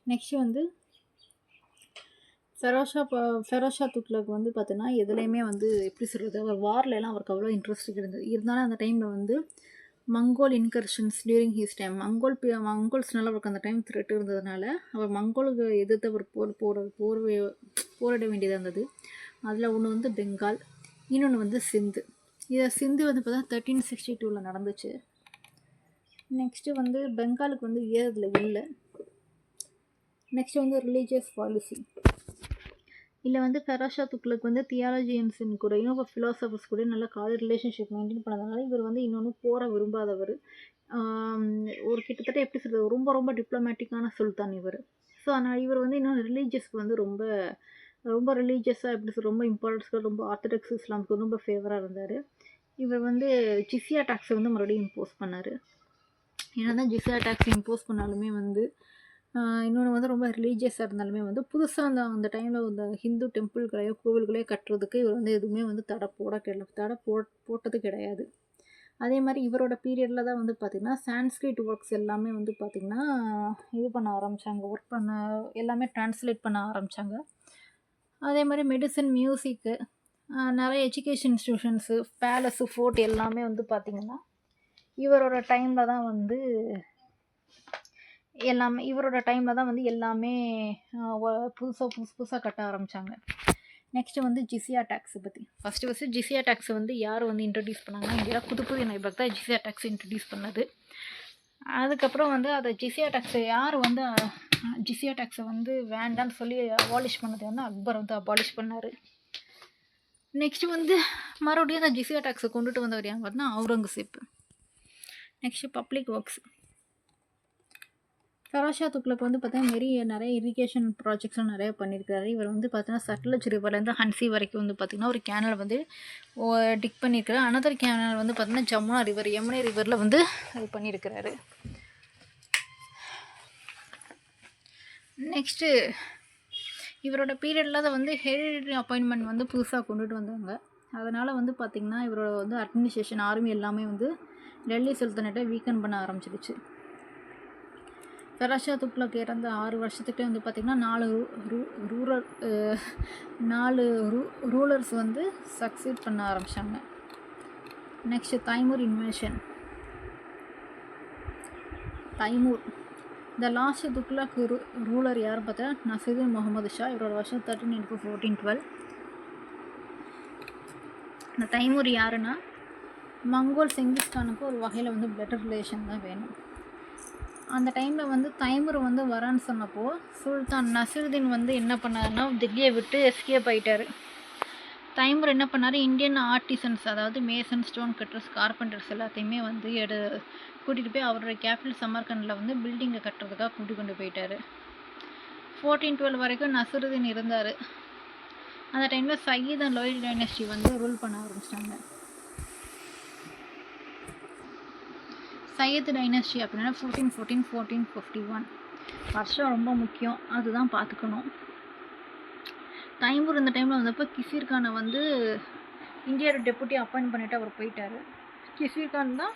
நெக்ஸ்ட்டு வந்து ஃபெரோஷா துக்ளக் வந்து பார்த்தீங்கன்னா எதுலேயுமே வந்து எப்படி சொல்கிறது, அவர் வார்லலாம் அவருக்கு அவ்வளோ இன்ட்ரெஸ்ட் இருந்தது. இருந்தாலும் அந்த டைமில் வந்து மங்கோல் இன்கர்ஷன்ஸ் டியூரிங் ஹிஸ் டைம் மங்கோல்ஸ்னால அவருக்கு அந்த டைம் த்ரெட் இருந்ததுனால அவர் மங்கோலுக்கு எதிர்த்து அவர் போரிட வேண்டியதாக இருந்தது. அதில் ஒன்று வந்து பெங்கால், இன்னொன்று வந்து சிந்து. சிந்து வந்து பார்த்தா 1362 நடந்துச்சு. நெக்ஸ்ட்டு வந்து பெங்காலுக்கு வந்து ஏறதில் இல்லை. நெக்ஸ்ட் வந்து ரிலீஜியஸ் பாலிசி. இதில் வந்து ஃபெரோஷா துக்ளக் வந்து தியாலஜியன்ஸின் கூடயும் ஃபிலாசபர்ஸ் கூட நல்ல காதல் ரிலேஷன்ஷிப் மெயின்டைன் பண்ணதுனால இவர் வந்து இன்னொன்று போரை விரும்பாதவர். ஒரு கிட்டத்தட்ட எப்படி சொல்கிறது, ரொம்ப ரொம்ப டிப்ளமேட்டிக்கான சுல்தான் இவர். ஸோ அதனால் இவர் வந்து இன்னும் ரிலீஜியஸ்க்கு வந்து ரொம்ப ரிலீஜியஸாக எப்படி சொல்கிறது, ரொம்ப இம்பார்ட்டன்ஸ்க்கு, ரொம்ப ஆர்த்தடாக்ஸ் இஸ்லாமுக்கு ரொம்ப ஃபேவராக இருந்தார். இவர் வந்து ஜிசியா டேக்ஸை வந்து மறுபடியும் இம்போஸ் பண்ணார். ஏன்னா தான் ஜிசியா டேக்ஸ் இம்போஸ் பண்ணாலுமே வந்து இன்னொன்று வந்து ரொம்ப ரிலீஜியஸாக இருந்தாலுமே வந்து புதுசாக அந்த டைமில் இந்த ஹிந்து டெம்பிள்களையோ கோவில்களையோ கட்டுறதுக்கு இவர் வந்து எதுவுமே வந்து தடை போட்டது கிடையாது. அதே மாதிரி இவரோட பீரியடில் தான் வந்து பார்த்திங்கன்னா சான்ஸ்கிரிட் ஒர்க்ஸ் எல்லாமே வந்து பார்த்திங்கன்னா இது பண்ண ஆரம்பித்தாங்க, எல்லாமே ட்ரான்ஸ்லேட் பண்ண ஆரம்பித்தாங்க. அதே மாதிரி மெடிசன், மியூசிக்கு, நிறைய எஜுகேஷன் இன்ஸ்டியூஷன்ஸு, பேலஸு, ஃபோர்ட் எல்லாமே வந்து பார்த்திங்கன்னா இவரோட டைமில் தான் வந்து எல்லாமே புதுசாக கட்ட ஆரம்பித்தாங்க. நெக்ஸ்ட்டு வந்து ஜிசியா டேக்ஸை பற்றி ஃபஸ்ட்டு ஜிசியா டேக்ஸை வந்து யார் வந்து இன்ட்ரடியூஸ் பண்ணாங்கன்னா, இந்தியா குதுப்புதீன் ஐபக் தான் ஜிசியா டேக்ஸை இன்ட்ரடியூஸ் பண்ணது. அதுக்கப்புறம் வந்து அதை ஜிசியா டேக்ஸை வந்து வேண்டான்னு சொல்லி அபாலிஷ் பண்ணது வந்து அக்பர் வந்து அபாலிஷ் பண்ணார். நெக்ஸ்ட்டு வந்து மறுபடியும் அந்த ஜிசியா டேக்ஸை கொண்டுட்டு வந்தவர் யார் பார்த்தா Aurangzeb. Next public works. Feroz Shah Tughlaq வந்து பார்த்தீங்கன்னா நிறைய இரிகேஷன் ப்ராஜெக்ட்ஸ்லாம் நிறைய பண்ணியிருக்காரு. இவர் வந்து பார்த்தீங்கன்னா சட்லஜ் ரிவர்லேருந்து ஹன்சி வரைக்கும் வந்து பார்த்திங்கன்னா ஒரு கேனல் வந்து டிக் பண்ணியிருக்காரு. அனதர் கேனல் வந்து பார்த்திங்கன்னா யமுனை ரிவரில் வந்து இது பண்ணியிருக்கிறாரு. நெக்ஸ்ட்டு இவரோட பீரியடில் தான் வந்து ஹெரிடிட்டரி அப்பாயின்மெண்ட் வந்து புதுசாக கொண்டுட்டு வந்தாங்க. அதனால் வந்து பார்த்திங்கன்னா இவரோட வந்து அட்மினிஸ்ட்ரேஷன், ஆர்மி எல்லாமே வந்து டெல்லி சுல்தானேட்டை வீக்கன் பண்ண ஆரம்பிச்சிடுச்சு. ஃபெரோஷா துக்ளக் இறந்த 6 வருஷத்துக்கே வந்து பார்த்திங்கன்னா 4 ரூலர்ஸ் வந்து சக்சீட் பண்ண ஆரம்பித்தாங்க. Next Timur invasion. இந்த லாஸ்ட் துக்ளக் ரூலர் யார் பார்த்தா நசீருதீன் முகமது ஷா. இவரோட வருஷம் 1394-1412. இந்த தைமூர் யாருன்னா மங்கோல் செங்கிஸ்கானுக்கு ஒரு வகையில் வந்து பெட்டர் ரிலேஷன் தான் வேணும். அந்த டைமில் வந்து தைமூர் வந்து வரான்னு சொன்னப்போ சுல்தான் நசீருதீன் வந்து என்ன பண்ணாருன்னா தில்லியை விட்டு எஸ்கேப் ஆகிட்டார். தைமூர் என்ன பண்ணார், இந்தியன் ஆர்டிசன்ஸ், அதாவது மேசன், ஸ்டோன் கட்டர்ஸ், கார்பெண்டர்ஸ் எல்லாத்தையுமே வந்து கூட்டிகிட்டு போய் அவரோட கேபிட்டல் சமர்கண்டில் வந்து பில்டிங்கை கட்டுறதுக்காக கூட்டிகிட்டு கொண்டு போயிட்டார். 1412 வரைக்கும் நசீருதீன் இருந்தார். அந்த டைமில் சயீத் அண்ட் லோயி டைனஸ்டி வந்து ரூல் பண்ண ஆரம்பிச்சிட்டாங்க. சையத் டைனஸ்டி அப்படின்னா 1414-1451 வருஷம் ரொம்ப முக்கியம், அதுதான் பார்த்துக்கணும். தைமூர் இந்த டைமில் வந்தப்போ கிசிர் கானை வந்து இந்தியாவோட டெப்புட்டி அப்பாயிண்ட் பண்ணிவிட்டு அவர் போயிட்டார். கிசிர் கான் தான்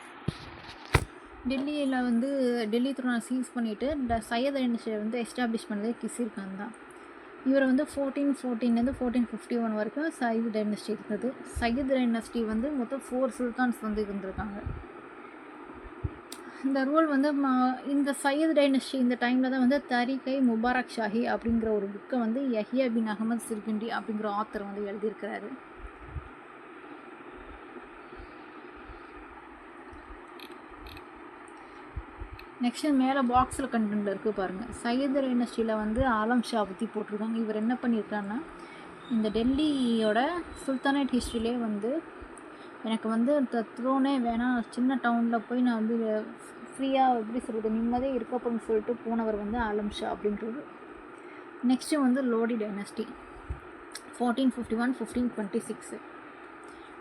டெல்லியில் வந்து டெல்லி த்ரோனை சீஸ் பண்ணிவிட்டு சையத் டைனஸ்டியை வந்து எஸ்டாப்ளிஷ் பண்ணதே கிசிர் கான் தான். இவர் வந்து 1414 1451 வரைக்கும் சயீத் டைனஸ்டி இருந்தது. சயீத் டைனஸ்டி வந்து மொத்தம் 4 சுல்தான்ஸ் வந்து இருந்திருக்காங்க. இந்த ரூல் வந்து இந்த சையத் டைனஸ்டி இந்த டைமில் தான் வந்து தரிகை முபாரக் ஷாஹி அப்படிங்கிற ஒரு புக்கை வந்து யஹ்யா பின் அகமது சிர்கிண்டி அப்படிங்கிற ஆத்தர் வந்து எழுதியிருக்கிறாரு. நெக்ஸ்ட்டு மேலே பாக்ஸில் கண்டென்ட் இருக்குது பாருங்கள். சையத் டைனஸ்டியில் வந்து ஆலம் ஷா பற்றி போட்டிருக்காங்க. இவர் என்ன பண்ணியிருக்காருன்னா, இந்த டெல்லியோட சுல்தானேட் ஹிஸ்ட்ரியிலே வந்து எனக்கு வந்து இந்த த்ரோனே வேணாம், சின்ன டவுனில் போய் நான் வந்து ஃப்ரீயாக எப்படி சொல்கிறது நிம்மதியாக இருக்கப்போன்னு சொல்லிட்டு போனவர் வந்து ஆலம் ஷா அப்படின்றது. நெக்ஸ்ட்டு வந்து லோடி டைனஸ்டி 1451 1526.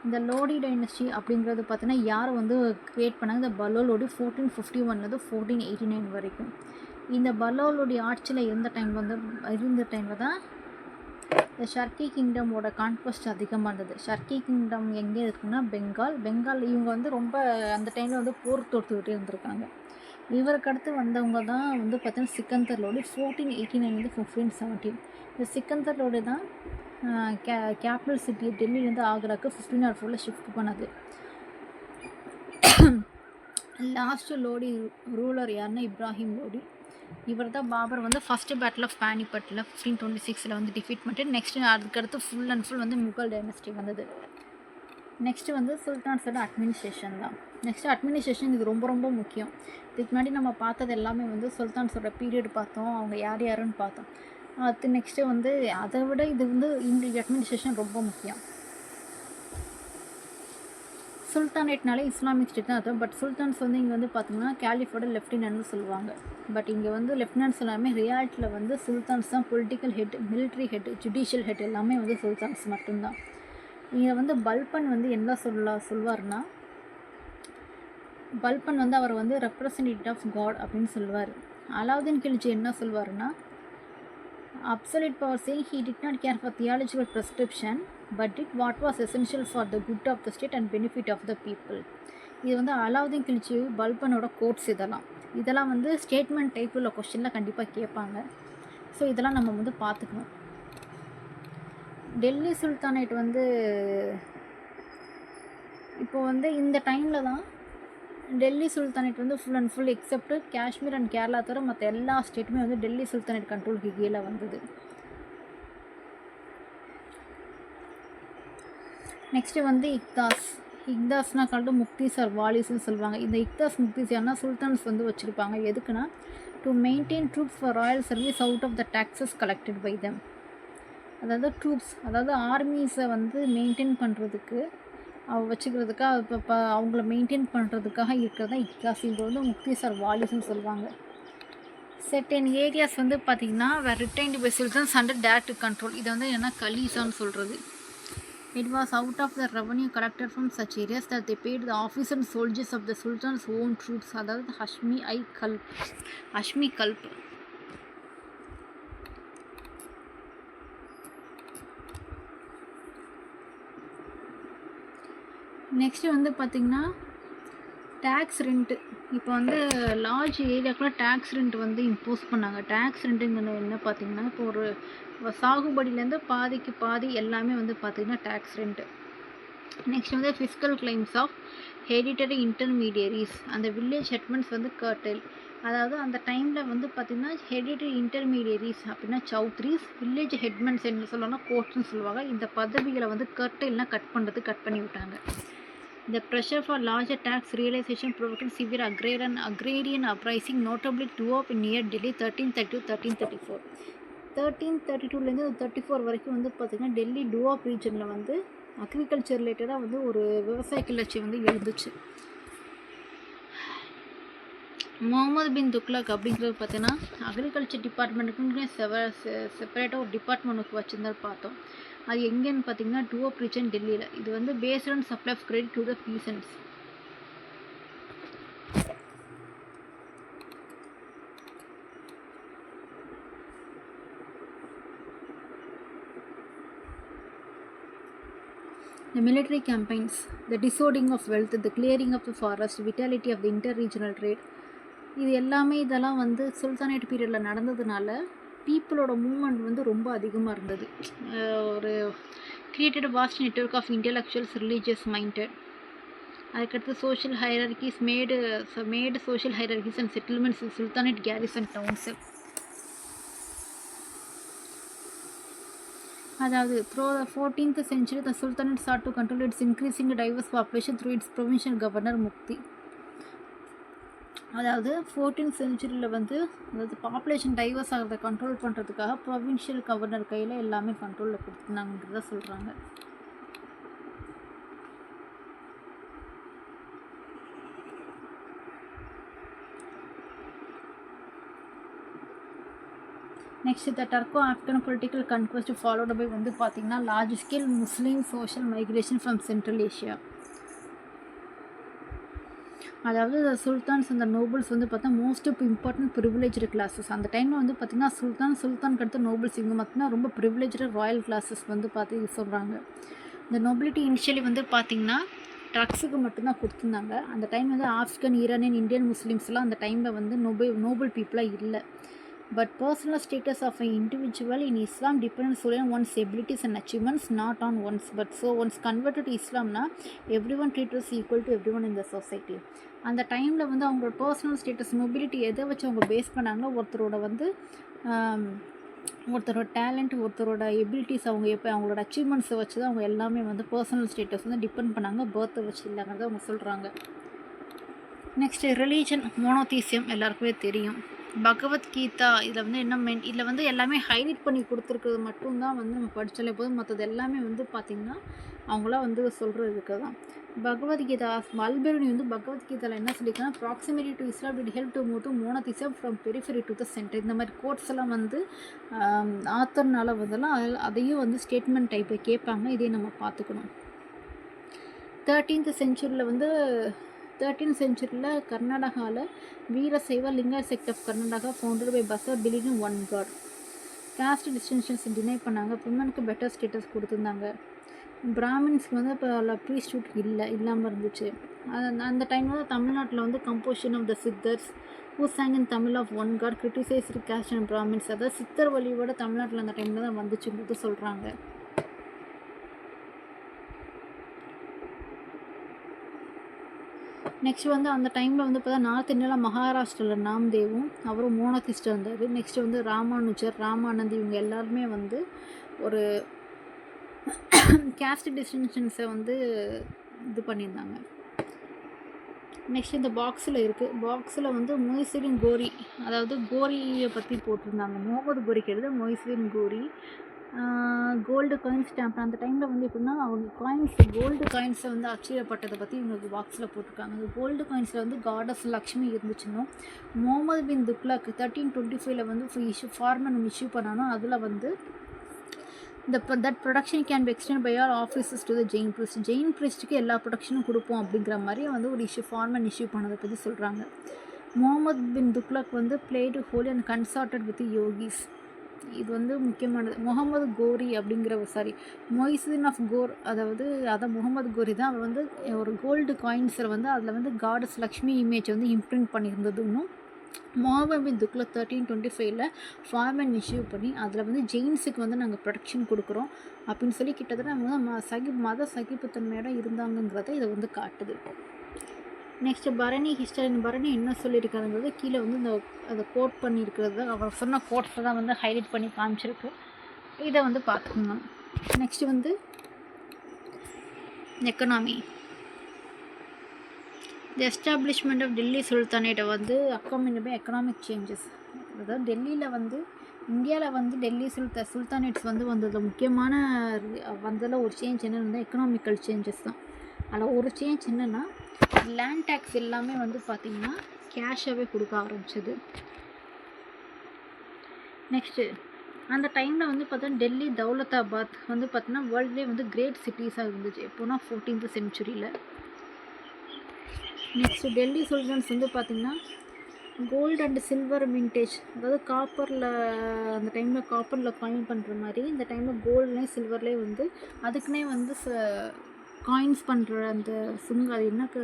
இந்த லோடி டைனஸ்டி அப்படிங்கிறது பார்த்தீங்கன்னா யார் வந்து க்ரியேட் பண்ணாங்க, இந்த பலோலோடி 1451 1489 வரைக்கும். இந்த பலோலோடி ஆட்சியில் இருந்த டைமில் தான் இந்த ஷர்கி கிங்டமோட கான்குவஸ்ட் அதிகமாக இருந்தது. ஷர்கி கிங்டம் எங்கே இருக்குன்னா பெங்கால் இவங்க வந்து ரொம்ப அந்த டைமில் வந்து போர் தொடுத்துக்கிட்டே இருந்திருக்காங்க. இவருக்கு அடுத்து வந்தவங்க தான் வந்து பார்த்தீங்கன்னா சிக்கந்தர் லோடி 1489 1517. இந்த சிக்கந்தர் லோடி தான் கேபிட்டல் சிட்டி டெல்லியிலேருந்து ஆக்ராக்கு 1504 ஷிஃப்ட் பண்ணது. லாஸ்ட்டு லோடி ரூலர் யாருன்னா இப்ராஹிம் லோடி. இவர் தான் பாபர் வந்து ஃபஸ்ட்டு பேட்டில் ஆஃப் பானிபட்டில் 1526 வந்து டிஃபீட் பண்ணிட்டு நெக்ஸ்ட்டு அதுக்கடுத்து ஃபுல் அண்ட் ஃபுல் வந்து முகல் டைனஸ்டி வந்தது. நெக்ஸ்ட்டு வந்து சுல்தான்ஸோட அட்மினிஸ்ட்ரேஷன் தான். நெக்ஸ்ட்டு அட்மினிஸ்ட்ரேஷன் இது ரொம்ப ரொம்ப முக்கியம். இதுக்கு முன்னாடி நம்ம பார்த்தது எல்லாமே வந்து சுல்தான்ஸோட பீரியட் பார்த்தோம், அவங்க யாருன்னு பார்த்தோம். அது நெக்ஸ்ட்டு வந்து அதை விட இது வந்து இந்த அட்மினிஸ்ட்ரேஷன் ரொம்ப முக்கியம். சுல்தானேட்னாலே இஸ்லாமிக் ஸ்டேட் தான் அர்த்தம். பட் சுல்தான்ஸ் வந்து இங்கே வந்து பார்த்திங்கன்னா கேலிஃபோட லெஃப்டினன்ட்னு சொல்லுவாங்க. பட் இங்கே வந்து லெஃப்டினன்ட்ஸ் எல்லாமே ரியாலிட்டியில் வந்து சுல்தான்ஸ் தான். Political head, military head, judicial head எல்லாமே வந்து சுல்தான்ஸ் மட்டும்தான். இங்கே வந்து பல்பன் வந்து என்ன சொல்வார்னா, பல்பன் வந்து அவர் வந்து ரெப்ரசன்டேட்டிவ் ஆஃப் காட் அப்படின்னு சொல்லுவார். அலாவுதீன் கில்ஜி என்ன சொல்வார்னா, absolute power saying he did not care for theological prescription but did what was essential for the good of the state and benefit of the people. இது வந்து அலாவுதீன் கில்ஜி பல்பனோட கோட்ஸ். இதெல்லாம் வந்து ஸ்டேட்மெண்ட் டைப் உள்ள கொஸ்டினில் கண்டிப்பாக கேட்பாங்க. ஸோ இதெல்லாம் நம்ம வந்து பார்த்துக்கணும். டெல்லி சுல்தானேட் வந்து இப்போ வந்து இந்த டைமில் தான் டெல்லி சுல்தானேட் வந்து full and full accept Kashmir and Kerala தவிர மற்ற எல்லா ஸ்டேட்டுமே வந்து டெல்லி சுல்தானேட் கண்ட்ரோலுக்கு கீழே வந்தது. நெக்ஸ்ட்டு வந்து இக்தாஸ்னால் கலந்து முக்திஸ் ஆர் வாலிஸ்ன்னு சொல்லுவாங்க. இந்த இக்தாஸ் முக்திஸ் யாருன்னா சுல்தான்ஸ் வந்து வச்சுருப்பாங்க. எதுக்குன்னா to maintain troops for royal service out of the taxes collected by them. அதாவது ட்ரூப்ஸ், அதாவது ஆர்மிஸை வந்து மெயின்டைன் பண்ணுறதுக்கு வச்சுக்கிறதுக்காக இப்போ அவங்கள மெயின்டைன் பண்ணுறதுக்காக இருக்கிறதா இக்தாஸ். இது வந்து முக்திஸ் ஆர் வாலிஸ்ன்னு சொல்லுவாங்க. செர்டன் ஏரியாஸ் வந்து பார்த்திங்கன்னா were retained by sultans under direct control. இதை வந்து என்ன கலீசான்னு சொல்கிறது. It was out of the revenue collected from such areas that they paid the officers and soldiers of the Sultan's own troops, அதாவது Hashmi கல்ப். Next வந்து பார்த்திங்கன்னா tax rent. இப்போ வந்து large ஏரியாக்குள்ள டேக்ஸ் ரெண்ட் வந்து இம்போஸ் பண்ணாங்க. டேக்ஸ் ரெண்ட்டுங்கிறது என்ன பார்த்திங்கன்னா, இப்போ ஒரு சாகுபடியிலேருந்து பாதிக்கு பாதி எல்லாமே வந்து பார்த்திங்கன்னா டேக்ஸ் ரெண்ட்டு. நெக்ஸ்ட் வந்து fiscal claims of hereditary intermediaries. அந்த வில்லேஜ் ஹெட்மெண்ட்ஸ் வந்து கர்டல். அதாவது அந்த டைமில் வந்து பார்த்திங்கன்னா ஹெரிட்டரி இன்டர்மீடியரிஸ் அப்படின்னா சௌத்ரிஸ், வில்லேஜ் ஹெட்மெண்ட்ஸ் என்ன சொல்லணும்னா கோர்ட்ஸ்னு சொல்லுவாங்க. இந்த பதவிகளை வந்து கர்டல்னால் கட் பண்ணி விட்டாங்க. The pressure for larger tax realization provoked severe agrarian uprising, notably two of near Delhi 1332-1334. 1332லேருந்து 34 வரைக்கும் வந்து பார்த்திங்கன்னா டெல்லி டூஆப் ரீஜனில் வந்து அக்ரிகல்ச்சர் ரிலேட்டடாக வந்து ஒரு விவசாய கிளர்ச்சி வந்து எழுந்துச்சு. முகமது பின் துக்ளக் அப்படிங்கிறது பார்த்தீங்கன்னா அக்ரிகல்ச்சர் டிபார்ட்மெண்ட்டுக்குன்னு செப்பரேட்டாக ஒரு டிபார்ட்மெண்ட்டுக்கு வச்சுருந்தாரு பார்த்தோம். அது எங்கேன்னு பார்த்தீங்கன்னா டூஆப் ரீஜன் டெல்லியில். இது வந்து based on supply of credit to the peasants. The military campaigns, the disordering of wealth, the clearing of the forest, vitality of the inter-regional trade, இது எல்லாமே இதெல்லாம் வந்து சுல்தானேட் பீரியடில் நடந்ததுனால பீப்புளோட மூவ்மெண்ட் வந்து ரொம்ப அதிகமாக இருந்தது. ஒரு created vast network of intellectuals religious minded. அதுக்கடுத்து social hierarchies made social hierarchies and settlements sultanate garrison towns. அதாவது through the 14th century the Sultanate sought to control its increasing diverse population through its provincial governor முக்தி. அதாவது 14th centuryயில் வந்து அதாவது population diverse ஆகிறத control பண்ணுறதுக்காக provincial governor கையில் எல்லாமே கண்ட்ரோலில் கொடுத்துருந்தாங்கன்றத சொல்கிறாங்க. Next the Turko Afghan political conquest followed by வந்து பார்த்திங்கன்னா large scale Muslim social migration from central Asia. அதாவது சுல்தான்ஸ் அந்த நோபல்ஸ் வந்து பார்த்தா மோஸ்ட் இம்பார்ட்டன்ட் ப்ரிவிலேஜ்டு கிளாஸஸ் அந்த டைமில் வந்து பார்த்திங்கன்னா சுல்தானுக்கு அடுத்த நோபல்ஸ் இவங்க பார்த்திங்கன்னா ரொம்ப ப்ரிவிலேஜ்டு ராயல் கிளாஸஸ் வந்து பார்த்து சொல்கிறாங்க. இந்த நோபிலிட்டி இனிஷியலி வந்து பார்த்திங்கன்னா ட்ரக்ஸுக்கு மட்டும்தான் கொடுத்துருந்தாங்க. அந்த டைம் வந்து ஆஃப்ரிக்கன் ஈரானியன் இந்தியன் முஸ்லீம்ஸ்லாம் அந்த டைமில் வந்து நோபல் பீப்புளாக இல்லை. But personal status of an individual in Islam depends solely on one's abilities and achievements, not on one's. But so once converted to Islam, everyone treated as equal to everyone in the society. அந்த டைமில் வந்து அவங்களோட personal status mobility எதை வச்சு அவங்க base பண்ணாங்களோ ஒருத்தரோட talent ஒருத்தரோட எபிலிட்டிஸ் அவங்க எப்போ அவங்களோட அச்சீவ்மெண்ட்ஸை வச்சு தான் அவங்க எல்லாமே வந்து பர்சனல் ஸ்டேட்டஸ் வந்து டிபெண்ட் பண்ணாங்க, பர்த்தை வச்சு இல்லைங்கிறத அவங்க சொல்கிறாங்க. நெக்ஸ்ட் ரிலீஜன் மோனோதீசியம் எல்லாருக்குமே தெரியும். பகவத்கீதா இதில் வந்து இதில் வந்து எல்லாமே ஹைலைட் பண்ணி கொடுத்துருக்கிறது மட்டும்தான் வந்து நம்ம படித்தாலே போதும். மற்றது எல்லாமே வந்து பார்த்திங்கன்னா அவங்களாம் வந்து சொல்கிறதுக்கு தான். பகவத்கீதா அல்பெருனி வந்து பகவத்கீதாவில் என்ன சொல்லியிருக்காங்கன்னா proximity to Islam did help to move to மோனோதிசம் from periphery to the centre. இந்த மாதிரி கோட்ஸ் எல்லாம் வந்து ஆத்தர்னால வந்தெல்லாம் அதையும் வந்து ஸ்டேட்மெண்ட் டைப்பை கேட்பாங்க. இதையும் நம்ம பார்த்துக்கணும். 13th centuryயில் கர்நாடகாவில் Veerashaiva Lingayat sect of Karnataka founded by Basava believe in one god. Caste distinctions deny பண்ணாங்க. விமனுக்கு பெட்டர் ஸ்டேட்டஸ் கொடுத்துருந்தாங்க. பிராமின்ஸ்க்கு வந்து இப்போ ப்ரீஸ்ட்ஹுட் இல்லாமல் இருந்துச்சு. அந்த டைமில் தான் தமிழ்நாட்டில் வந்து composition of the Siddhars who sang in Tamil of one god criticised caste and brahmins. அதாவது சித்தர் வழியோட தமிழ்நாட்டில் அந்த டைமில் தான் வந்துச்சுங்கிறது சொல்கிறாங்க. நெக்ஸ்ட் வந்து அந்த டைமில் வந்து பார்த்தா நார்த் இந்தியாவில் மகாராஷ்டிராவில் நாம்தேவும் அவரும் மோனோதிஸ்ட் வந்தார். நெக்ஸ்ட் வந்து ராமானுஜர் ராமானந்த் இவங்க எல்லாருமே வந்து ஒரு கேஸ்ட் டிஸ்டிங்ஷன்ஸை வந்து இது பண்ணியிருந்தாங்க. நெக்ஸ்ட் இந்த பாக்ஸில் வந்து மொய்சுதீன் கோரி அதாவது கோரியை பற்றி போட்டிருந்தாங்க. முகமது கோரிக்கு எழுத மொய்சுதீன் கோரி கோல்டு காயின் ஸ்டாம்ப். அந்த டைமில் வந்து எப்படின்னா அவங்க கோல்டு காயின்ஸை வந்து அச்சிடப்பட்டதை பற்றி இவங்களுக்கு பாக்ஸில் போட்டிருக்காங்க. அந்த கோல்டு காயின்ஸில் வந்து காடஸ் லக்ஷ்மி இருந்துச்சுன்னு முகமது பின் துக்லக் 1325 வந்து ஃபார்மன் இஷ்யூ பண்ணாலும் அதில் வந்து that protection can be extend by all offices to the Jain ப்ரிஸ்ட்டுக்கு எல்லா ப்ரொடக்ஷனும் கொடுப்போம் அப்படிங்கிற மாதிரி வந்து ஒரு ஃபார்மன் இஷ்யூ பண்ணதை பற்றி சொல்கிறாங்க. முகமது பின் துக்லக் வந்து played Holi and consorted with yogis. இது வந்து முக்கியமானது. முகமது கோரி அப்படிங்கிற மொய்சுதீன் ஆஃப் கோர் அதான் முகமது கோரி தான் அவர் வந்து ஒரு கோல்டு காயின்ஸில் வந்து அதில் வந்து காடஸ் லக்ஷ்மி இமேஜ் வந்து இம்ப்ரிண்ட் பண்ணியிருந்ததுன்னும் முகமது பின் துக்லக் 1325 ஃபார்மன் இஷ்யூ பண்ணி அதில் வந்து ஜெயின்ஸுக்கு வந்து நாங்கள் ப்ரொடெக்ஷன் கொடுக்குறோம் அப்படின்னு சொல்லி கிட்டத்தட்ட அவங்க மத சகிப்புத்தன்மையோட இருந்தாங்கங்கிறத இதை வந்து காட்டுது. நெக்ஸ்ட் பரணி பரணி என்ன சொல்லியிருக்காருங்கிறது கீழே வந்து அதை கோட் பண்ணியிருக்கிறது அவர் சொன்ன கோட்ஸை தான் வந்து ஹைலைட் பண்ணி காமிச்சிருக்கு. இதை வந்து பார்த்துக்கணும். நெக்ஸ்ட் வந்து economy. The establishment of Delhi சுல்தானேட்டை வந்து அக்காம்பனிட் பை எக்கனாமிக் சேஞ்சஸ். அதாவது டெல்லியில் வந்து இந்தியாவில் வந்து டெல்லி சுல்தானேட்ஸ் வந்து வந்ததில் முக்கியமான வந்ததில் ஒரு சேஞ்ச் என்னென்னா எக்கனாமிக்கல் சேஞ்சஸ் தான். அதில் ஒரு சேஞ்ச் என்னென்னா லேண்ட் டேக்ஸ் எல்லாமே வந்து பார்த்திங்கன்னா கேஷாகவே கொடுக்க ஆரம்பிச்சது. நெக்ஸ்ட்டு அந்த டைமில் வந்து பார்த்தோன்னா டெல்லி தௌலதாபாத் வந்து பார்த்தீங்கன்னா வேர்ல்ட்லேயே வந்து கிரேட் சிட்டிஸாக இருந்துச்சு. எப்போனா 14th centuryயில். நெக்ஸ்ட்டு டெல்லி சுல்தான்ஸ் வந்து பார்த்திங்கன்னா கோல்டு அண்ட் சில்வர் மின்டேஜ் அதாவது காப்பரில் அந்த டைமில் காப்பரில் காயின் பண்ணுற மாதிரி இந்த டைமில் கோல்ட்லேயும் சில்வர்லேயும் வந்து அதுக்குன்னே வந்து காயின்ஸ் பண்ணுற அந்த அது என்னக்கு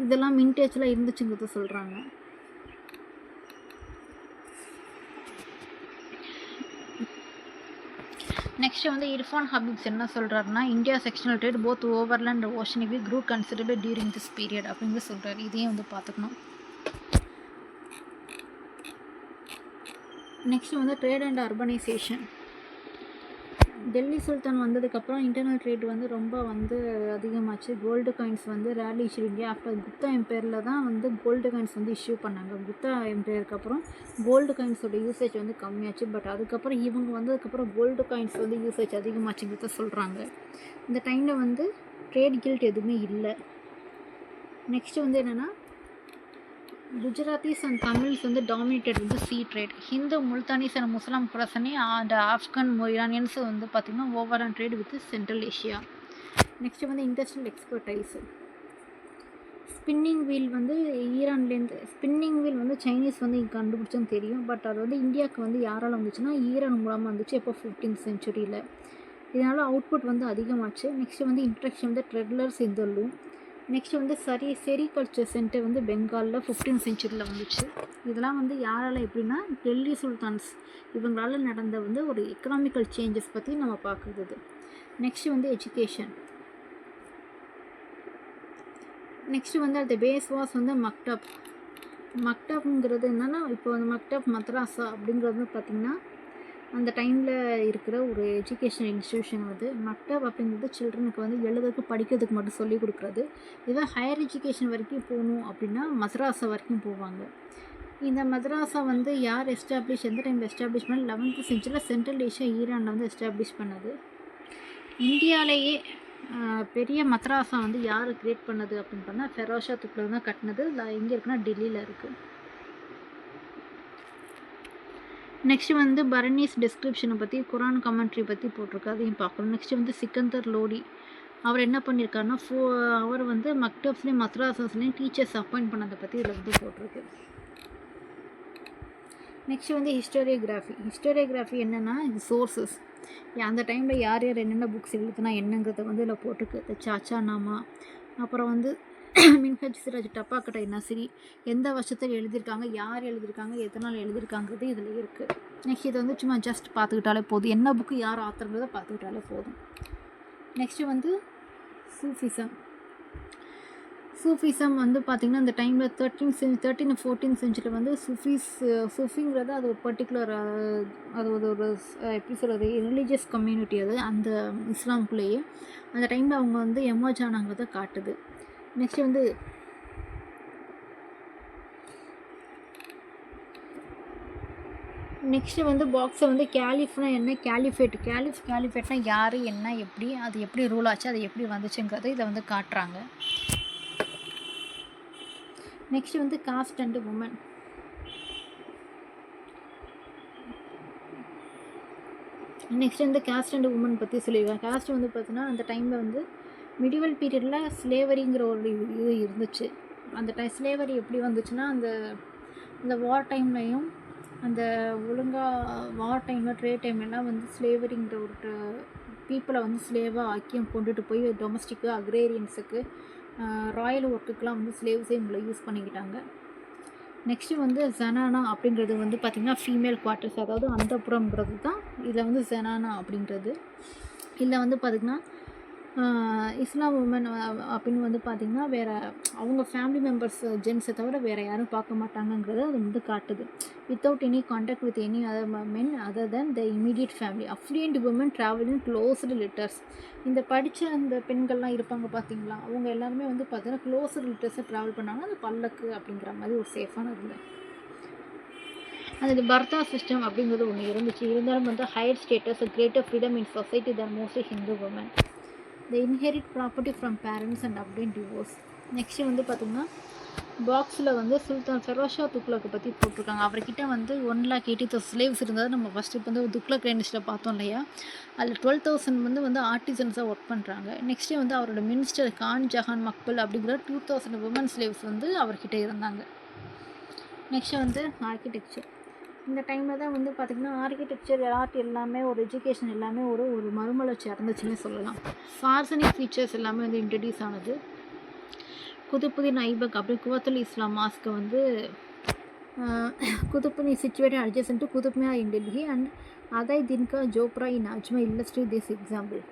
இதெல்லாம் மின்டேஜ்லாம் இருந்துச்சுங்கிறத சொல்கிறாங்க. நெக்ஸ்ட் வந்து இர்ஃபான் ஹபீப்ஸ் என்ன சொல்கிறாருன்னா, India sectional trade both overland and oceanic grew considered during this period அப்படின்னு சொல்கிறாரு. இதையும் வந்து பார்த்துக்கணும். நெக்ஸ்ட் வந்து trade and urbanisation. Delhi sultan வந்ததுக்கப்புறம் இன்டர்னல் ட்ரேட் வந்து ரொம்ப வந்து அதிகமாச்சு. கோல்டு காயின்ஸ் வந்து rarely issue India after Gupta எம்பையரில் தான் வந்து கோல்டு காயின்ஸ் வந்து இஷ்யூ பண்ணாங்க. குப்தா எம்பையருக்கு அப்புறம் கோல்டு காயின்ஸோட யூசேஜ் வந்து கம்மியாச்சு. பட் அதுக்கப்புறம் இவங்க வந்ததுக்கப்புறம் கோல்டு காயின்ஸ் வந்து யூசேஜ் அதிகமாச்சுங்கிறத சொல்கிறாங்க. இந்த டைமில் வந்து ட்ரேட் கில்ட் எதுவுமே இல்லை. நெக்ஸ்ட்டு வந்து என்னென்னா, குஜராத்திஸ் அண்ட் தமிழ்ஸ் வந்து டாமினேட்டட் வந்து sea trade. Hindu Multanis and Muslim Khurasani and Afghan Iranians வந்து பார்த்திங்கன்னா overland trade with central Asia. Next வந்து இண்டஸ்ட்ரியல் எக்ஸ்பர்டைஸ். ஸ்பின்னிங் வீல் வந்து ஈரான்லேருந்து, ஸ்பின்னிங் வீல் வந்து சைனீஸ் வந்து இங்கே கண்டுபிடிச்சோன்னு தெரியும். பட் அது வந்து இந்தியாவுக்கு வந்து யாரால் வந்துச்சுன்னா ஈரான் மூலமாக வந்துச்சு. எப்போ 15th century. இதனால் அவுட்புட் வந்து அதிகமாச்சு. நெக்ஸ்ட்டு வந்து இன்ட்ரடக்ஷன் வந்து ட்ரெட்லர்ஸ் இந்த லூம். நெக்ஸ்ட் வந்து செரிகல்ச்சர் சென்டர் வந்து பெங்காலில் 15th century வந்துச்சு. இதெல்லாம் வந்து யாரால் எப்படின்னா டெல்லி சுல்தான்ஸ் இவங்களால நடந்த வந்து ஒரு எக்கனாமிக்கல் சேஞ்சஸ் பற்றி நம்ம பார்க்குறது. நெக்ஸ்ட் வந்து எஜுகேஷன். நெக்ஸ்ட் வந்து அந்த பேஸ் வாஸ் வந்து மக்டப். மக்டப்ங்கிறது என்னென்னா, இப்போ வந்து மக்டப் மத்ராஸா அப்படிங்கிறது பார்த்திங்கன்னா அந்த டைமில் இருக்கிற ஒரு எஜுகேஷன் இன்ஸ்டியூஷன். வந்து மக்டப் அப்படிங்கிறது சில்ட்ரனுக்கு வந்து எழுதுறதுக்கு படிக்கிறதுக்கு மட்டும் சொல்லிக் கொடுக்குறது. இதுவே ஹையர் எஜுகேஷன் வரைக்கும் போகணும் அப்படின்னா மദ്രാஸா வரைக்கும் போவாங்க. இந்த மദ്രാஸா வந்து யார் எஸ்டாப்ளிஷ், எந்த டைமில் எஸ்டாப்ளிஷ் பண்ணி 11th century சென்ட்ரல் ஏஷியா ஈரானில் வந்து எஸ்டாப்ளிஷ் பண்ணது. இந்தியாவிலேயே பெரிய மദ്രാஸா வந்து யார் க்ரியேட் பண்ணது அப்படின்னு பார்த்தா ஃபெரோஸ் ஷா துக்ளக் தான் கட்டினது. எங்கே இருக்குன்னா டெல்லியில் இருக்குது. நெக்ஸ்ட் வந்து பர்னீஸ் டிஸ்கிரிப்ஷனை பற்றி, குரான் கமெண்ட்ரி பற்றி போட்டிருக்கு, அதையும் பார்க்கணும். நெக்ஸ்ட் வந்து சிக்கந்தர் லோடி. அவர் என்ன பண்ணியிருக்காருன்னா அவர் வந்து மக்டப்ஸ்லேயும் மத்ராஸஸ்லேயும் டீச்சர்ஸ் அப்பாயிண்ட் பண்ணதை பற்றி இதில் வந்து போட்டிருக்கு. நெக்ஸ்ட் வந்து ஹிஸ்டோரியோகிராஃபி. ஹிஸ்டோரியோகிராஃபி என்னென்னா இது சோர்ஸஸ். அந்த டைமில் யார் யார் என்னென்ன புக்ஸ் எழுதுனா என்னங்கிறத வந்து இதில் போட்டிருக்கு. சாச்சா நாமா, அப்புறம் வந்து மின்ஹஜ் சிராஜ் டப்பாக்கட்டை நசிரி எந்த வருஷத்தில் எழுதியிருக்காங்க, யார் எழுதியிருக்காங்க, எத்தனால் எழுதியிருக்காங்கிறது இதில் இருக்குது. நெக்ஸ்ட் இதை வந்து சும்மா ஜஸ்ட் பார்த்துக்கிட்டாலே போதும். என்ன புக்கு யார் ஆத்தருங்கிறத பார்த்துக்கிட்டாலே போதும். நெக்ஸ்ட்டு வந்து சூஃபிசம் வந்து பார்த்திங்கன்னா இந்த டைமில் 13 14th century வந்து சூஃபிங்கிறது அது ஒரு பர்டிகுலர், அது ஒரு எப்படி சொல்கிறது, ரிலீஜியஸ் கம்யூனிட்டி. அது அந்த இஸ்லாமுக்குள்ளேயே அந்த டைமில் அவங்க வந்து எமர்ஜ் ஆனாங்கிறத காட்டுது. நெக்ஸ்ட் வந்து பாக்ஸை வந்து கேலிஃப்னா என்ன, கேலிஃபேட்னா யார், என்ன, எப்படி, அது எப்படி ரூல் ஆச்சு, அது எப்படி வந்துச்சுங்கிறது இதை வந்து காட்டுறாங்க. நெக்ஸ்ட் வந்து காஸ்ட் அண்ட் உமன். நெக்ஸ்ட் வந்து காஸ்ட் அண்ட் உமன் பற்றி சொல்லியிருக்காங்க. காஸ்ட் வந்து பார்த்தீங்கன்னா அந்த டைமில் வந்து மிடிவல் பீரியடில் ஸ்லேவரிங்கிற ஒரு இது இருந்துச்சு. அந்த ஸ்லேவரி எப்படி வந்துச்சுன்னா அந்த வார் டைம்லையும் அந்த ஒழுங்காக வார் டைமில் ட்ரேட் டைம்லாம் வந்து ஸ்லேவரிங்கிற ஒரு பீப்புளை வந்து ஸ்லேவாக ஆக்கியம் கொண்டுட்டு போய் டொமஸ்டிக்கு அக்ரேரியன்ஸுக்கு ராயல் ஒர்க்குக்கெலாம் வந்து ஸ்லேவ்ஸே இவங்களை யூஸ் பண்ணிக்கிட்டாங்க. நெக்ஸ்ட்டு வந்து ஜனானா அப்படிங்கிறது வந்து பார்த்திங்கன்னா ஃபீமேல் குவார்ட்டர்ஸ், அதாவது அந்தப்புறம்ங்கிறது தான் இதில் வந்து ஜனானா அப்படிங்கிறது. இதில் வந்து பார்த்திங்கன்னா இஸ்லாம் உமன் அப்படின்னு வந்து பார்த்திங்கன்னா வேறு அவங்க ஃபேமிலி மெம்பர்ஸ் ஜென்ஸை தவிர வேறு யாரும் பார்க்க மாட்டாங்கங்கிறத அது வந்து காட்டுது. Without any contact with any other men other than the immediate family. Affluent women travel in closed litters. இந்த படித்த அந்த பெண்கள்லாம் இருப்பாங்க பார்த்திங்களா, அவங்க எல்லாருமே வந்து பார்த்திங்கன்னா க்ளோஸ்டு லிட்டர்ஸை ட்ராவல் பண்ணாங்கன்னா அது பல்லக்கு அப்படிங்கிற மாதிரி ஒரு சேஃபான இல்லை. அது பர்தா சிஸ்டம் அப்படிங்கிறது ஒன்று இருந்துச்சு. இருந்தாலும் வந்து higher status, greater freedom in society than mostly Hindu women. The inherit property from parents and obtain divorce. Next வந்து பார்த்திங்கன்னா பாக்ஸில் வந்து சுல்தான் ஃபெரோஸ் ஷா துக்ளக்கை பற்றி போட்டிருக்காங்க. அவர்கிட்ட வந்து 1,80,000 ஸ்லேவ்ஸ் இருந்தது. நம்ம ஃபஸ்ட்டு இப்போ வந்து துக்ளக் டைனஸ்டியில் பார்த்தோம் இல்லையா, அதில் 12,000 வந்து ஆர்டிசன்ஸாக ஒர்க் பண்ணுறாங்க. நெக்ஸ்ட்டு வந்து அவரோட மினிஸ்டர் கான் ஜஹான் மக்பல் அப்படிங்கிற 2,000 உமன் ஸ்லேவ்ஸ் வந்து அவர்கிட்ட இருந்தாங்க. நெக்ஸ்ட்டு வந்து ஆர்கிடெக்சர். இந்த டைமில் தான் வந்து பார்த்திங்கன்னா ஆர்கிடெக்சர், ஆர்ட் எல்லாமே ஒரு எஜுகேஷன் எல்லாமே ஒரு மறுமலர்ச்சி அடைந்துச்சுன்னே சொல்லலாம். சார்சனிக் ஃபீச்சர்ஸ் எல்லாமே வந்து இன்ட்ரடியூஸ் ஆனது. குதுப்புதீன் ஐபக் அப்படி குவத்துல் இஸ்லாம் மாஸ்க்கை வந்து Qutub is situated adjacent to Qutub Minar in Delhi, and Adai Dinka Chopra in Ajmer illustrate this example.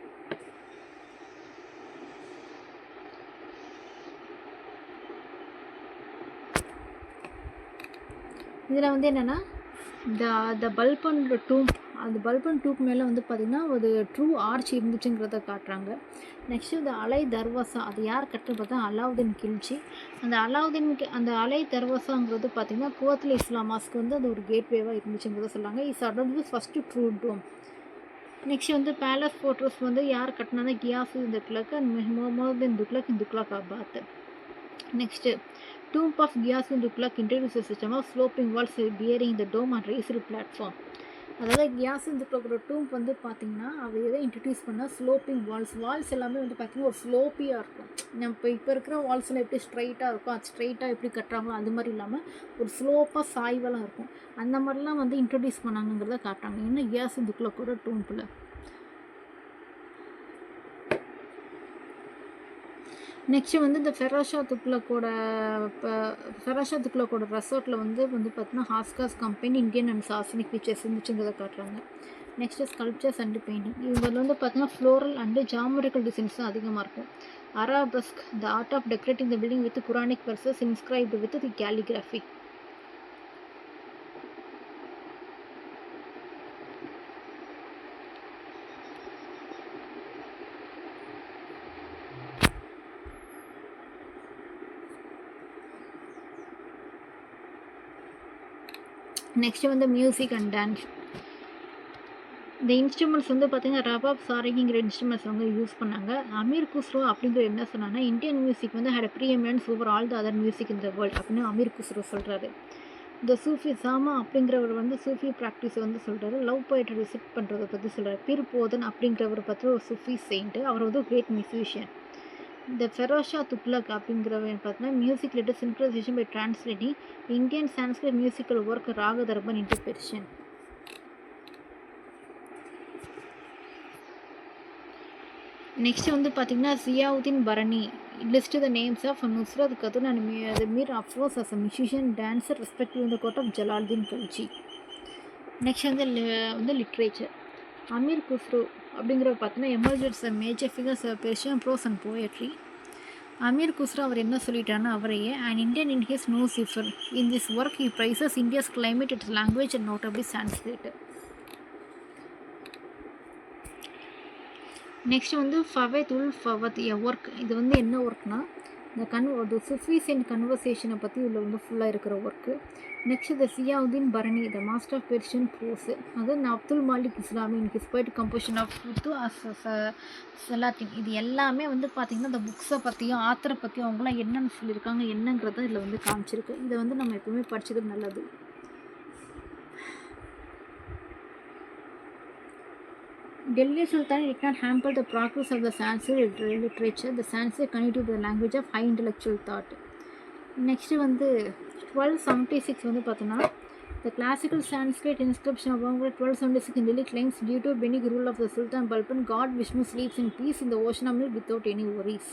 இதில் வந்து என்னென்னா த பல்ப் அண்ட் டூம்ப், அந்த பல்ப் அண்ட் டூப் மேலே வந்து பார்த்திங்கன்னா ஒரு ட்ரூ ஆர்ச் இருந்துச்சுங்கிறத காட்டுறாங்க. நெக்ஸ்ட்டு இந்த அலை தர்வாசா, அது யார் கட்டுறது பார்த்தா அலாவுதீன் கில்ஜி. அந்த அலை தர்வாசாங்கிறது பார்த்திங்கன்னா குவத்தில் இஸ்லாமாஸ்க்கு வந்து அது ஒரு கேட்வேவாக இருந்துச்சுங்கிறத சொல்கிறாங்க. இஸ் அடோட் ஃபஸ்ட்டு ட்ரூ டோம். நெக்ஸ்ட் வந்து பேலஸ் ஃபோர்ட்ரஸ் வந்து யார் கட்டினா Ghiyasuddin Tughlaq and Muhammaduddin Tughlaq in Tughlaqabad. Next Tomb of Ghiyasuddin Tughlaq introduced a system of sloping walls bearing the dome and raised platform. அதாவது கியாசுதீன் துக்ளக்கோட டூம்ப் வந்து பார்த்திங்கன்னா அவர் எதை இன்ட்ரடியூஸ் பண்ணால் ஸ்லோப்பிங் வால்ஸ் எல்லாமே வந்து பார்த்திங்கன்னா ஒரு ஸ்லோப்பியாக இருக்கும். நம்ம இப்போ இருக்கிற வால்ஸில் எப்படி ஸ்ட்ரைட்டாக இருக்கும், அது ஸ்ட்ரைட்டாக எப்படி கட்டுறாங்களோ அது மாதிரி இல்லாமல் ஒரு ஸ்லோப்பாக சாய்வெல்லாம் இருக்கும். அந்த மாதிரிலாம் வந்து இன்ட்ரடியூஸ் பண்ணாங்கிறத காட்டுறாங்க இன்னும் கியாசுதீன் துக்ளக்கோட டூம்பில். நெக்ஸ்ட்டு வந்து இந்த ஃபெரோஷா துக்ளக்கோட ரெசார்ட்டில் வந்து பார்த்தீங்கன்னா ஹாஸ்காஸ் கம்பெனி இந்தியன் அண்ட் சாசனிக் ஃபீச்சர்ஸ் இருந்துச்சுங்கிறத காட்டுறாங்க. நெக்ஸ்ட்டு ஸ்கல்ப்சர்ஸ் அண்டு பெயிண்டிங், இவங்க வந்து பார்த்தீங்கன்னா ஃப்ளோரல் அண்டு ஜாமெட்ரிக்கல் டிசைன்ஸ் தான் அதிகமாக இருக்கும். Arabesque, the art of decorating the building with Quranic verses inscribed with the calligraphy. Next வந்து மியூசிக் அண்ட் டான்ஸ். இந்த இன்ஸ்ட்ருமெண்ட்ஸ் வந்து பார்த்திங்கன்னா ரபாப், சாரங்கிற இன்ஸ்ட்ருமெண்ட்ஸ் அவங்க யூஸ் பண்ணாங்க. அமீர் குஸ்ரோ அப்படிங்கிற என்ன சொன்னாங்கன்னா இந்தியன் மியூசிக் வந்து had preeminence over all the other music in the world அப்படின்னு அமீர் குஸ்ரோ சொல்கிறாரு. இந்த சூஃபி சாமா அப்படிங்கிறவர் வந்து சூஃபி ப்ராக்டிஸை வந்து சொல்கிறாரு. லவ் போய்ட்டு விசிட் பண்ணுறதை பற்றி சொல்கிறார். பீர் போதன் அப்படிங்கிறவரை பற்றி ஒரு சூஃபி செயின்ட்டு, அவர் வந்து கிரேட் மியூசிஷியன். இந்த ஃபெரோஷா துக்ளக் அப்படிங்கிறவன் பார்த்தீங்கன்னா music litter synchronisation by translating Indian Sanskrit musical work Ragadarpan into Persian. Next வந்து பார்த்திங்கன்னா Ziauddin Barani list the names of Nusrat Khatun and Mir Afroz as a musician, dancer, respective in the court of Jalaluddin Khalji. Next வந்து literature. Amir Khusrau அப்படிங்கிற பார்த்தீங்கன்னா emerges major figures Persian prose and poetry. Amir Khusrau அவர் என்ன சொல்லிட்டாருன்னா அவரையே and Indian in his Nuh Sipihr in this work he praises India's climate, its language and notably Sanskrit. Next வந்து ஃபவேத் உல் ஃபவத் எ work. இது வந்து என்ன ஒர்க்னா இந்த சுஃபீஸ் அண்ட் கன்வர்சேஷனை பற்றி இதில் வந்து ஃபுல்லாக இருக்கிற work. Next the Ziauddin Barani the master of Persian prose. அது Abdul Malik Isami in his poet composition of Futuh Salatin. இது எல்லாமே வந்து பார்த்திங்கன்னா இந்த புக்ஸை பற்றியும் ஆத்தரை பற்றியும் அவங்களாம் என்னென்னு சொல்லியிருக்காங்க என்னங்கிறத இதில் வந்து காமிச்சிருக்கு. இதை வந்து நம்ம எப்பவுமே படிச்சது நல்லது. Delhi Sultan did not hamper the progress of the Sanskrit literature. The Sanskrit continued to be the language of high intellectual thought. Next வந்து 1276 வந்து பார்த்தோன்னா the classical Sanskrit inscription of 1276 in Delhi claims due to benign rule of the Sultan Balban, God Vishnu sleeps in peace in the ocean of milk without any worries.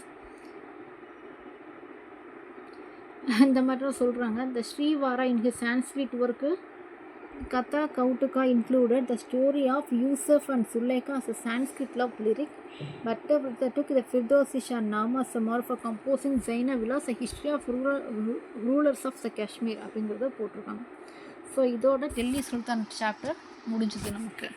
இந்த மாதிரி சொல்கிறாங்க. The Srivara in his Sanskrit work Katha Kautuka included the story of Yusuf and Suleika as a Sanskrit love lyric. Bhattacharya took the Firdausi Shah Nama Samar for composing Zaina Vilas, a history of rulers of the Kashmir அப்படிங்கிறத போட்டிருக்காங்க. So இதோட டெல்லி சுல்தான் chapter முடிஞ்சது நமக்கு.